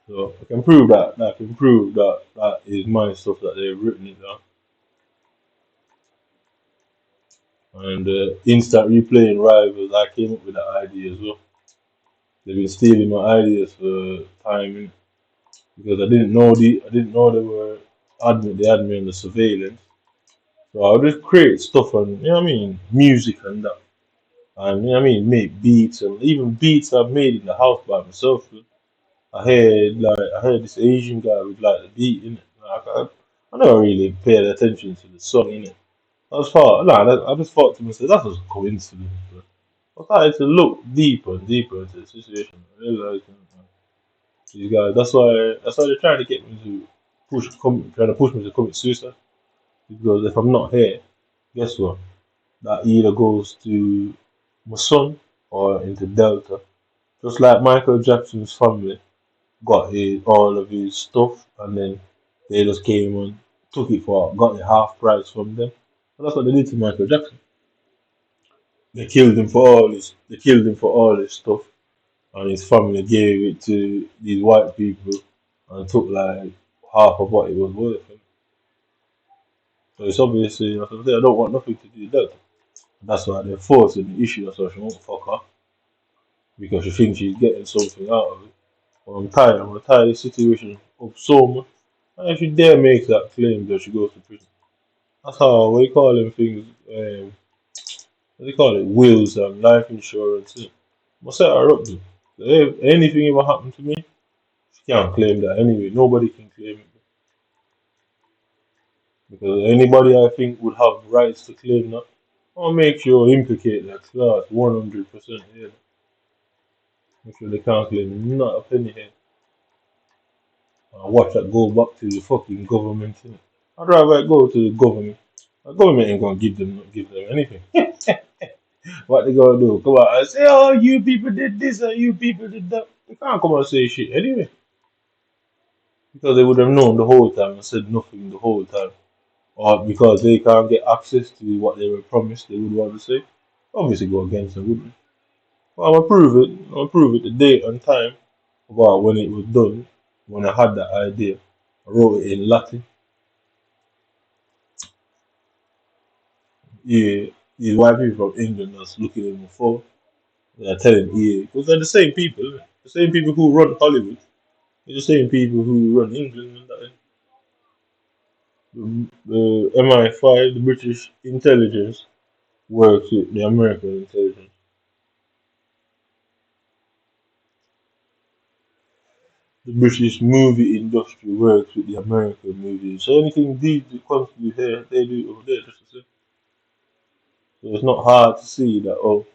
So I can prove that. I can prove that is my stuff that they've written it down. And instant replaying rivals, I came up with that idea as well. They've been stealing my ideas for time, because I didn't know they were they had me on the surveillance. So I'll just create stuff on, you know what I mean, music and that. And you know what I mean, make beats, and even beats I've made in the house by myself. I heard this Asian guy with like the beat in it. I never really paid attention to the song in it. I just thought to myself, that was a coincidence. But I started to look deeper and deeper into the situation. I realized these guys. That's why they're trying to get me to trying to push me to commit suicide. Because if I'm not here, guess what? That either goes to my son or into Delta. Just like Michael Jackson's family got all of his stuff, and then they just came and took it got the half price from them. And that's what they did to Michael Jackson. They killed him for all his stuff, and his family gave it to these white people and took like half of what it was worth. So it's obviously, like I don't want nothing to do with that. That's why they're forcing the issue, so she won't fuck her, because she thinks she's getting something out of it. But I'm gonna tie this situation up so much. And if you dare make that claim, that she goes to prison. That's how, what you call them things, what do you call it, wills and life insurance. I'm gonna set her up, though. So if anything ever happened to me, she can't claim that anyway. Nobody can claim it. Because anybody I think would have rights to claim that, I'll make sure implicate that class 100% here. Make sure they can't claim not a penny here. Watch that go back to the fucking government. Innit? I'd rather go to the government. The government ain't gonna give them anything. What they gonna do? Come out and say, oh, you people did this and you people did that. They can't come and say shit anyway. Because they would have known the whole time and said nothing the whole time. Or because they can't get access to what they were promised, they would want to say. Obviously go against them, wouldn't they? But I'm gonna prove it. I'm gonna prove it the date and time about when it was done, when I had that idea. I wrote it in Latin. Yeah, these white people from England that's looking at my phone. They're telling EA, because they're the same people, isn't it? The same people who run Hollywood. They're the same people who run England and that. The MI5, the British intelligence, works with the American intelligence. The British movie industry works with the American movies. So anything these do constantly here, they do it over there just the same. So it's not hard to see that, oh,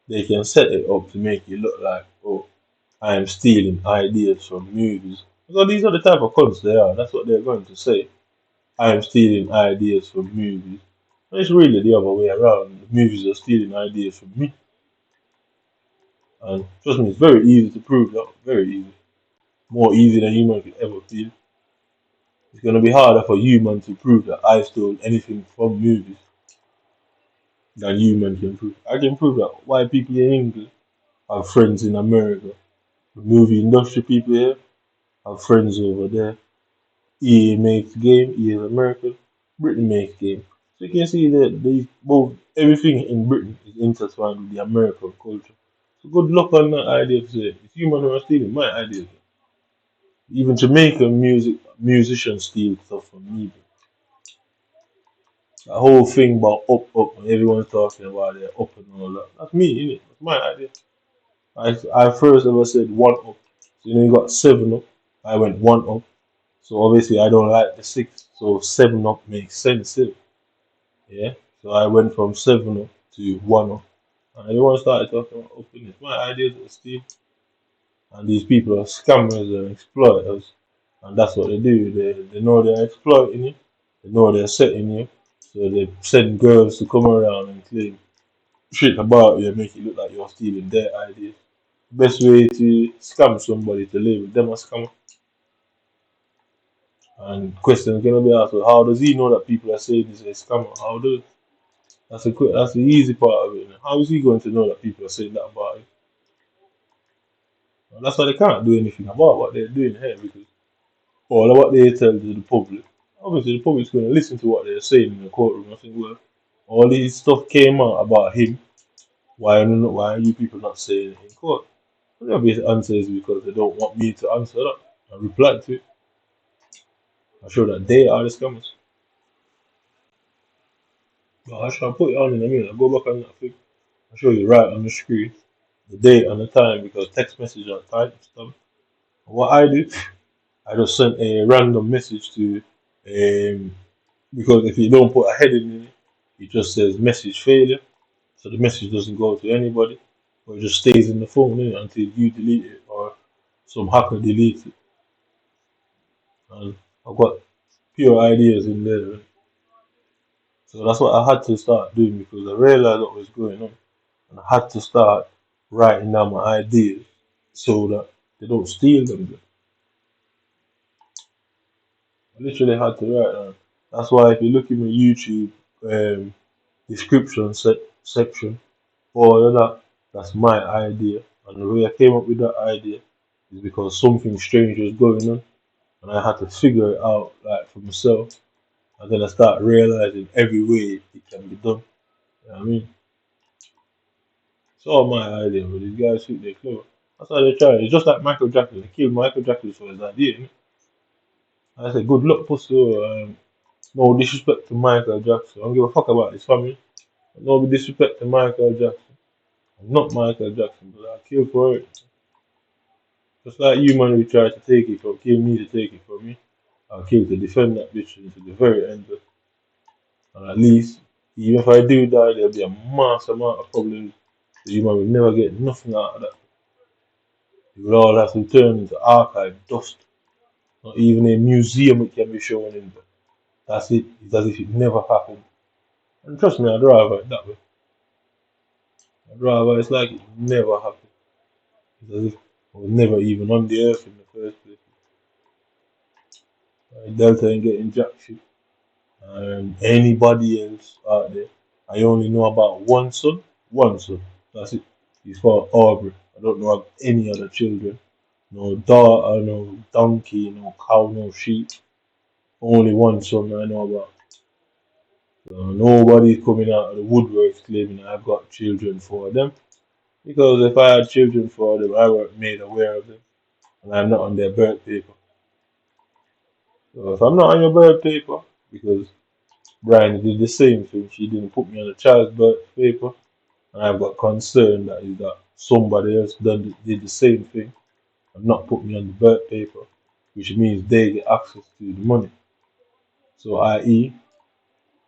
they can set it up to make it look like, oh, I am stealing ideas from movies. So these are the type of cunts they are. That's what they're going to say. I am stealing ideas from movies. And it's really the other way around. The movies are stealing ideas from me. And trust me, it's very easy to prove that. Very easy. More easy than human could ever feel. It's going to be harder for human to prove that I stole anything from movies than human can prove. I can prove that white people in England I have friends in America. The movie industry people here, I have friends over there. EA makes game, EA is American, Britain makes game. So you can see that they both everything in Britain is intertwined with the American culture. So good luck on that idea to say it's human who are stealing my ideas. Even Jamaican musicians steal stuff from me. The whole thing about up, and everyone's talking about their up and all that. That's me, innit? That's my idea. I first ever said one up. So you got seven up. I went one up. So obviously I don't like the six. So seven up makes sense, innit? Yeah. So I went from seven up to one up. And everyone started talking about up, innit? My idea to steal. And these people are scammers and exploiters. And that's what they do. They know they're exploiting you. They know they're setting you. So they send girls to come around and claim shit about you and make it look like you're stealing their ideas. Best way to scam somebody to label them as scammer. And questions gonna be asked, well, how does he know that people are saying he's a scammer? How does that's the easy part of it. How is he going to know that people are saying that about him? And that's why they can't do anything about what they're doing here because all of what they tell to the public, obviously the public's gonna listen to what they're saying in the courtroom. I think well, all this stuff came out about him. Why are you people not saying it in court? The obvious answer is because they don't want me to answer that and reply to it. I show that they are the scammers. But I shall put it on in a minute. I'll go back on that thing. I'll show you right on the screen the date and the time because text messages are time stamp. What I do, I just sent a random message to because if you don't put a heading in it, it just says message failure. So the message doesn't go to anybody, but it just stays in the phone until you delete it or some hacker deletes it. And I've got pure ideas in there. So that's what I had to start doing because I realized what was going on. And I had to start writing down my ideas so that they don't steal them. I literally had to write down. That's why if you look in the YouTube description section, all of that's my idea. And the way I came up with that idea is because something strange was going on and I had to figure it out like for myself. And then I start realizing every way it can be done. You know what I mean? It's all my idea, but these guys think they're clever. That's how they try. It's just like Michael Jackson. They killed Michael Jackson for his idea. Innit? I said, good luck, pussy. No disrespect to Michael Jackson. I don't give a fuck about his family. No disrespect to Michael Jackson. I'm not Michael Jackson, but I kill for it. Just like you, man, who try to take it from, kill me to take it from me. I'll kill to defend that bitch until the very end. And at least, even if I do die, there'll be a mass amount of problems. The human will never get nothing out of that. It will all have to turn into archive dust. Not even a museum it can be shown in. But that's it. It's as if it never happened. And trust me, I'd rather it that way. I'd rather it's like it never happened. It's as if I was never even on the earth in the first place. Delta ain't getting jack shit. And anybody else out there, I only know about one son. One son. That's it. He's called Aubrey. I don't know of any other children. No daughter, no donkey, no cow, no sheep. Only one son I know about. So nobody's coming out of the woodworks claiming I've got children for them. Because if I had children for them, I weren't made aware of them. And I'm not on their birth paper. So if I'm not on your birth paper, because Brian did the same thing, she didn't put me on the child's birth paper, and I've got concern that is that somebody else did the same thing and not put me on the birth paper, which means they get access to the money. So i.e.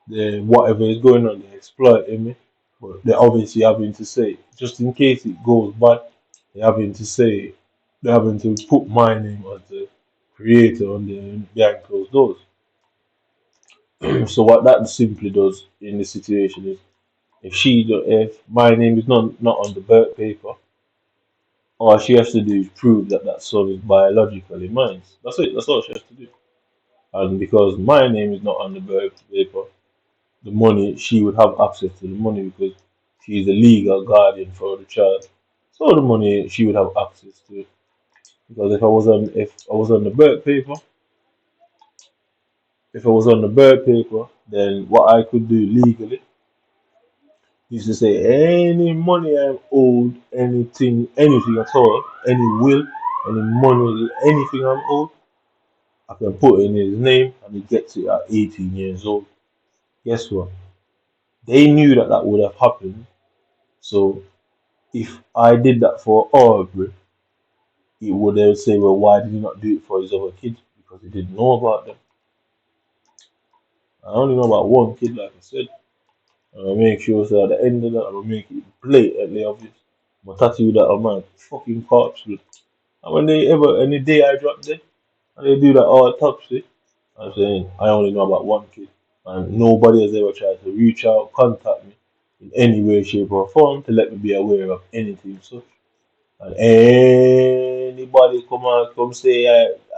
Whatever is going on, they're exploiting me. But they're obviously having to say, just in case it goes bad, they're having to say, they're having to put my name as the creator on the behind closed doors. So what that simply does in this situation is, if my name is not on the birth paper, all she has to do is prove that that son is biologically mine. That's it. That's all she has to do. And because my name is not on the birth paper, the money she would have access to the money because she's the legal guardian for the child. That's So the money she would have access to it. Because if I was on the birth paper, then what I could do legally is to say any money I'm owed, anything at all, any will, any money, anything I'm owed, I can put in his name and he gets it at 18 years old. Guess what? They knew that that would have happened. So if I did that for Aubrey, it would then say, well, why did he not do it for his other kids? Because he didn't know about them. I only know about one kid, like I said. And I'll make sure so at the end of that, I'll make it blatantly obvious. I'm gonna tattoo that on my fucking corpse. And when any day I drop dead, and they do that autopsy, I'm saying I only know about one kid. And nobody has ever tried to reach out, contact me in any way, shape, or form to let me be aware of anything such. And anybody come say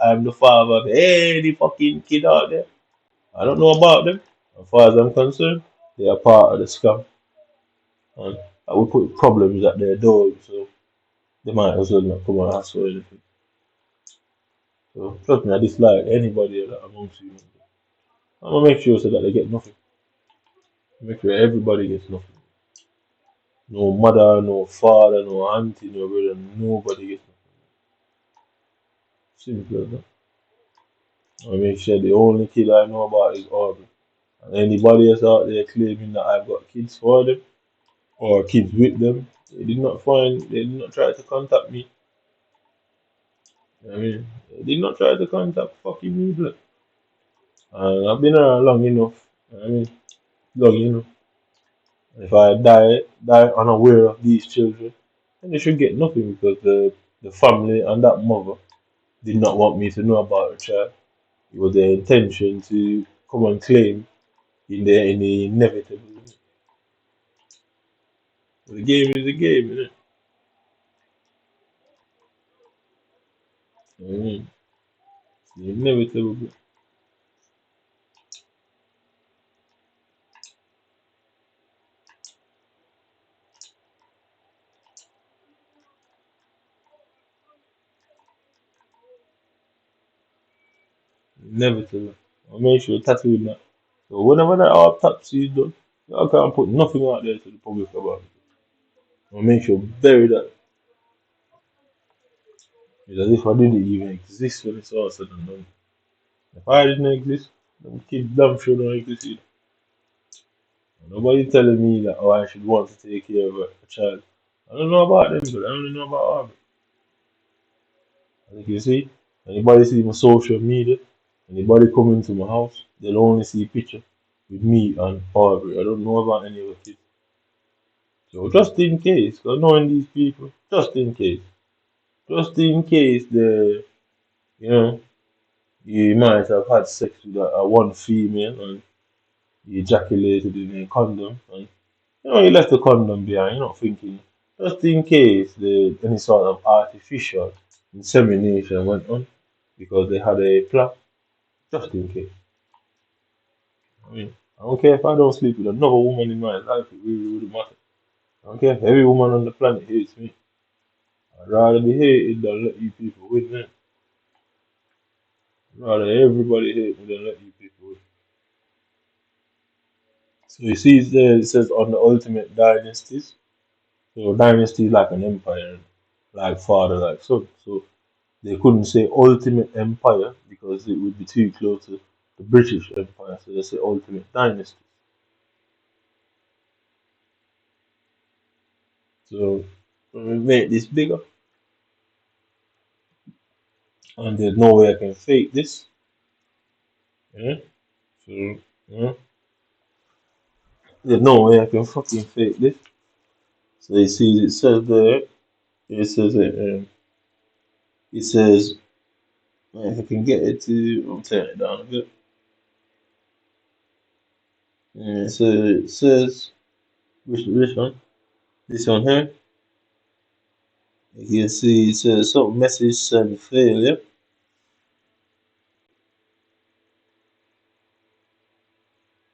I'm the father of any fucking kid out there, I don't know about them. As far as I'm concerned, they are part of the scam. And I will put problems at their door, so they might as well not come and ask for anything. So trust me, I dislike anybody that amongst you. I'm gonna make sure so that they get nothing. Make sure everybody gets nothing. No mother, no father, no auntie, no brother, nobody gets nothing. Simple as that. I make sure the only kid I know about is Aubrey. And anybody else out there claiming that I've got kids for them or kids with them, they did not try to contact me. I mean, they did not try to contact fucking me, blood. And I've been around long enough. I mean, long enough. If I die unaware of these children, then they should get nothing because the family and that mother did not want me to know about the child. It was their intention to come and claim in the inevitable. The game is a game, isn't it? Mm, it's the inevitable. Inevitable. I'll make sure tattoo that. So whenever that autopsy is done, I can't put nothing out there to the public about it. I'll make sure bury that. It's as if I didn't even exist when it's all said and done. If I didn't exist, them kids damn sure don't exist either. Nobody telling me that I should want to take care of a child. I don't know about them, but I only know about Aubrey. As you can see, anybody see my social media, anybody come into my house, they'll only see a picture with me and Aubrey. I don't know about any other kids. So just in case, because knowing these people, just in case you know, you might have had sex with a one female and you ejaculated in a condom and you left the condom behind, you're not thinking, just in case any sort of artificial insemination went on because they had a plan, just in case. I mean, I don't care if I don't sleep with another woman in my life, it really wouldn't matter. I don't care if every woman on the planet hates me. I'd rather be hated than let you people win, man. I'd rather everybody hate me than let you people win. So you see there, it says on the ultimate dynasties. So dynasty is like an empire, like father, like son. So they couldn't say ultimate empire because it would be too close to the British Empire. So they say ultimate dynasty. So when we make this bigger, and there's no way I can fake this. Yeah. So yeah, there's no way I can fucking fake this. So you see, it says there. It says it says if I can get it to, I'll turn it down a bit. Yeah, so it says which one? This one here. You can see it says some message send failure.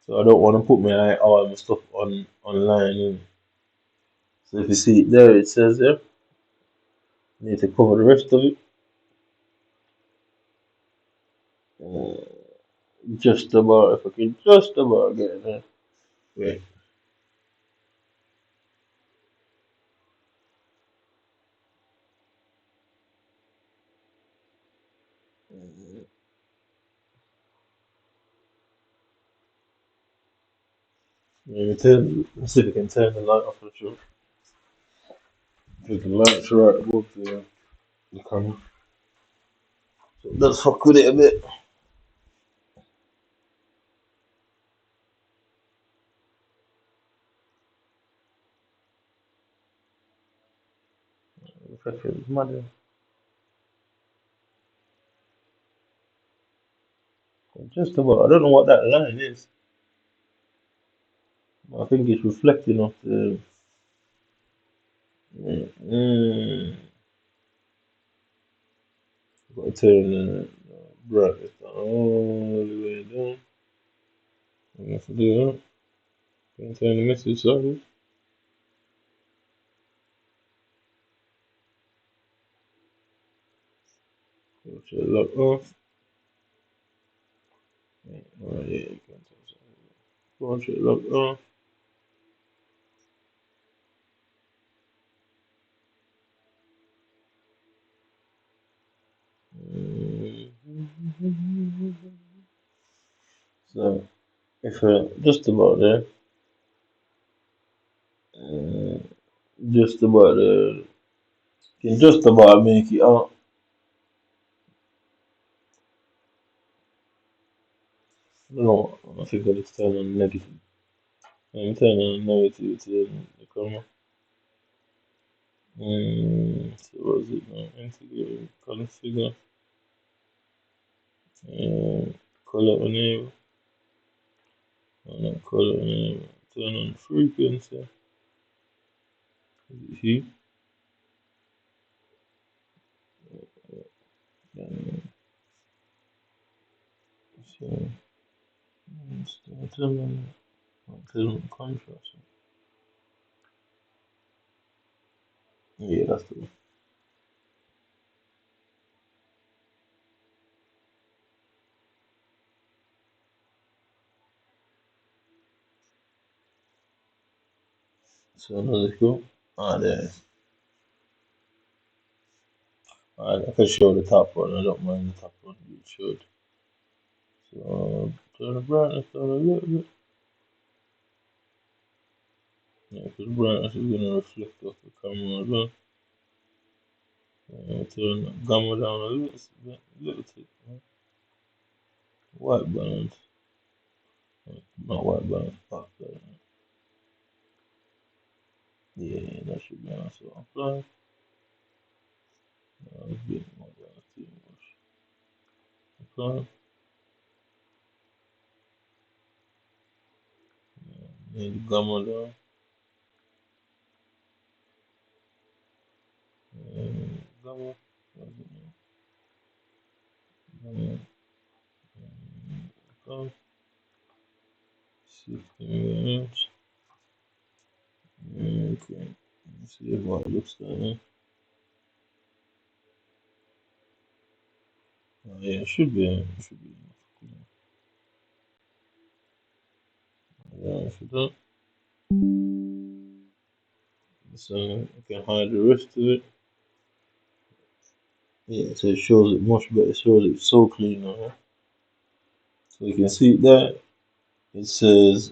So I don't want to put all my stuff online. So if you see it there, it says there. Need to cover the rest of it. Uh, just about, if I can just about get it there. Wait. Let's see if we can turn the light off for sure. Because the light's right above the camera. So let's fuck with it a bit. It's mad. Just about. I don't know what that line is. I think it's reflecting off the. Mm, got to turn the brightness down all the way down. I'm going to do that. Can turn the message sideways. Watch it lock off. Alright, yeah, you can turn it sideways. Watch it lock off. So, if just about there, uh, just about there, can just about make it out. I don't know. I think I just turn on negative. I'm turning on negative to the camera. So what is it now? Integrate, configure, color enable, color enable, turn on frequency. See? So, turn on contrast. Yeah, that's the one. So let's go. There. I can show the top one. I don't mind the top one being showed. So turn the brightness down a little bit. Yeah, because the brightness is gonna reflect off the camera as well. Turn the gamma down a little bit, little bit. White balance. Not white balance, black balance. Yeah, that should be on. So apply. A bit more balance too much. Apply. Need the gamma down. Gamma. What's it now? Gamma. Apply. 60 minutes. Okay. Let's see what it looks like now. Oh, yeah, it should be. It should be enough. Yeah, for that. So I can hide the rest of it. Yeah, so it shows it much better. It shows it so clean now. So you can see that it says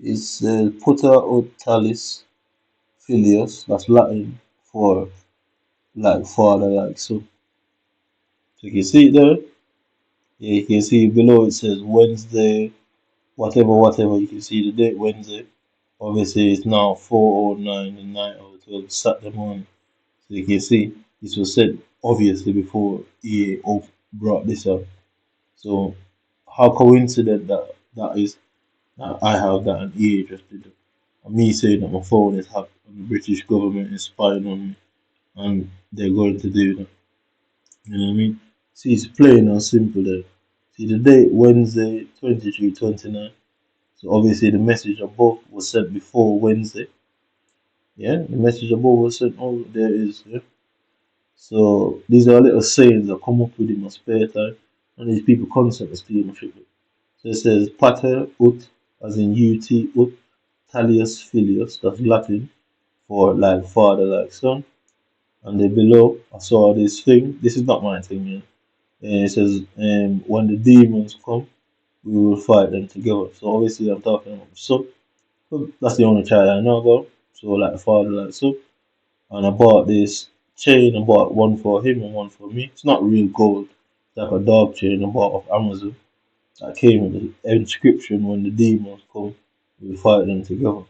it says puta otalis filius. That's Latin for like father, like so. So you can see it there. Yeah, you can see below it says Wednesday, whatever, whatever. You can see the date Wednesday. Obviously, it's now 4:09 in the night or 12 Saturday morning. So you can see this was said obviously before EA brought this up. So how coincident that is that I have that and EA just did it. And me saying that my phone is hacked and the British government is spying on me and they're going to do that. You know what I mean? See, it's plain and simple there. See the date Wednesday 23, 29. So obviously the message above was sent before Wednesday. Yeah, the message above was sent. Oh, there is. Yeah. So these are little sayings I come up with in my spare time, and these people constantly steal my shit. So it says pater ut, as in ut, talius filius, that's Latin for like father, like son. And then below, I saw this thing. This is not my thing, yeah. And it says, when the demons come, we will fight them together. So obviously, I'm talking about the son. So that's the only child I know about. So like father, like son. And I bought this chain. I bought one for him and one for me. It's not real gold. It's like a dog chain I bought off Amazon. That came with the inscription, when the demons come, we will fight them together.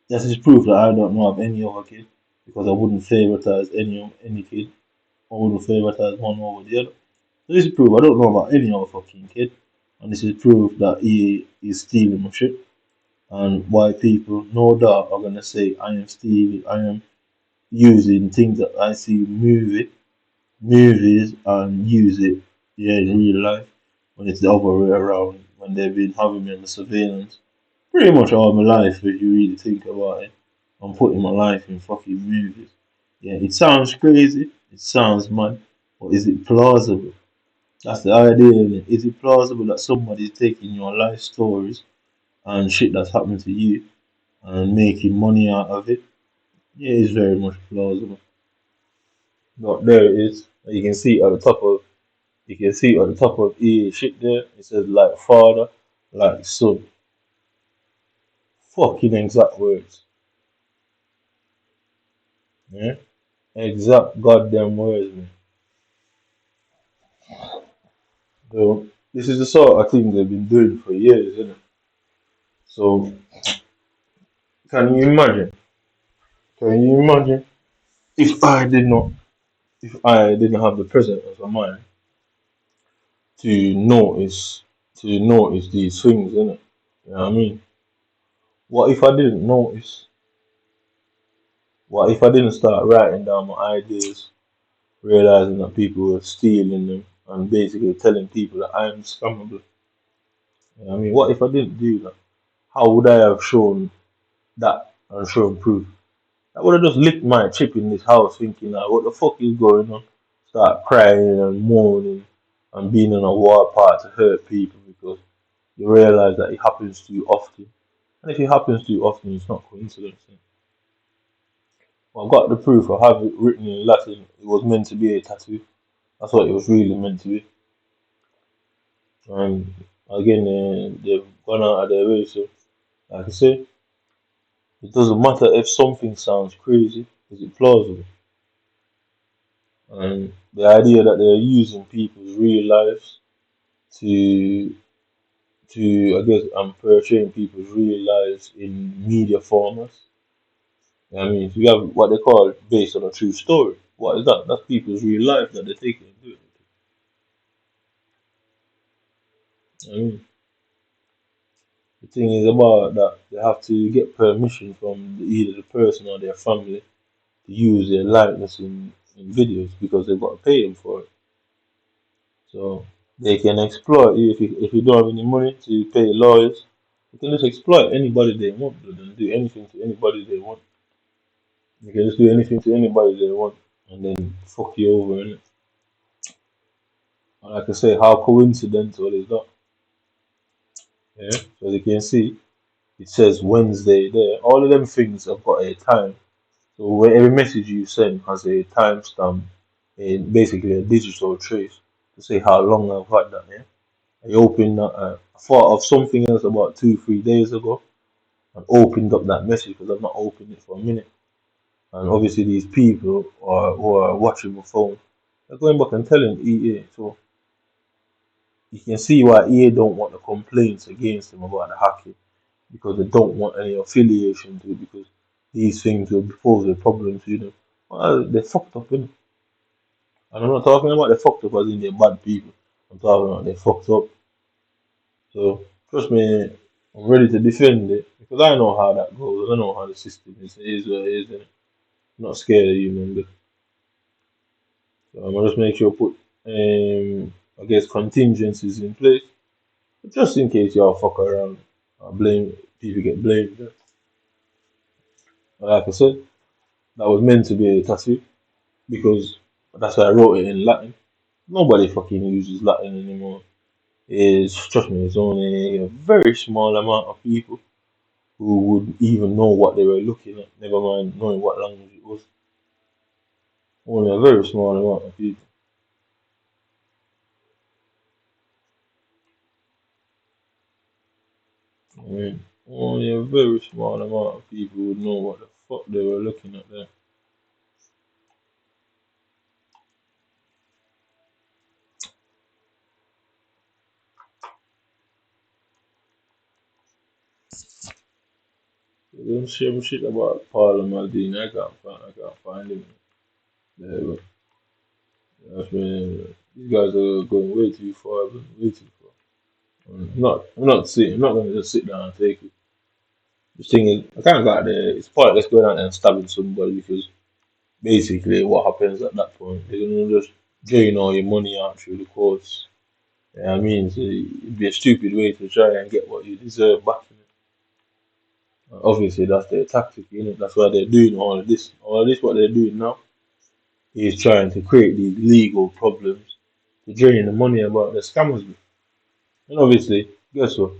This is proof that I don't know of any other kid, because I wouldn't favoritize any kid. I wouldn't favoritize one over the other. So this is proof I don't know about any other fucking kid. And this is proof that he is stealing my shit. And why people, no doubt, are gonna say I am stealing, I am using things that I see movies, and use it, yeah, in real life, when it's the other way around, when they've been having me under surveillance pretty much all my life. If you really think about it, I'm putting my life in fucking movies. Yeah, it sounds crazy, it sounds mad, but is it plausible? That's the idea, innit? Is it plausible that somebody's taking your life stories and shit that's happened to you and making money out of it? Yeah, it's very much plausible. But there it is. You can see at the top of you can see at the top of EA shit there. It says like father, like son. Fucking exact words. Yeah, exact goddamn words, man. So this is the sort of thing they've been doing for years, isn't it? So can you imagine? Can you imagine if I didn't have the presence of mind to notice these things, innit? You know what I mean? What if I didn't notice? What if I didn't start writing down my ideas, realizing that people were stealing them, and basically telling people that I am scammable? You know what I mean? What if I didn't do that? How would I have shown that and shown proof? I would have just licked my chip in this house thinking, like, what the fuck is going on? Start crying and moaning and being on a war part to hurt people, because you realize that it happens to you often. And if it happens to you often, it's not coincidence. Well, I've got the proof. I have it written in Latin. It was meant to be a tattoo. That's what it was really meant to be. And again, they've gone out of their way. So, like I say, it doesn't matter if something sounds crazy. Is it plausible? And the idea that they're using people's real lives to I guess, portraying people's real lives in media formats. I mean, if you have what they call based on a true story. What is that? That's people's real life that they're taking and doing it. I mean, the thing is about that they have to get permission from either the person or their family to use their likeness in videos, because they've got to pay them for it. So they can exploit you if you don't have any money to pay lawyers. They can just exploit anybody they want, and do anything to anybody they want. They can just do anything to anybody they want, and then fuck you over, innit? And like I say, how coincidental is that? Yeah. So as you can see, it says Wednesday there. All of them things have got a time. So every message you send has a timestamp, in basically a digital trace to say how long I've had that. Yeah. I opened that. I thought of something else about 2 3 days ago, and opened up that message because I've not opened it for a minute. And obviously these people who are watching my phone, they're going back and telling EA. So you can see why EA don't want the complaints against them about the hacking, because they don't want any affiliation to it, because these things will pose a problem to them. Well, they're fucked up, innit? And I'm not talking about they fucked up as in they're bad people. I'm talking about they fucked up. So trust me, I'm ready to defend it, because I know how that goes. I know how the system is. It is what it is, innit? I'm not scared of you, man. So I'm gonna just make sure I put I guess contingencies in place, just in case y'all fuck around blame people get blamed. Like I said, that was meant to be a tattoo because that's why I wrote it in Latin. Nobody fucking uses Latin anymore. It's trust me, it's only a very small amount of people who would even know what they were looking at, never mind knowing what language it was. Only a very small amount of people. I mean, only a very small amount of people would know what the fuck they were looking at there. Don't share shit about Paul Maldini. I can't find him. Yeah, but that's been, these guys are going way too far, man, way too far. I'm not gonna just sit down and take it. The thing is, I can't got there. It's pointless going out there and stabbing somebody because basically what happens at that point, they're gonna just drain all your money out through the courts. Yeah, I mean, so it'd be a stupid way to try and get what you deserve back. Obviously, that's their tactic, you know. That's why they're doing all of this. All of this, what they're doing now, is trying to create these legal problems to drain the money about the scammers. And obviously, guess what?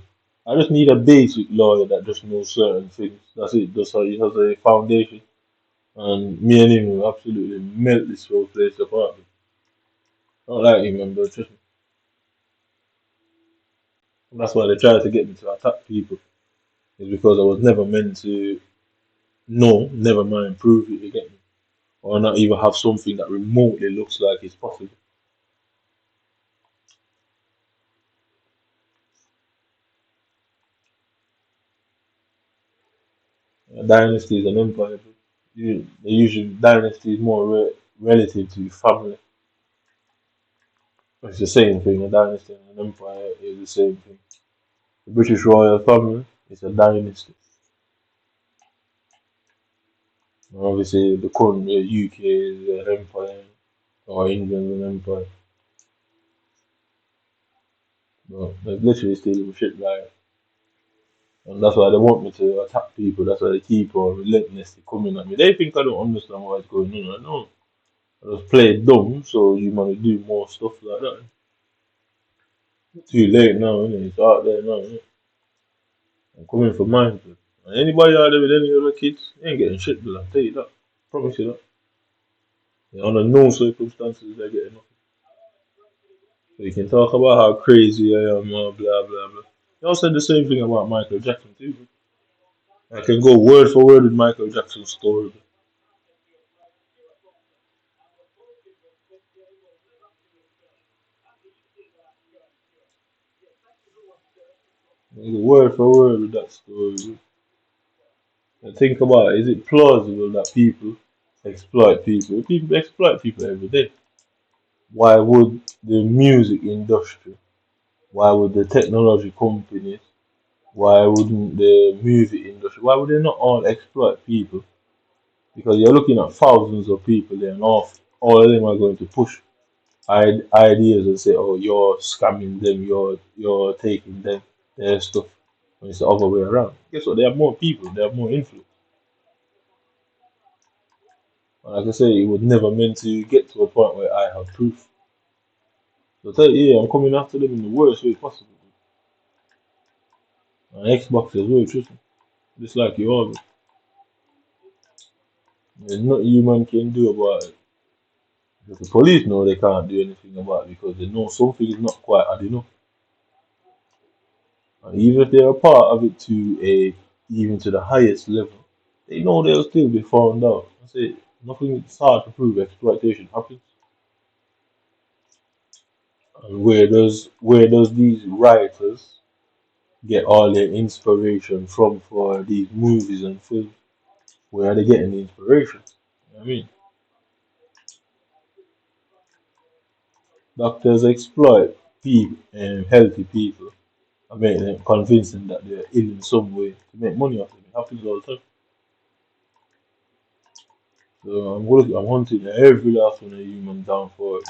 I just need a basic lawyer that just knows certain things. That's it. That's how he has a foundation. And me and him will absolutely melt this whole place apart. Not like him, man, bro. Trust me. And that's why they try to get me to attack people. Is because I was never meant to know, never mind prove it, you get me? Or not even have something that remotely looks like it's possible. A dynasty is an empire. But they usually dynasty is more relative to family. It's the same thing. A dynasty and an empire is the same thing. The British royal family is a dynasty. And obviously, the current UK is an empire, or England is an empire. But they're literally stealing shit like, and that's why they want me to attack people. That's why they keep on relentlessly coming at me. They think I don't understand what's going on. I know. I just play dumb, so you might do more stuff like that. Too late now, innit? It's out there now, innit? I'm coming for mine. Bro. And anybody out there with any other kids, they ain't getting shit, bro. I'll tell you that. Promise you that. Yeah, under no circumstances they're getting nothing. So you can talk about how crazy I am, blah blah blah. They all said the same thing about Michael Jackson too. Bro. I can go word for word with Michael Jackson's story. I can go word for word with that story. Bro. And think about it, is it plausible that people exploit people? People exploit people every day. Why would the music industry, why would the technology companies, why wouldn't the music industry, why would they not all exploit people? Because you're looking at thousands of people there and all of them are going to push ideas and say, oh, you're scamming them, you're taking their stuff. When it's the other way around. Guess what? They have more people, they have more influence. And like I say, it was never meant to get to a point where I have proof. So I tell you, yeah, I'm coming after them in the worst way possible. And Xbox as well, trust me. Just like you all. There's nothing you man can do about it. Because the police know they can't do anything about it because they know something is not quite adding up. And even if they're a part of it to a even to the highest level, they know they'll still be found out. I say nothing is hard to prove exploitation happens. And where does these writers get all their inspiration from for these movies and films? Where are they getting the inspiration? You know what I mean, doctors exploit people and healthy people and make them convince them that they're ill in some way to make money off them. It happens all the time. So I'm hunting every last one of you man down for it.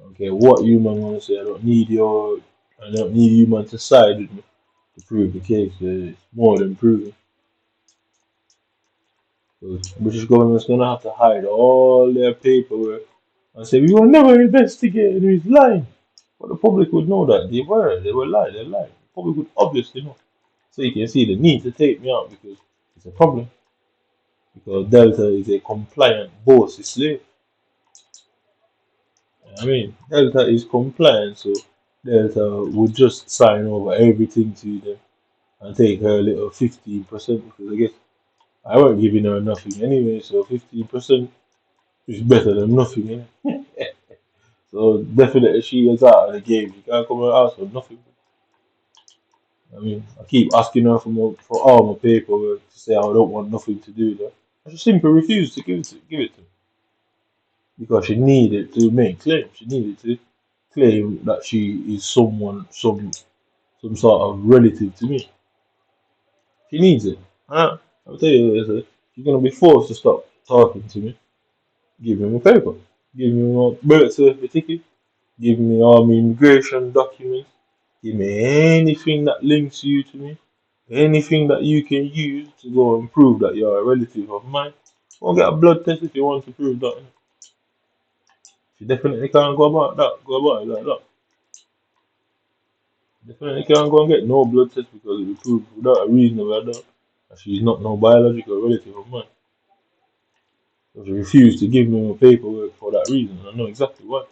Okay, what you man want to say? I don't need your I don't need you man to side with me to prove the case. It's more than proven. The British government's gonna have to hide all their paperwork and say we will never investigate and he's lying. But the public would know that they were lying, they're lying. The public would obviously know. So you can see the need to take me out because it's a problem. Because Delta is a compliant bossy slave. I mean, Delta is compliant, so Delta would just sign over everything to them and take her little 15% because I guess I weren't giving her nothing anyway, so 15% is better than nothing, innit? So definitely she is out of the game. She can't come out for nothing. I mean, I keep asking her for all my paperwork to say I don't want nothing to do with her. And she simply refused to give it to me because she needed to make claims. She needed to claim that she is some sort of relative to me. She needs it. I'll tell you this, she's gonna be forced to stop talking to me. Give me my paper. Give me my birth certificate. Give me all my immigration documents. Give me anything that links you to me. Anything that you can use to go and prove that you're a relative of mine. Or get a blood test if you want to prove that. You definitely can't go about that. Go about it like that. Definitely can't go and get no blood test because it will prove without a reasonable doubt that she's not no biological relative of mine. So she refused to give me my paperwork for that reason. I know exactly why.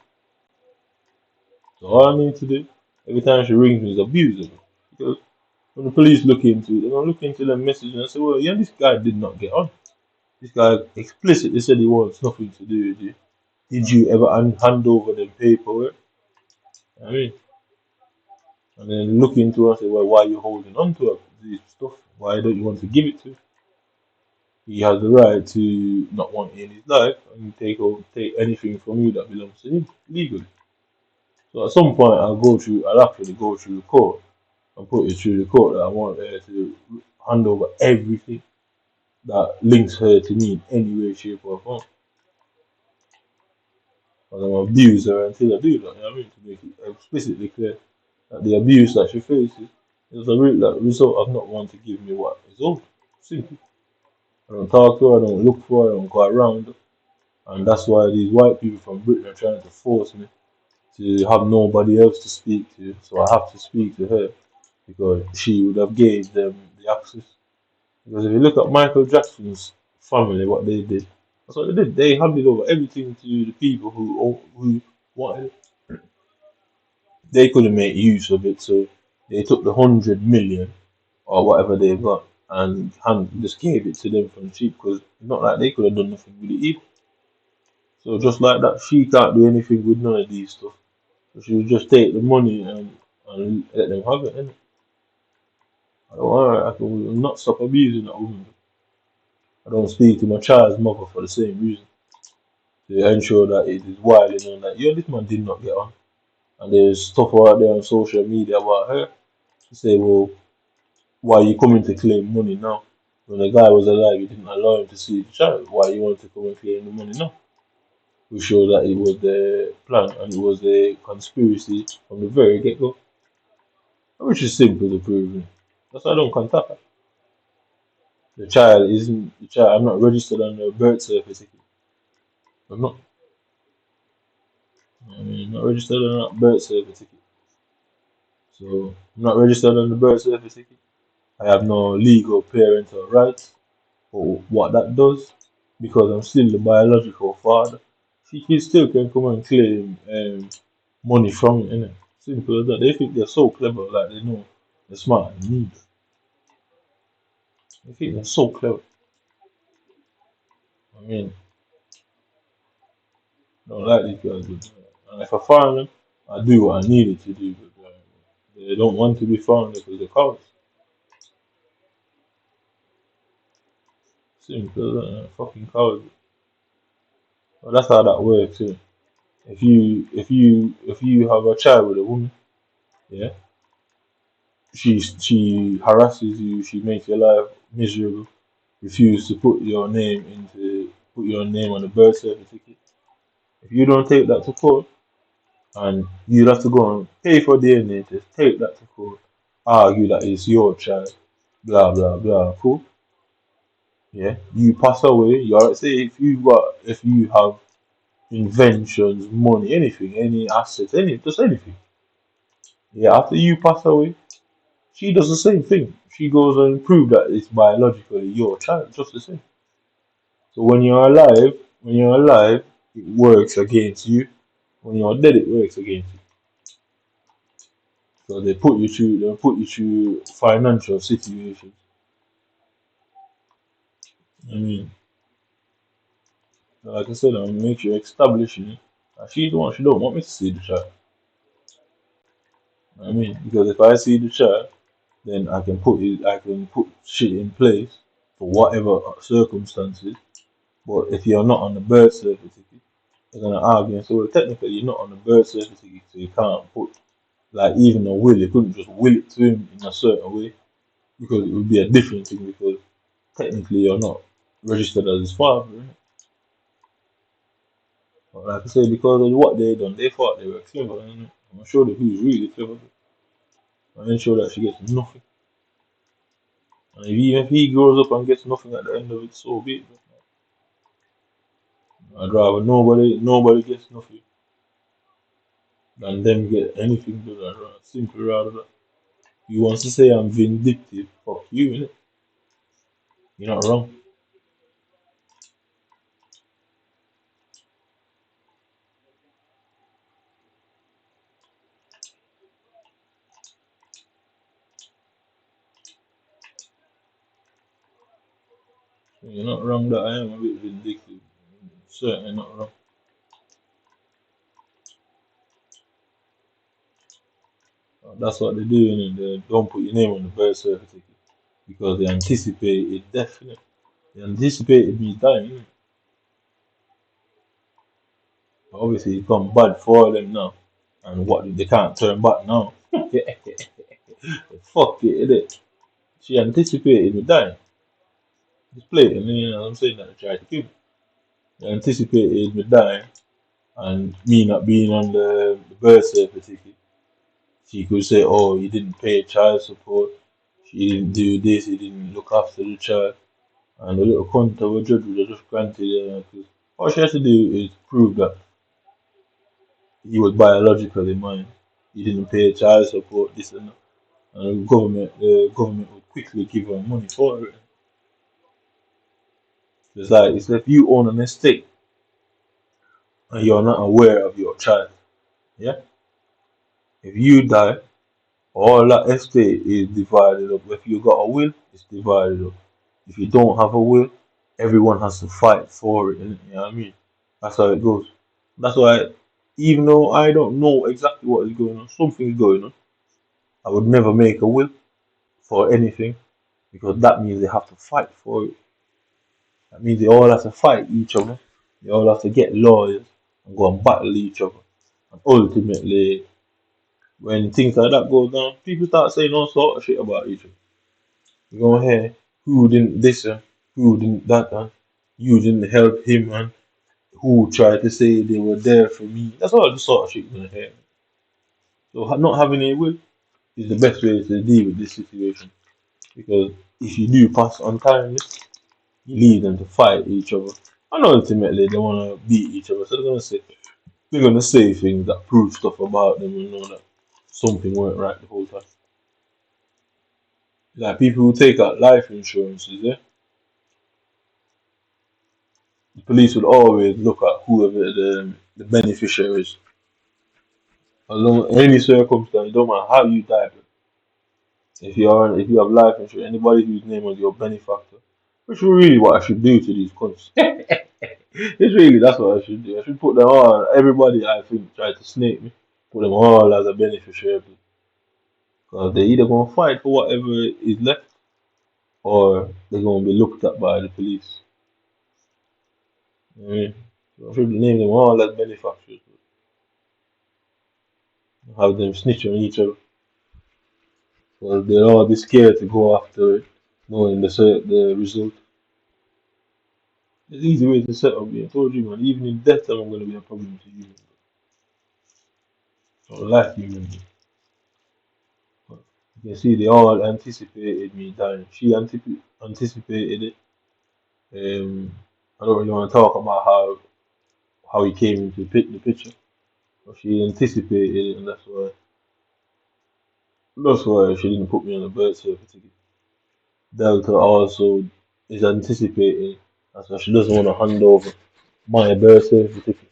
So all I need to do every time she rings me is abuse her. Because when the police look into it, they're gonna look into the message and say, well, yeah, this guy did not get on. This guy explicitly said he wants nothing to do with you. Did you ever hand over the paperwork? I mean, and then look into it and say, well, why are you holding on to this stuff? Why don't you want to give it to him? He has the right to not want you in his life and take anything from you that belongs to him legally. So at some point, I'll actually go through the court and put it through the court that I want her to hand over everything that links her to me in any way, shape, or form. And I'm abuse her until I do that. You know what I mean? To make it explicitly clear that the abuse that she faces is a result of not wanting to give me what is owed. Simple. I don't talk to her, I don't look for her, I don't go around her. And that's why these white people from Britain are trying to force me to have nobody else to speak to. So I have to speak to her because she would have gave them the access. Because if you look at Michael Jackson's family, what they did, that's what they did. They handed over everything to the people who wanted it. They couldn't make use of it, so they took the 100 million or whatever they got and just gave it to them from cheap because it's not like they could have done nothing with it either. So just like that, she can't do anything with none of these stuff. So she would just take the money and let them have it. Innit? I don't want I can not stop abusing that woman. I don't speak to my child's mother for the same reason. To ensure that it is widely known that this man did not get on. And there's stuff out there on social media about her. To say, well, why are you coming to claim money now? When the guy was alive, you didn't allow him to see the child. Why you want to come and claim the money now? We show that it was the plan and it was the conspiracy from the very get go. Which is simple to prove. That's why I don't contact her. The child isn't the child. I'm not registered on the birth certificate. I'm not. I mean, I'm not registered on that birth certificate. So I'm not registered on the birth certificate. I have no legal parental rights or what that does because I'm still the biological father. She still can come and claim money from it, innit? Simple as that. They think they're so clever, like they know they're smart and need. They think they're so clever. I mean, I don't like these guys. And if I find them, I do what I needed to do. But they don't want to be found because they're cowards. Simple as that. Fucking cowards. Well, that's how that works. Yeah. If you have a child with a woman, yeah, she harasses you, she makes your life miserable, refuse to put your name on the birth certificate. If you don't take that to court, and you'd have to go and pay for DNA test, take that to court, argue that it's your child, blah blah blah. Cool. Yeah. You pass away. You say if you have inventions, money, anything, any assets, just anything. Yeah. After you pass away, she does the same thing. She goes and prove that it's biologically your child, just the same. So when you're alive, it works against you. When you're dead, it works against you. So they'll put you through financial situations. I mean, like I said, I'll make sure establishing it. She don't want me to see the child. I mean, because if I see the child, then I can put shit in place for whatever circumstances. But if you're not on the birth certificate, they're gonna argue. So well, technically, you're not on the birth certificate, so you can't put like even a will. You couldn't just will it to him in a certain way because it would be a different thing because technically you're not registered as his father. Right? But like I say, because of what they done, they thought they were clever. And I'm sure that he's really clever. I'm sure that she gets nothing. And even if he grows up and gets nothing at the end of it, so be it. I'd rather nobody gets nothing than them get anything to that. Simply rather that. You want to say I'm vindictive? Fuck you, innit? You're not wrong. You're not wrong that I am a bit vindictive. Certainly not wrong. That's what they do, and they don't put your name on the birth certificate because they anticipate it definitely. They anticipated me dying. Innit? Obviously, it's gone bad for them now, and what they can't turn back now. Fuck it, innit? She anticipated me dying. Just play it, and you know what I'm saying that I tried to kill me. They anticipated me dying, and me not being on the birth certificate. She could say, "Oh, you didn't pay child support. She didn't do this. He didn't look after the child." And the little cunt of a judge would have just granted it because all she has to do is prove that he was biologically mine. He didn't pay child support, this and that. And the government would quickly give her money for it. It's like if you own an estate and you're not aware of your child, yeah? If you die, all that estate is divided up. If you got a will, it's divided up. If you don't have a will, everyone has to fight for it. You know what I mean? That's how it goes. That's why, even though I don't know exactly what is going on, something is going on. I would never make a will for anything because that means they have to fight for it. That means they all have to fight each other. They all have to get lawyers and go and battle each other. And ultimately, when things like that go down, people start saying all sort of shit about each other. You go here, who didn't this and who didn't that and you didn't help him and who tried to say they were there for me. That's all the sort of shit you're gonna hear. So not having a will is the best way to deal with this situation. Because if you do pass on kindness, you lead them to fight each other. And ultimately they wanna beat each other. So they're gonna say things that prove stuff about them and know that something weren't right the whole time. Like people who take out life insurances, yeah. The police would always look at whoever the beneficiary is. Along any circumstance, don't matter how you die, if you have life insurance, anybody whose name was your benefactor, which is really what I should do to these cunts. It's really that's what I should do. I should put them all. Everybody I think tried to snake me, put them all as a beneficiary because they either gonna fight for whatever is left, or they're gonna be looked at by the police. I mean, so I should name them all as benefactors. Have them snitch on each other. Well, they'll all be scared to go after it, knowing the result. It's easy way to set up. Yeah, I told you, man. Even in death, I'm gonna be a problem to you. Like you, man. You can see they all anticipated me dying. She anticipated it. I don't really want to talk about how he came into the picture, but she anticipated it, and that's why she didn't put me on the birth certificate. Delta also is anticipating. That's why she doesn't want to hand over my birth certificate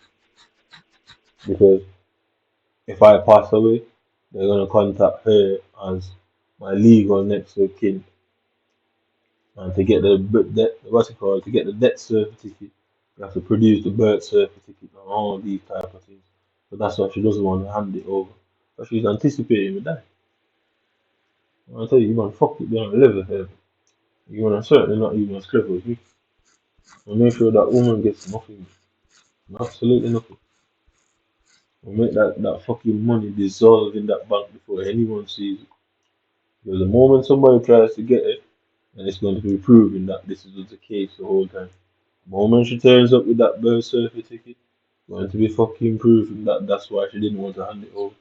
because if I pass away, they're gonna contact her as my legal next of kin, and to get the what's it called, to get the death certificate, you have to produce the birth certificate and all these type of things. So that's why she doesn't want to hand it over. But she's anticipating with that. I tell you, you man, fuck it, you're on level here. You man are certainly not even as clever as me. I'll make sure that woman gets nothing, absolutely nothing. I'll make that fucking money dissolve in that bank before anyone sees it. Because the moment somebody tries to get it, and it's going to be proven that this was the case the whole time. The moment she turns up with that birth certificate, it's going to be fucking proven that that's why she didn't want to hand it over.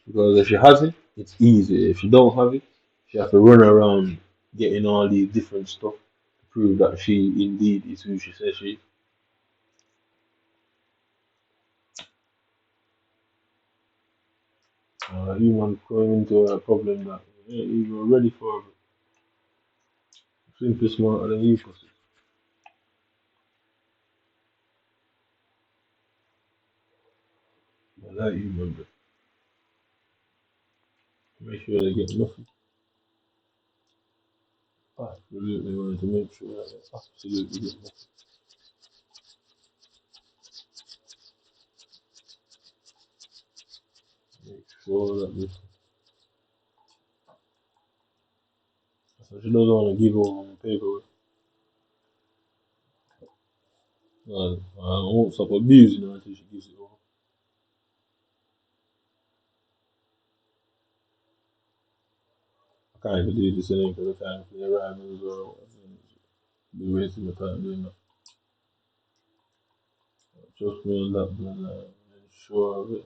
Because if she has it, it's easy. If she don't have it, she has to run around getting all these different stuff to prove that she indeed is who she says she is. Human going into a problem that you ain't even ready for. Simply smarter than you, pussy. I like you, man, but make sure they get nothing. Absolutely wanted to make sure that they absolutely get nothing. Make sure that this. So she doesn't want to give over the paperwork. I won't stop abusing her until she gives it over. I can't even do this anymore because I can't play rivals or be wasting my time doing that. Trust me on that, but sure of it.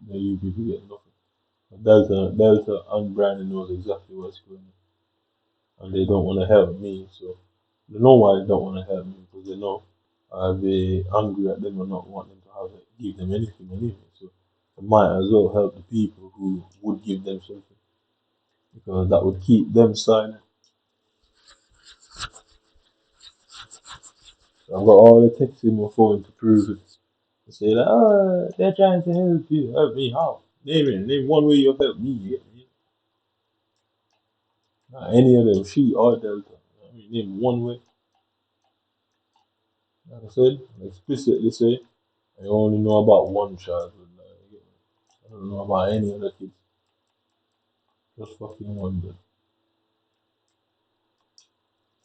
Then you people get nothing. Delta and Brandon knows exactly what's going on, and they don't want to help me. So they know why they don't want to help me because they know I'll be angry at them and not want them to have it, give them anything anyway. So I might as well help the people who would give them something because that would keep them silent. So I've got all the texts in my phone to prove it. They say that, oh, they're trying to help you. Help me how? Name one way you'll help me. Not any of them, she or Delta. I mean, name one way. Like I said, I explicitly say, I only know about one childhood. I don't know about any other kids. Just fucking one, but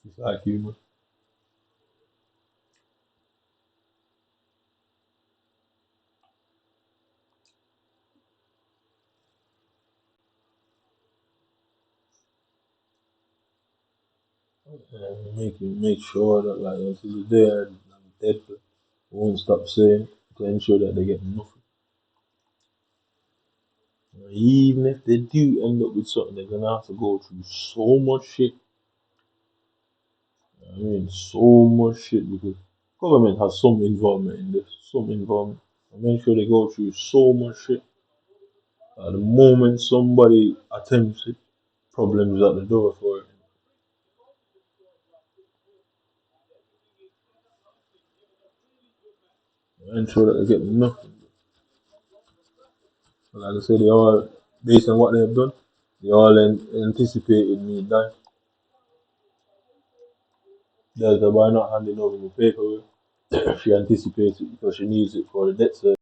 it's like humor. Make sure that like until the day I'm dead, but I won't stop saying to ensure that they get nothing. Even if they do end up with something, they're gonna have to go through so much shit. I mean, so much shit because government has some involvement in this, some involvement. I make sure they go through so much shit. At the moment somebody attempts it, problems at the door for it. I ensure that they get nothing. But like I said, they all, based on what they've done, they all anticipated me dying. Delta by not handing over the paperwork, she anticipates it because she needs it for the debt service.